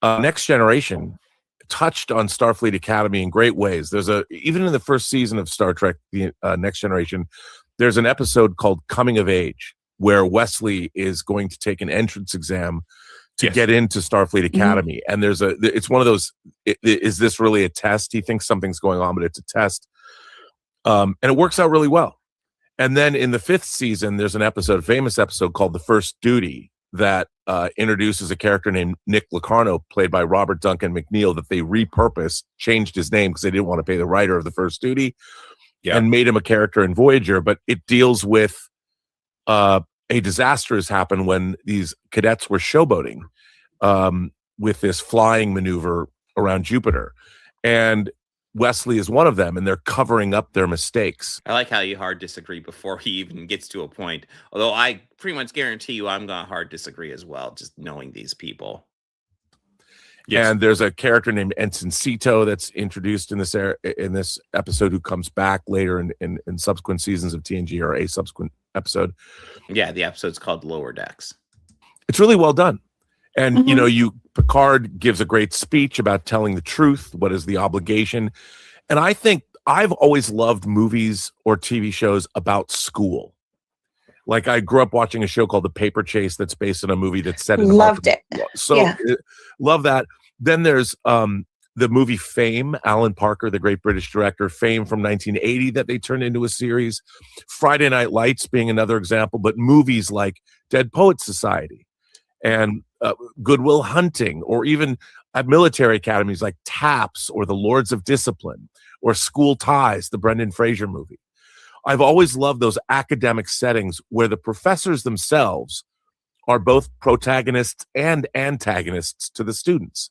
[SPEAKER 14] Next Generation touched on Starfleet Academy in great ways. Even in the first season of Star Trek, the Next Generation, there's an episode called Coming of Age, where Wesley is going to take an entrance exam to get into Starfleet Academy. And it's one of those, is this really a test? He thinks something's going on, but it's a test. And it works out really well. And then in the 5th season, there's a famous episode called The First Duty that introduces a character named Nick Locarno, played by Robert Duncan McNeil, that they repurposed, changed his name because they didn't want to pay the writer of The First Duty, and made him a character in Voyager. But it deals with a disaster has happened when these cadets were showboating with this flying maneuver around Jupiter. And Wesley is one of them, and they're covering up their mistakes.
[SPEAKER 5] I like how you hard disagree before he even gets to a point. Although I pretty much guarantee you I'm going to hard disagree as well, just knowing these people.
[SPEAKER 14] Yes. And there's a character named Ensign Cito that's introduced in this episode who comes back later in subsequent seasons of TNG, or a subsequent episode.
[SPEAKER 5] Yeah, the episode's called Lower Decks.
[SPEAKER 14] It's really well done. And, Picard gives a great speech about telling the truth. What is the obligation? And I think I've always loved movies or TV shows about school. Like I grew up watching a show called The Paper Chase that's based on a movie that's set in
[SPEAKER 12] loved it.
[SPEAKER 14] So love that. Then there's the movie Fame, Alan Parker, the great British director, Fame from 1980 that they turned into a series. Friday Night Lights being another example, but movies like Dead Poets Society and Good Will Hunting, or even at military academies like TAPS or The Lords of Discipline or School Ties, the Brendan Fraser movie. I've always loved those academic settings where the professors themselves are both protagonists and antagonists to the students.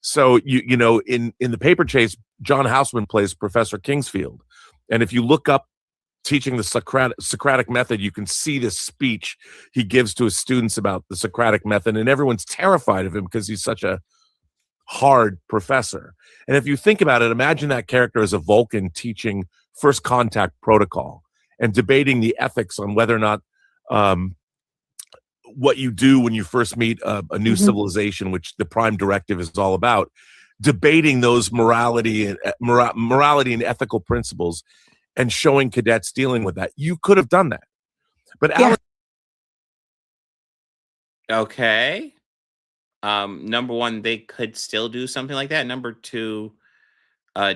[SPEAKER 14] So, in The Paper Chase, John Houseman plays Professor Kingsfield. And if you look up teaching the Socratic method, you can see this speech he gives to his students about the Socratic method, and everyone's terrified of him because he's such a hard professor. And if you think about it, imagine that character as a Vulcan teaching first contact protocol and debating the ethics on whether or not what you do when you first meet a new civilization, which the Prime Directive is all about, debating those morality and ethical principles and showing cadets dealing with that. You could have done that. But
[SPEAKER 5] okay. Number one, they could still do something like that. Number two,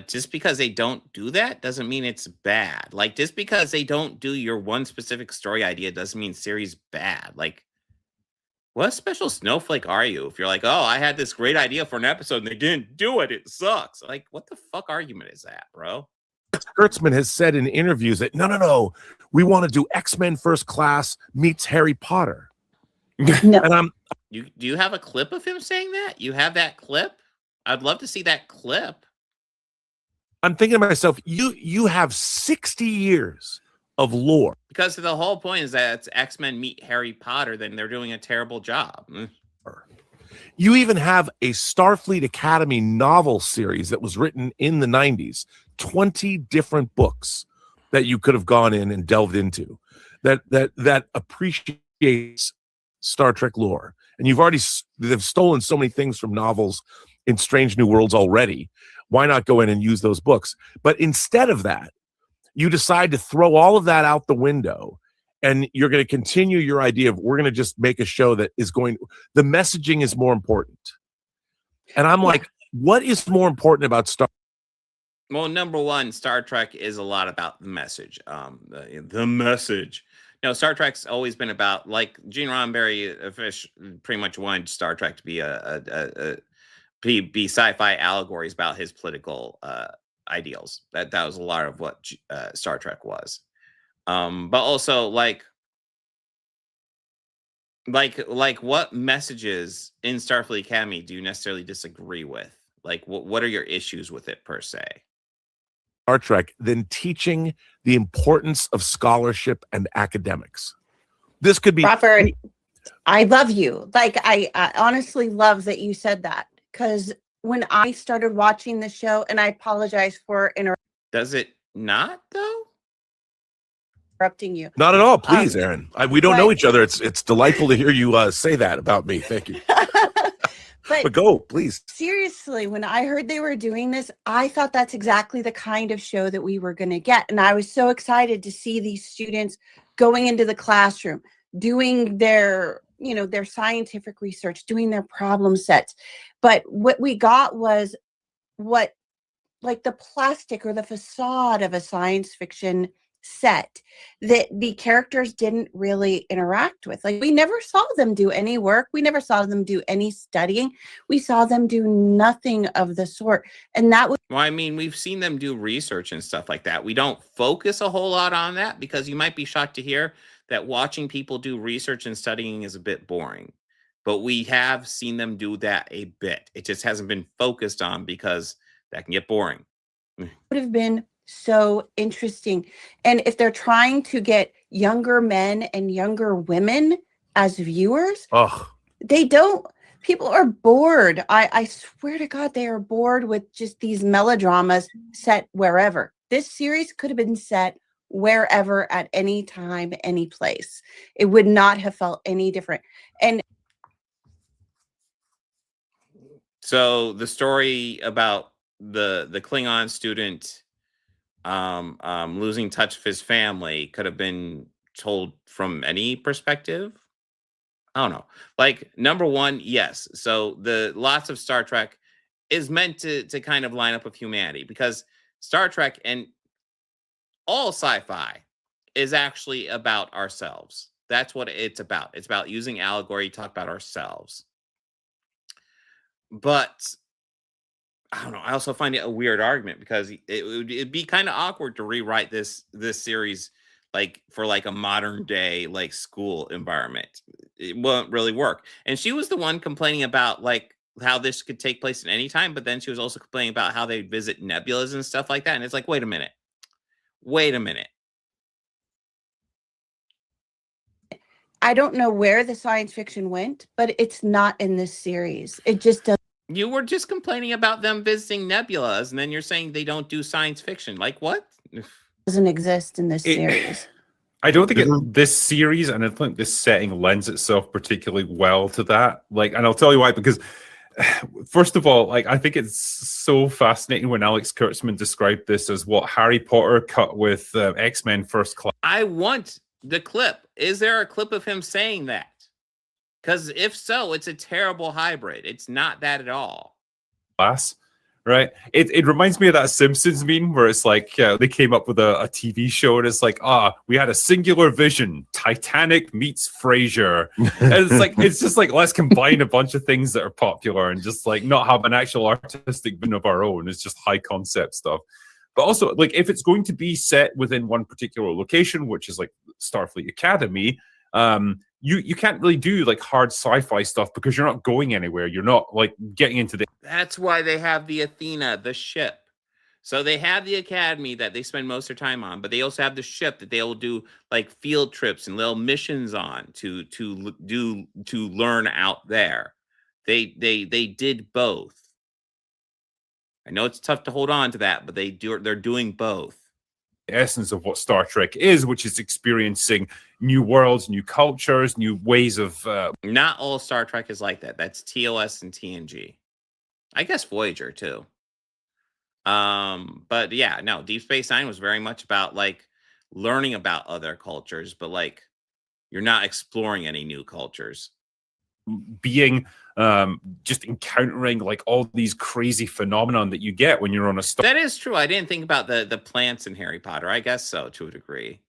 [SPEAKER 5] just because they don't do that doesn't mean it's bad. Like, just because they don't do your one specific story idea doesn't mean series bad. Like, What special snowflake are you? If you're like, oh, I had this great idea for an episode and they didn't do it, it sucks. Like, what the fuck argument is that, bro?
[SPEAKER 14] Kurtzman has said in interviews that no, we want to do X-Men First Class meets Harry Potter.
[SPEAKER 12] No.
[SPEAKER 14] And
[SPEAKER 5] do you have a clip of him saying that? You have that clip? I'd love to see that clip.
[SPEAKER 14] I'm thinking to myself, you have 60 years of lore.
[SPEAKER 5] Because the whole point is that it's X-Men meet Harry Potter, then they're doing a terrible job.
[SPEAKER 14] You even have a Starfleet Academy novel series that was written in the 90s, 20 different books that you could have gone in and delved into that appreciates Star Trek lore. And they've stolen so many things from novels in Strange New Worlds already. Why not go in and use those books? But instead of that, you decide to throw all of that out the window, and you're going to continue your idea of we're going to just make a show that is the messaging is more important. And I'm like, what is more important about Star?
[SPEAKER 5] Well, number one, Star Trek is a lot about the message. The message. No, Star Trek's always been about, like, Gene Roddenberry pretty much wanted Star Trek to be be sci-fi allegories about his political ideals. That was a lot of what Star Trek was. But also like what messages in Starfleet Academy do you necessarily disagree with? Like what are your issues with it per se?
[SPEAKER 14] Star Trek than teaching the importance of scholarship and academics. This could be
[SPEAKER 12] Robert, I love you. Like I honestly love that you said that, because when I started watching the show, and I apologize for
[SPEAKER 5] Does it not though?
[SPEAKER 12] Interrupting you.
[SPEAKER 14] Not at all. Please, Aaron. We don't know each other. It's delightful to hear you say that about me. Thank you. But go, please.
[SPEAKER 12] Seriously, when I heard they were doing this, I thought that's exactly the kind of show that we were going to get. And I was so excited to see these students going into the classroom, doing their scientific research, doing their problem sets. But what we got was like the plastic or the facade of a science fiction set that the characters didn't really interact with. Like, we never saw them do any work. We never saw them do any studying. We saw them do nothing of the sort. And that was...
[SPEAKER 5] Well, I mean, we've seen them do research and stuff like that. We don't focus a whole lot on that because you might be shocked to hear that watching people do research and studying is a bit boring. But we have seen them do that a bit. It just hasn't been focused on because that can get boring.
[SPEAKER 12] Would have been so interesting. And if they're trying to get younger men and younger women as viewers, they don't. People are bored. I swear to God, they are bored with just these melodramas set wherever. This series could have been set wherever, at any time, any place. It would not have felt any different. And
[SPEAKER 5] so the story about the Klingon student losing touch of his family could have been told from any perspective. I don't know. Like, number one, yes. So the lots of Star Trek is meant to kind of line up with humanity, because Star Trek and all sci-fi is actually about ourselves. That's what it's about. It's about using allegory to talk about ourselves. But I don't know. I also find it a weird argument because it'd be kind of awkward to rewrite this series for a modern day school environment. It won't really work. And she was the one complaining about how this could take place at any time, but then she was also complaining about how they visit nebulas and stuff like that. And it's like, wait a minute.
[SPEAKER 12] I don't know where the science fiction went, but it's not in this series. It just doesn't.
[SPEAKER 5] You were just complaining about them visiting nebulas, and then you're saying they don't do science fiction. Like, what?
[SPEAKER 12] Doesn't exist in this series.
[SPEAKER 11] I don't think this series, and I think this setting lends itself particularly well to that. And I'll tell you why, because first of all, I think it's so fascinating when Alex Kurtzman described this as what Harry Potter cut with X-Men First Class.
[SPEAKER 5] I want the clip. Is there a clip of him saying that? Because if so, it's a terrible hybrid. It's not that at all.
[SPEAKER 11] Right? right? It reminds me of that Simpsons meme where it's like they came up with a TV show and it's like, we had a singular vision, Titanic meets Frasier. And it's just like, let's combine a bunch of things that are popular and just like not have an actual artistic vision of our own. It's just high concept stuff. But also, like, if it's going to be set within one particular location, which is like Starfleet Academy, you can't really do like hard sci-fi stuff because you're not going anywhere. You're not like getting into the.
[SPEAKER 5] That's why they have the Athena, the ship. So they have the academy that they spend most of their time on, but they also have the ship that they'll do like field trips and little missions on to learn out there. They did both. I know it's tough to hold on to that, but they're doing both.
[SPEAKER 11] Essence of what Star Trek is, which is experiencing new worlds, new cultures, new ways of.
[SPEAKER 5] Not all Star Trek is like that. That's TOS and TNG. I guess Voyager too. But yeah, no, Deep Space Nine was very much about like learning about other cultures, but like you're not exploring any new cultures.
[SPEAKER 11] Being just encountering like all these crazy phenomenon that you get when you're on a star.
[SPEAKER 5] That is true. I didn't think about the plants in Harry Potter. I guess so, to a degree.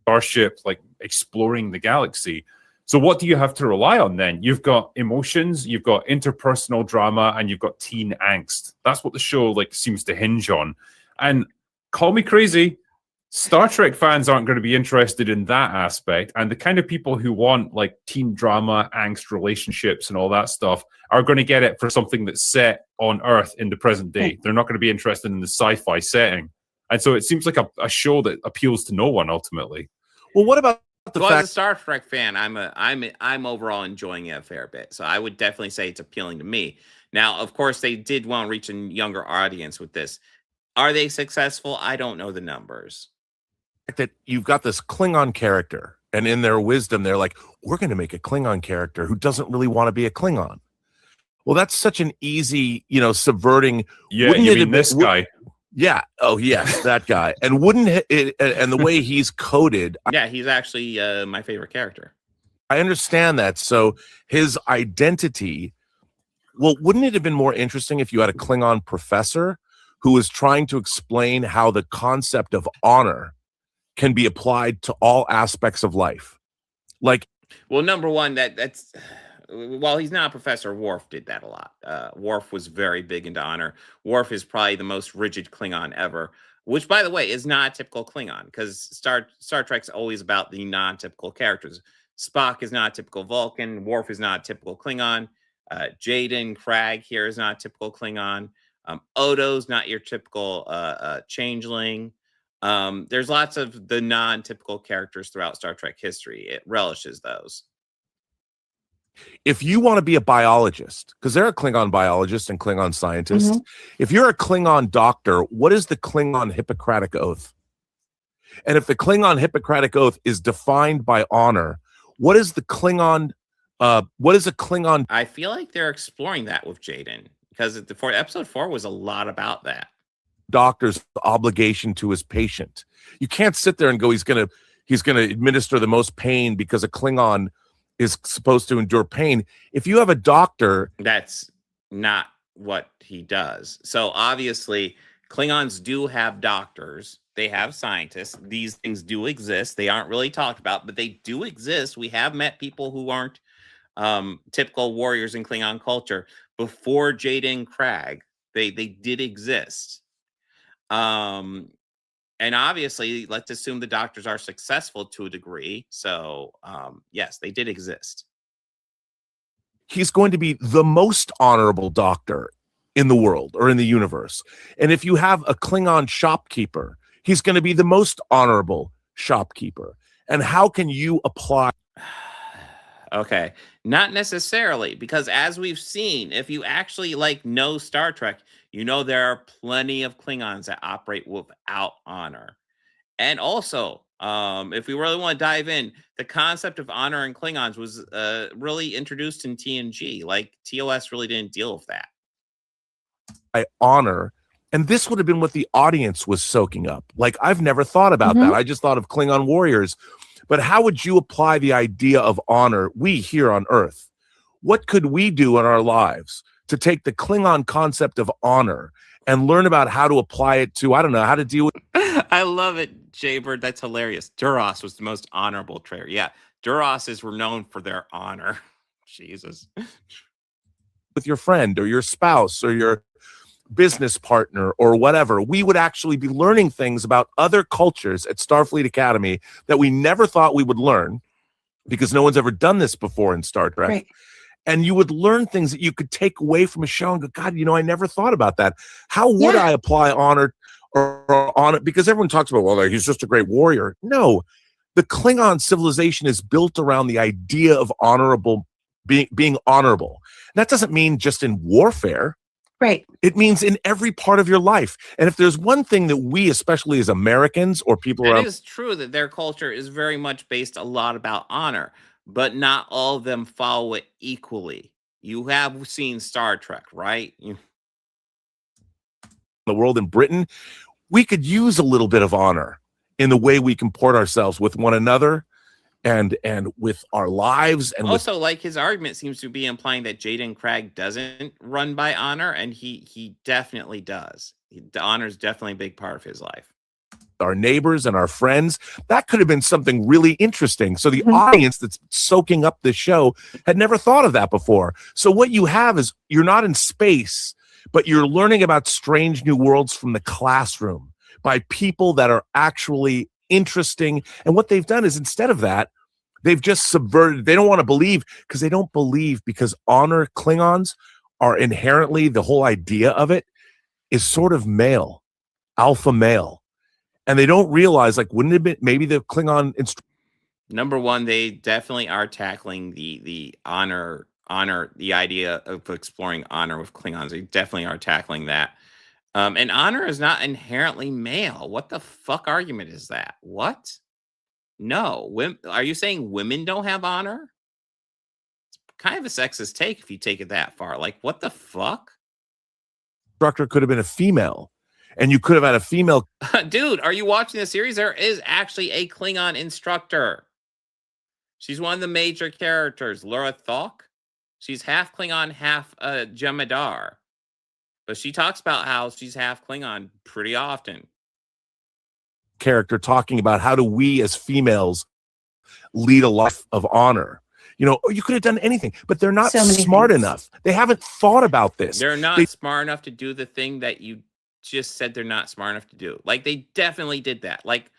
[SPEAKER 11] Starship, like exploring the galaxy. So what do you have to rely on then? You've got emotions, you've got interpersonal drama, and you've got teen angst. That's what the show like seems to hinge on. And call me crazy, Star Trek fans aren't going to be interested in that aspect. And the kind of people who want like teen drama, angst, relationships, and all that stuff are going to get it for something that's set on Earth in the present day. They're not going to be interested in the sci-fi setting. And so it seems like a show that appeals to no one ultimately.
[SPEAKER 14] Well, what about the fact?
[SPEAKER 5] As a Star Trek fan, I'm overall enjoying it a fair bit. So I would definitely say it's appealing to me. Now, of course, they did want to reach a younger audience with this. Are they successful? I don't know the numbers.
[SPEAKER 14] That you've got this Klingon character, and in their wisdom, they're like, we're going to make a Klingon character who doesn't really want to be a Klingon. Well, that's such an easy, subverting.
[SPEAKER 11] Yeah, you mean this guy?
[SPEAKER 14] Yeah. Oh, yes, that guy. And wouldn't it? And the way he's coded.
[SPEAKER 5] Yeah, he's actually my favorite character.
[SPEAKER 14] I understand that. So his identity. Well, wouldn't it have been more interesting if you had a Klingon professor who was trying to explain how the concept of honor can be applied to all aspects of life? Like,
[SPEAKER 5] well, number one, that's while he's not a professor, Worf did that a lot. Worf was very big into honor. Worf is probably the most rigid Klingon ever, which, by the way, is not a typical Klingon, because Star Trek's always about the non-typical characters. Spock is not a typical Vulcan. Worf is not a typical Klingon. Jaden Crag here is not a typical Klingon. Odo's not your typical changeling. There's lots of the non-typical characters throughout Star Trek history. It relishes those.
[SPEAKER 14] If you want to be a biologist, because there are Klingon biologists and Klingon scientists, if you're a Klingon doctor, what is the Klingon Hippocratic Oath? And if the Klingon Hippocratic Oath is defined by honor, what is the Klingon? What is a Klingon?
[SPEAKER 5] I feel like they're exploring that with Jaden, because episode 4 was a lot about that.
[SPEAKER 14] Doctor's obligation to his patient. You can't sit there and go, he's gonna administer the most pain because a Klingon is supposed to endure pain. If you have a doctor,
[SPEAKER 5] that's not what he does. So obviously Klingons do have doctors, they have scientists. These things do exist. They aren't really talked about, but they do exist. We have met people who aren't typical warriors in Klingon culture before Jaden Crag. They did exist. And obviously, let's assume the doctors are successful to a degree. So, yes, they did exist.
[SPEAKER 14] He's going to be the most honorable doctor in the world or in the universe. And if you have a Klingon shopkeeper, he's going to be the most honorable shopkeeper. And how can you apply?
[SPEAKER 5] Okay, not necessarily, because as we've seen, if you actually know Star Trek, there are plenty of Klingons that operate without honor. And also, if we really want to dive in, the concept of honor in Klingons was really introduced in TNG. Like, TOS really didn't deal with that.
[SPEAKER 14] I honor, and this would have been what the audience was soaking up. Like, I've never thought about that. I just thought of Klingon warriors. But how would you apply the idea of honor, we here on Earth? What could we do in our lives to take the Klingon concept of honor and learn about how to apply it to, I don't know, how to deal with.
[SPEAKER 5] I love it, Jaybird. That's hilarious. Duras was the most honorable trader. Yeah, Duras's were known for their honor. Jesus.
[SPEAKER 14] With your friend or your spouse or your business partner or whatever, we would actually be learning things about other cultures at Starfleet Academy that we never thought we would learn because no one's ever done this before in Star Trek.
[SPEAKER 12] Right.
[SPEAKER 14] And you would learn things that you could take away from a show and go, God, I never thought about that. How would I apply honor or on it? Because everyone talks about, well, he's just a great warrior. No, the Klingon civilization is built around the idea of honorable, being honorable. And that doesn't mean just in warfare.
[SPEAKER 12] Right.
[SPEAKER 14] It means in every part of your life. And if there's one thing that we, especially as Americans or people around.
[SPEAKER 5] It is true that their culture is very much based a lot about honor, but not all of them follow it equally. You have seen Star Trek, right?
[SPEAKER 14] The world in Britain, we could use a little bit of honor in the way we comport ourselves with one another and with our lives. And
[SPEAKER 5] also, like, his argument seems to be implying that Jaden Craig doesn't run by honor, and he definitely does. The honor is definitely a big part of his life.
[SPEAKER 14] Our neighbors and our friends, that could have been something really interesting. So the audience that's soaking up this show had never thought of that before. So what you have is you're not in space, but you're learning about strange new worlds from the classroom by people that are actually interesting. And what they've done is, instead of that, they've just subverted. They don't want to believe because they don't believe, because honor, Klingons are inherently, the whole idea of it is sort of male, alpha male. And they don't realize, like, wouldn't it have been maybe the Klingon
[SPEAKER 5] number one, they definitely are tackling the honor, the idea of exploring honor with Klingons. They definitely are tackling that. And honor is not inherently male. What the fuck argument is that? What? No. Are you saying women don't have honor? It's kind of a sexist take if you take it that far. Like, what the fuck?
[SPEAKER 14] Instructor could have been a female. And you could have had a female.
[SPEAKER 5] Dude, are you watching the series? There is actually a Klingon instructor. She's one of the major characters, Laura Thok. She's half Klingon, half Jemadar. But she talks about how she's half Klingon pretty often.
[SPEAKER 14] Character talking about how do we as females lead a life of honor. You could have done anything, but they're not smart enough. They haven't thought about this.
[SPEAKER 5] They're not smart enough to do the thing that you just said they're not smart enough to do. Like, they definitely did that. Like,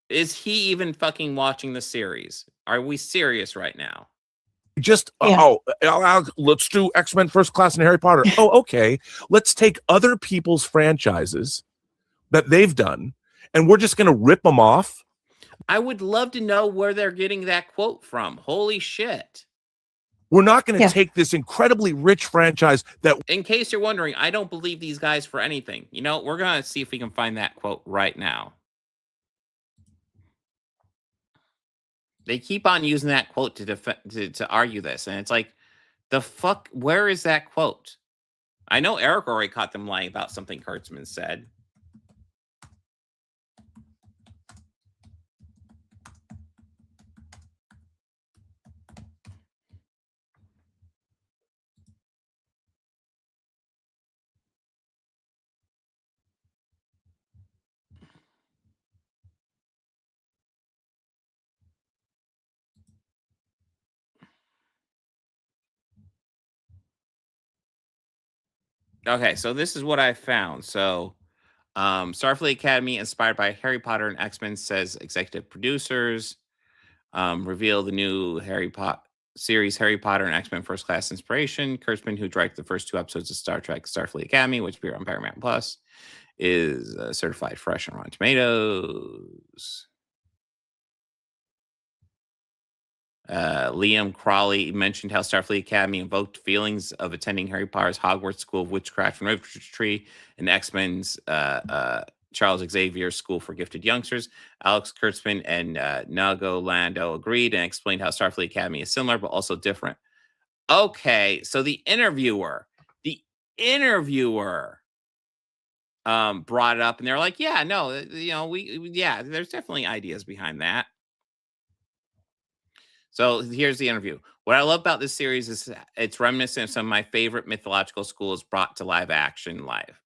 [SPEAKER 5] is he even fucking watching the series? Are we serious right now?
[SPEAKER 14] Just let's do X-Men First Class and Harry Potter. Oh, okay. Let's take other people's franchises that they've done, and we're just going to rip them off.
[SPEAKER 5] I would love to know where they're getting that quote from. Holy shit.
[SPEAKER 14] We're not going to take this incredibly rich franchise that...
[SPEAKER 5] In case you're wondering, I don't believe these guys for anything. We're going to see if we can find that quote right now. They keep on using that quote to argue this. And it's like, the fuck? Where is that quote? I know Eric already caught them lying about something Kurtzman said. Okay, so this is what I found. So, Starfleet Academy, inspired by Harry Potter and X-Men, says executive producers reveal the new Harry Potter series, Harry Potter and X-Men First Class Inspiration. Kurtzman, who directed the first 2 episodes of Star Trek Starfleet Academy, which appear on Paramount Plus, is certified fresh on Rotten Tomatoes. Liam Crawley mentioned how Starfleet Academy invoked feelings of attending Harry Potter's Hogwarts School of Witchcraft and Wizardry and X-Men's Charles Xavier's School for Gifted Youngsters. Alex Kurtzman and Nago Lando agreed and explained how Starfleet Academy is similar but also different. Okay, so the interviewer brought it up, and they're like, yeah, no, there's definitely ideas behind that. So here's the interview. What I love about this series is it's reminiscent of some of my favorite mythological schools brought to live action life.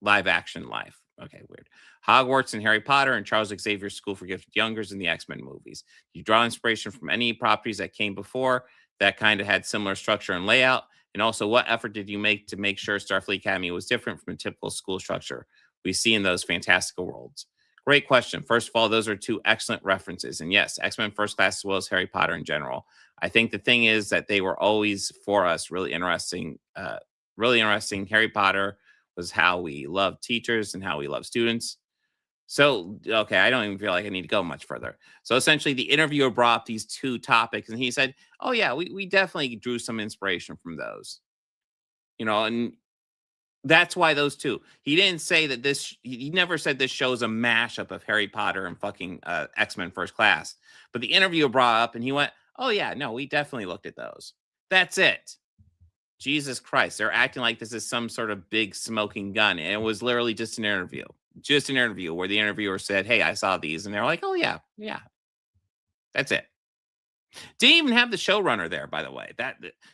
[SPEAKER 5] Okay, weird. Hogwarts and Harry Potter and Charles Xavier's School for Gifted Youngers in the X-Men movies. You draw inspiration from any properties that came before that kind of had similar structure and layout. And also, what effort did you make to make sure Starfleet Academy was different from a typical school structure we see in those fantastical worlds? Great question. First of all, those are two excellent references. And yes, X-Men First Class as well as Harry Potter in general. I think the thing is that they were always, for us, really interesting. Harry Potter was how we love teachers and how we love students. So, okay, I don't even feel like I need to go much further. So essentially, the interviewer brought up these two topics, and he said, oh, yeah, we definitely drew some inspiration from those. And that's why those two. He didn't say that this, he never said this show is a mashup of Harry Potter and fucking X-Men First Class. But the interviewer brought up, and he went, oh, yeah, no, we definitely looked at those. That's it. Jesus Christ, they're acting like this is some sort of big smoking gun. And it was literally just an interview. Just an interview where the interviewer said, hey, I saw these. And they're like, oh, yeah. That's it. Didn't even have the showrunner there, by the way.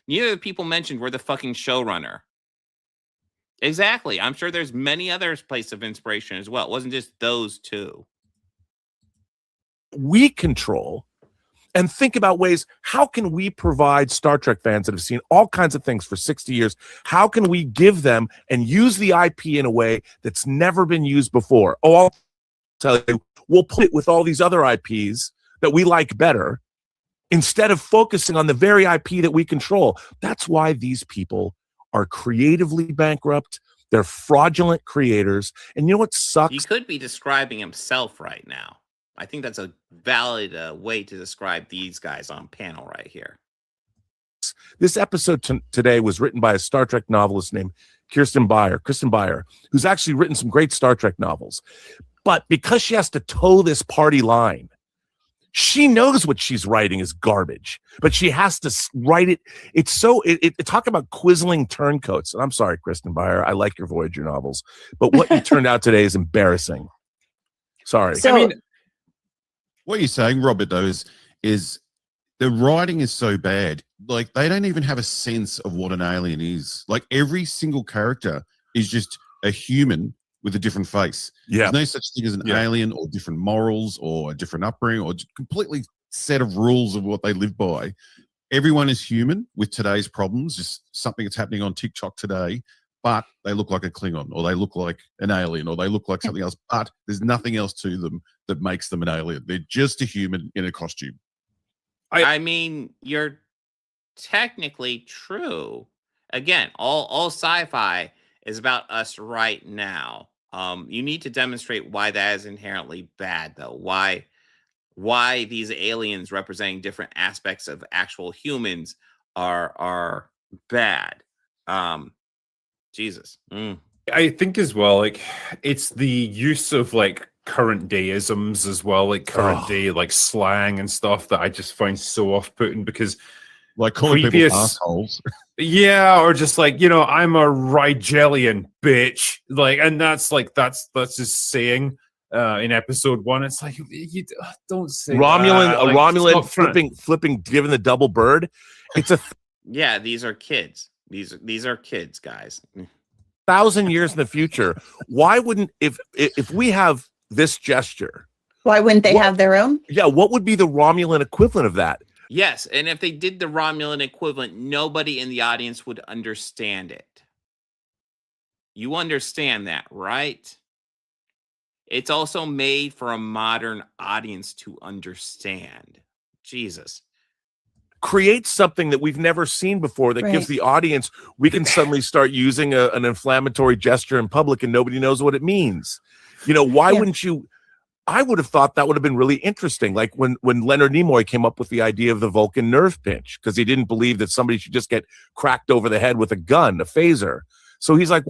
[SPEAKER 5] Neither of the people mentioned were the fucking showrunner. Exactly. I'm sure there's many other places of inspiration as well. It wasn't just those two.
[SPEAKER 14] We control and think about ways, how can we provide Star Trek fans that have seen all kinds of things for 60 years, how can we give them and use the IP in a way that's never been used before? Oh, I'll tell you, we'll put it with all these other IPs that we like better instead of focusing on the very IP that we control. That's why these people are creatively bankrupt. They're fraudulent creators. And you know what sucks?
[SPEAKER 5] He could be describing himself right now. I think that's a valid way to describe these guys on panel right here.
[SPEAKER 14] This episode today was written by a Star Trek novelist named Kristen Beyer, who's actually written some great Star Trek novels. But because she has to toe this party line, she knows what she's writing is garbage, but she has to write it. It's so, talk about quizzling turncoats. And I'm sorry, Kristen Beyer, I like your Voyager novels, but what you turned out today is embarrassing. Sorry.
[SPEAKER 13] So, I mean, what you're saying, Robert, though, is the writing is so bad. Like, they don't even have a sense of what an alien is. Like, every single character is just a human with a different face.
[SPEAKER 14] Yeah.
[SPEAKER 13] There's no such thing as an alien or different morals or a different upbringing or completely set of rules of what they live by. Everyone is human with today's problems, just something that's happening on TikTok today, but they look like a Klingon or they look like an alien or they look like something else, but there's nothing else to them that makes them an alien. They're just a human in a costume.
[SPEAKER 5] I mean, you're technically true. Again, all sci-fi is about us right now. You need to demonstrate why that is inherently bad, though. Why these aliens representing different aspects of actual humans are bad. Jesus.
[SPEAKER 11] I think as well, like, it's the use of like current day isms as well, like current day like slang and stuff that I just find so off-putting, because
[SPEAKER 13] like calling people assholes.
[SPEAKER 11] Yeah, or just like, I'm a Rigelian bitch. Like, and that's just saying in episode 1. It's like, you don't say
[SPEAKER 14] Romulan, flipping, giving the double bird. It's
[SPEAKER 5] yeah, these are kids. These are kids, guys.
[SPEAKER 14] 1,000 years in the future. Why wouldn't, if we have this gesture,
[SPEAKER 12] why wouldn't they have their own?
[SPEAKER 14] Yeah, what would be the Romulan equivalent of that?
[SPEAKER 5] Yes, and if they did the Romulan equivalent, nobody in the audience would understand it. You understand that, right? It's also made for a modern audience to understand. Jesus.
[SPEAKER 14] Create something that we've never seen before that gives the audience, we can suddenly start using an inflammatory gesture in public and nobody knows what it means. Why wouldn't you? I would have thought that would have been really interesting. Like when Leonard Nimoy came up with the idea of the Vulcan nerve pinch, because he didn't believe that somebody should just get cracked over the head with a gun, a phaser. So he's like,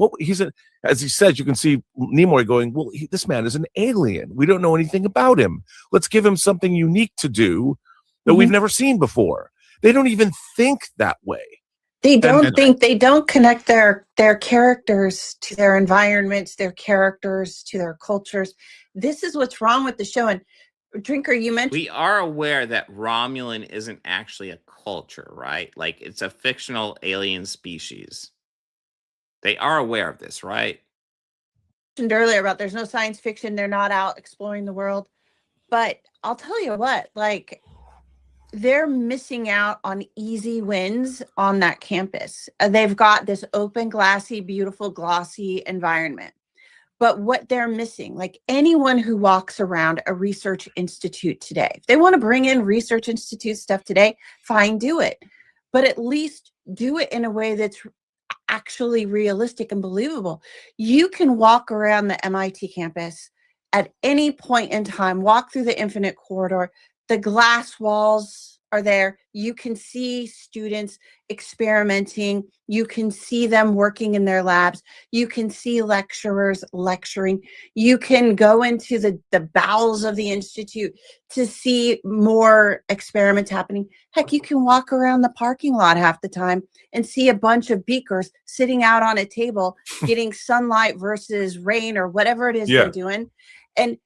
[SPEAKER 14] as he says, you can see Nimoy going, well, this man is an alien. We don't know anything about him. Let's give him something unique to do that we've never seen before. They don't even think that way.
[SPEAKER 12] They don't connect their characters to their environments, their characters to their cultures. This is what's wrong with the show. And Drinker, you mentioned
[SPEAKER 5] we are aware that Romulan isn't actually a culture, right? Like it's a fictional alien species. They are aware of this, right?
[SPEAKER 12] Earlier about there's no science fiction. They're not out exploring the world. But I'll tell you what, like they're missing out on easy wins on that campus. They've got this open, glassy, beautiful, glossy environment. But what they're missing, like anyone who walks around a research institute today, if they want to bring in research institute stuff today, fine, do it. But at least do it in a way that's actually realistic and believable. You can walk around the MIT campus at any point in time, walk through the infinite corridor. The glass walls are there. You can see students experimenting. You can see them working in their labs. You can see lecturers lecturing. You can go into the bowels of the institute to see more experiments happening. Heck, you can walk around the parking lot half the time and see a bunch of beakers sitting out on a table getting sunlight versus rain or whatever it is they're doing. And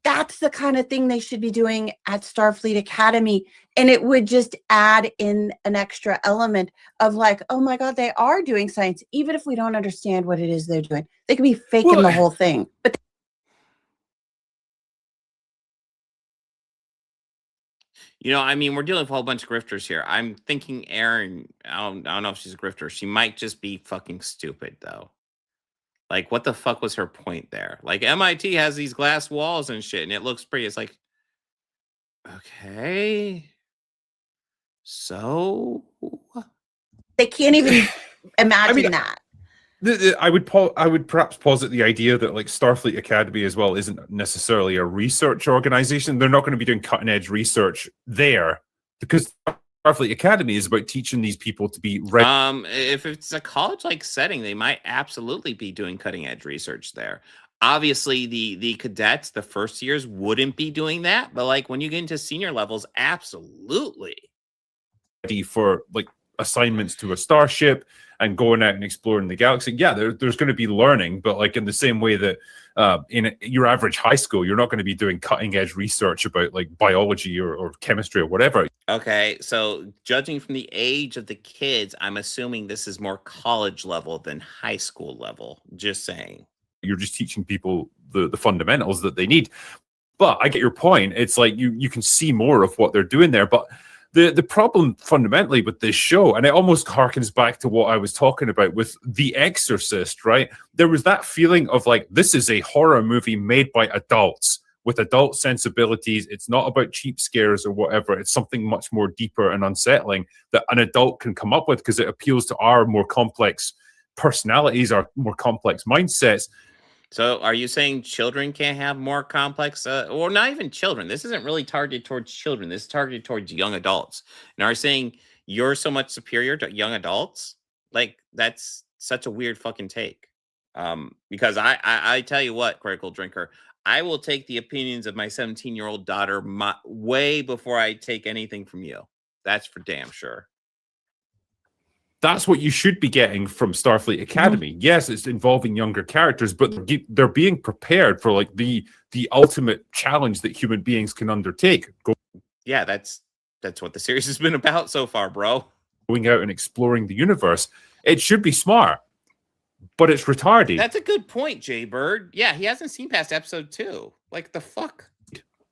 [SPEAKER 12] that's the kind of thing they should be doing at Starfleet Academy. And it would just add in an extra element of like, oh my God, they are doing science. Even if we don't understand what it is they're doing, they could be faking the whole thing. But
[SPEAKER 5] you know, I mean, we're dealing with a whole bunch of grifters here. I'm thinking Erin, I don't know if she's a grifter. She might just be fucking stupid though. Like, what the fuck was her point there? Like, MIT has these glass walls and shit, and it looks pretty. It's like, okay, so
[SPEAKER 12] they can't even imagine that.
[SPEAKER 11] I would perhaps posit the idea that like Starfleet Academy as well isn't necessarily a research organization. They're not going to be doing cutting edge research there because Starfleet Academy is about teaching these people to be ready.
[SPEAKER 5] If it's a college-like setting, they might absolutely be doing cutting-edge research there. Obviously, the cadets, the first years, wouldn't be doing that, but like when you get into senior levels, absolutely.
[SPEAKER 11] Ready for like assignments to a starship and going out and exploring the galaxy. Yeah, there's going to be learning, but like in the same way that in your average high school, you're not going to be doing cutting edge research about like biology or chemistry or whatever.
[SPEAKER 5] Okay, so judging from the age of the kids, I'm assuming this is more college level than high school level. Just saying.
[SPEAKER 11] You're just teaching people the fundamentals that they need. But I get your point. It's like you can see more of what they're doing there. But the problem fundamentally with this show, and it almost harkens back to what I was talking about with The Exorcist, right? There was that feeling of like, this is a horror movie made by adults with adult sensibilities. It's not about cheap scares or whatever. It's something much more deeper and unsettling that an adult can come up with because it appeals to our more complex personalities, our more complex mindsets.
[SPEAKER 5] So are you saying children can't have more complex, or not even children? This isn't really targeted towards children. This is targeted towards young adults. And are you saying you're so much superior to young adults? Like, that's such a weird fucking take. Because I tell you what, Critical Drinker, I will take the opinions of my 17-year-old daughter way before I take anything from you. That's for damn sure.
[SPEAKER 11] That's what you should be getting from Starfleet Academy. Yes, it's involving younger characters, but they're being prepared for like the ultimate challenge that human beings can undertake.
[SPEAKER 5] Yeah, that's what the series has been about so far, bro.
[SPEAKER 11] Going out and exploring the universe. It should be smart, but it's retarded.
[SPEAKER 5] That's a good point, Jay Bird. Yeah, he hasn't seen past episode 2. Like, the fuck?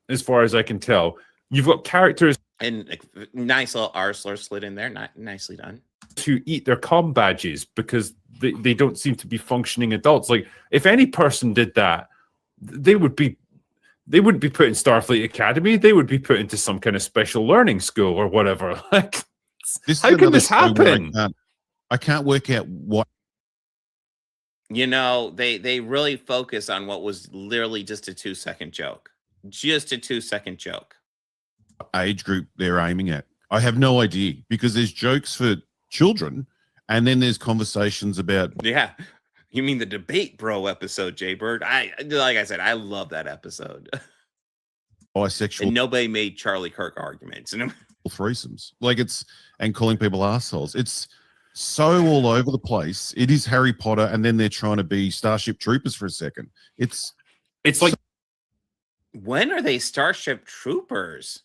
[SPEAKER 11] As far as I can tell, you've got characters
[SPEAKER 5] and like, nice little R slur slid in there. Nicely done.
[SPEAKER 11] To eat their comm badges because they don't seem to be functioning adults. Like, if any person did that, they wouldn't be put in Starfleet Academy. They would be put into some kind of special learning school or whatever. Like, how can this happen?
[SPEAKER 13] I can't work out what.
[SPEAKER 5] You know, they really focus on what was literally just a 2-second joke. Just a 2-second joke.
[SPEAKER 13] Age group they're aiming at. I have no idea because there's jokes for children and then there's conversations about.
[SPEAKER 5] Yeah. You mean the Debate Bro episode, Jay Bird? Like I said, I love that episode.
[SPEAKER 13] Bisexual.
[SPEAKER 5] And nobody made Charlie Kirk arguments.
[SPEAKER 13] Threesomes. Like and calling people assholes. It's so all over the place. It is Harry Potter and then they're trying to be Starship Troopers for a second. It's
[SPEAKER 11] like
[SPEAKER 5] When are they Starship Troopers?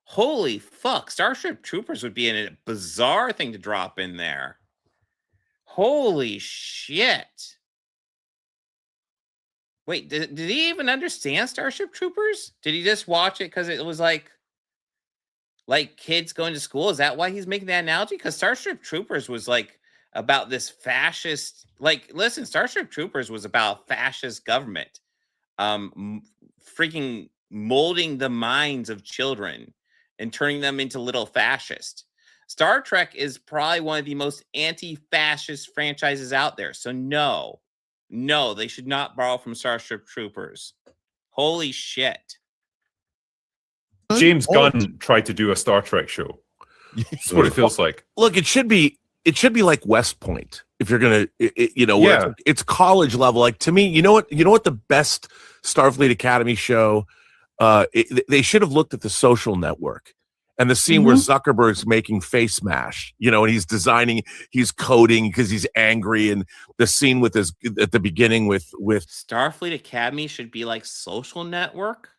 [SPEAKER 5] Holy fuck. Starship Troopers would be a bizarre thing to drop in there. Holy shit. Wait, did he even understand Starship Troopers? Did he just watch it because it was like kids going to school? Is that why he's making that analogy? Because Starship Troopers was like about this fascist, like, listen, Starship Troopers was about fascist government, freaking molding the minds of children and turning them into little fascists. Star Trek is probably one of the most anti-fascist franchises out there. So no, they should not borrow from Starship Troopers. Holy shit.
[SPEAKER 11] James Gunn tried to do a Star Trek show. That's what it feels like.
[SPEAKER 14] Look, it should be like West Point. If you're gonna, where it's college level. Like, to me, you know what the best Starfleet Academy show. They should have looked at The Social Network and the scene where Zuckerberg's making face mash. And he's coding because he's angry, and the scene with his at the beginning with
[SPEAKER 5] Starfleet Academy should be like Social Network.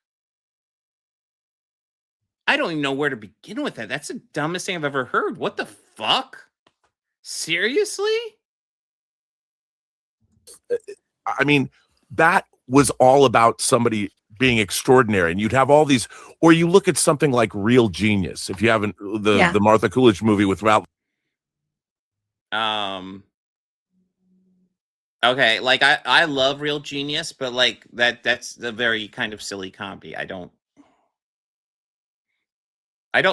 [SPEAKER 5] I don't even know where to begin with that. That's the dumbest thing I've ever heard. What the fuck? Seriously?
[SPEAKER 14] I mean, that was all about somebody being extraordinary, and you'd have all these, or you look at something like Real Genius. If you haven't, the Martha Coolidge movie with Ralph.
[SPEAKER 5] Okay, like I love Real Genius, but like that's a very kind of silly comedy. I don't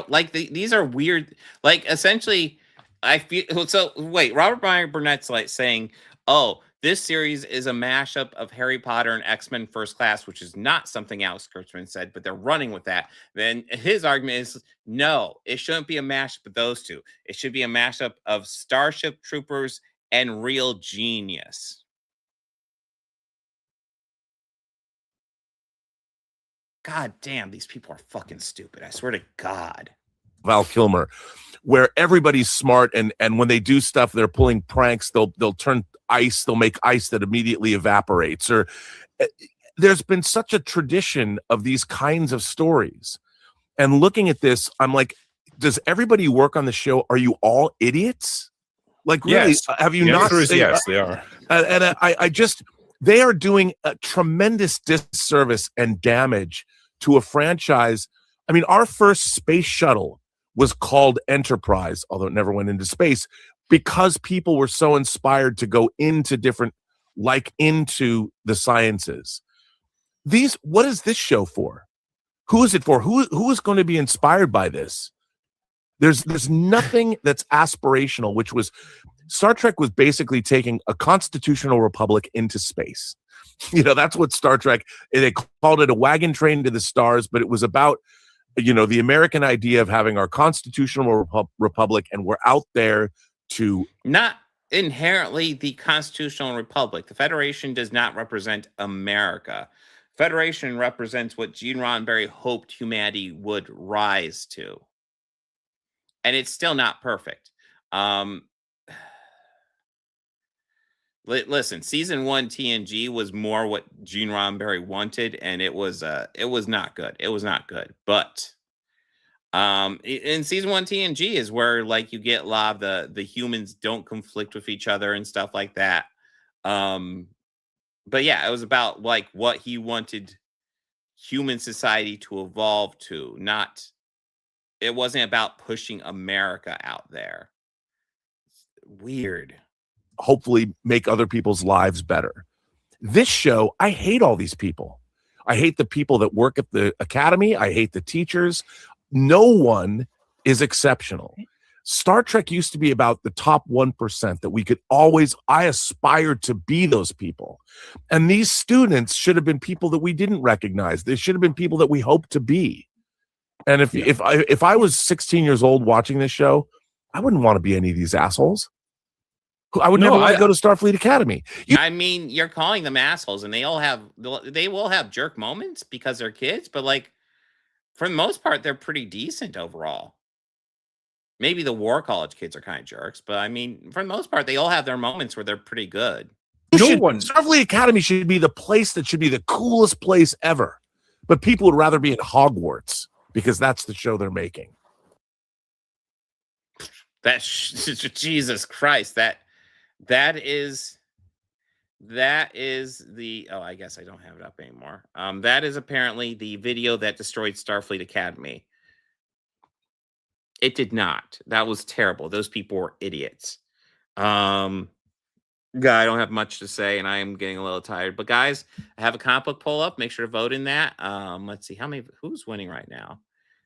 [SPEAKER 5] like these are weird. Like, essentially, I feel so. Wait, Robert Meyer Burnett's like saying, "Oh, this series is a mashup of Harry Potter and X-Men First Class," which is not something Alex Kurtzman said, but they're running with that. Then his argument is, no, it shouldn't be a mashup of those two. It should be a mashup of Starship Troopers and Real Genius. God damn, these people are fucking stupid. I swear to God.
[SPEAKER 14] Val Kilmer, where everybody's smart, and when they do stuff, they're pulling pranks. They'll turn ice. They'll make ice that immediately evaporates. Or there's been such a tradition of these kinds of stories. And looking at this, I'm like, does everybody work on the show? Are you all idiots? Like, really?
[SPEAKER 11] Yes.
[SPEAKER 14] Have you
[SPEAKER 11] The
[SPEAKER 14] not?
[SPEAKER 11] answer is yes, they are.
[SPEAKER 14] And they are doing a tremendous disservice and damage to a franchise. I mean, our first space shuttle was called Enterprise, although it never went into space, because people were so inspired to go into into the sciences. What is this show for? Who is it for? Who is going to be inspired by this? There's nothing that's aspirational, which was Star Trek was basically taking a constitutional republic into space. That's what Star Trek, they called it a wagon train to the stars, but it was about, the American idea of having our constitutional republic, and we're out there to...
[SPEAKER 5] Not inherently the constitutional republic. The Federation does not represent America. Federation represents what Gene Roddenberry hoped humanity would rise to. And it's still not perfect. Listen, season 1 TNG was more what Gene Roddenberry wanted, and it was not good. It was not good. But in season 1 TNG is where, like, you get a lot of the humans don't conflict with each other and stuff like that. But yeah, it was about like what he wanted human society to evolve to. It wasn't about pushing America out there. It's weird.
[SPEAKER 14] Hopefully make other people's lives better. This show, I hate all these people. I hate the people that work at the academy. I hate the teachers. No one is exceptional. Star Trek used to be about the top 1% that we could I aspired to be those people. And these students should have been people that we didn't recognize. They should have been people that we hoped to be. And if I was 16 years old watching this show, I wouldn't want to be any of these assholes. I would never want to go to Starfleet Academy.
[SPEAKER 5] I mean, you're calling them assholes, and they will have jerk moments because they're kids, but like, for the most part, they're pretty decent overall. Maybe the War College kids are kind of jerks, but I mean, for the most part, they all have their moments where they're pretty good.
[SPEAKER 14] Starfleet Academy should be the place that should be the coolest place ever. but people would rather be at Hogwarts because that's the show they're making.
[SPEAKER 5] Jesus Christ, that is the, oh, I guess I don't have it up anymore. That is apparently the video that destroyed Starfleet Academy. It did not. That was terrible. Those people were idiots. I don't have much to say, and I am getting a little tired. But guys, I have a comic book poll up. Make sure to vote in that. Let's see who's winning right now.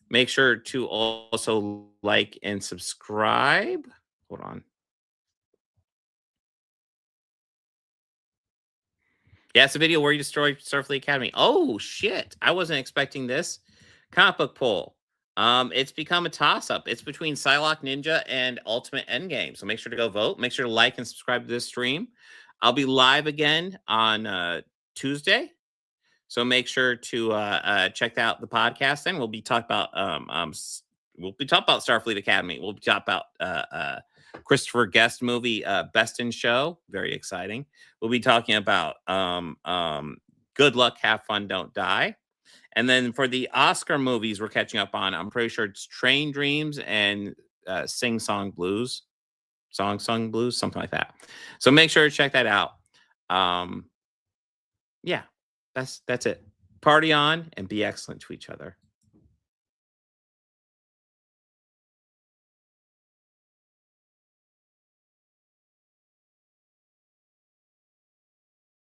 [SPEAKER 5] Make sure to also like and subscribe. Hold on. Yeah, it's a video where you destroy Starfleet Academy. Oh shit! I wasn't expecting this. Comic book poll. It's become a toss-up. It's between Psylocke Ninja and Ultimate Endgame. So make sure to go vote. Make sure to like and subscribe to this stream. I'll be live again on Tuesday. So make sure to check out the podcast. Then we'll be talking about Starfleet Academy. We'll be talking about Christopher Guest movie Best in Show. Very exciting. We'll be talking about Good Luck, Have Fun, Don't Die. And then for the Oscar movies we're catching up on, I'm pretty sure it's Train Dreams and Sing Song Blues. Song Blues, something like that. So make sure to check that out. Yeah, that's it. Party on and be excellent to each other.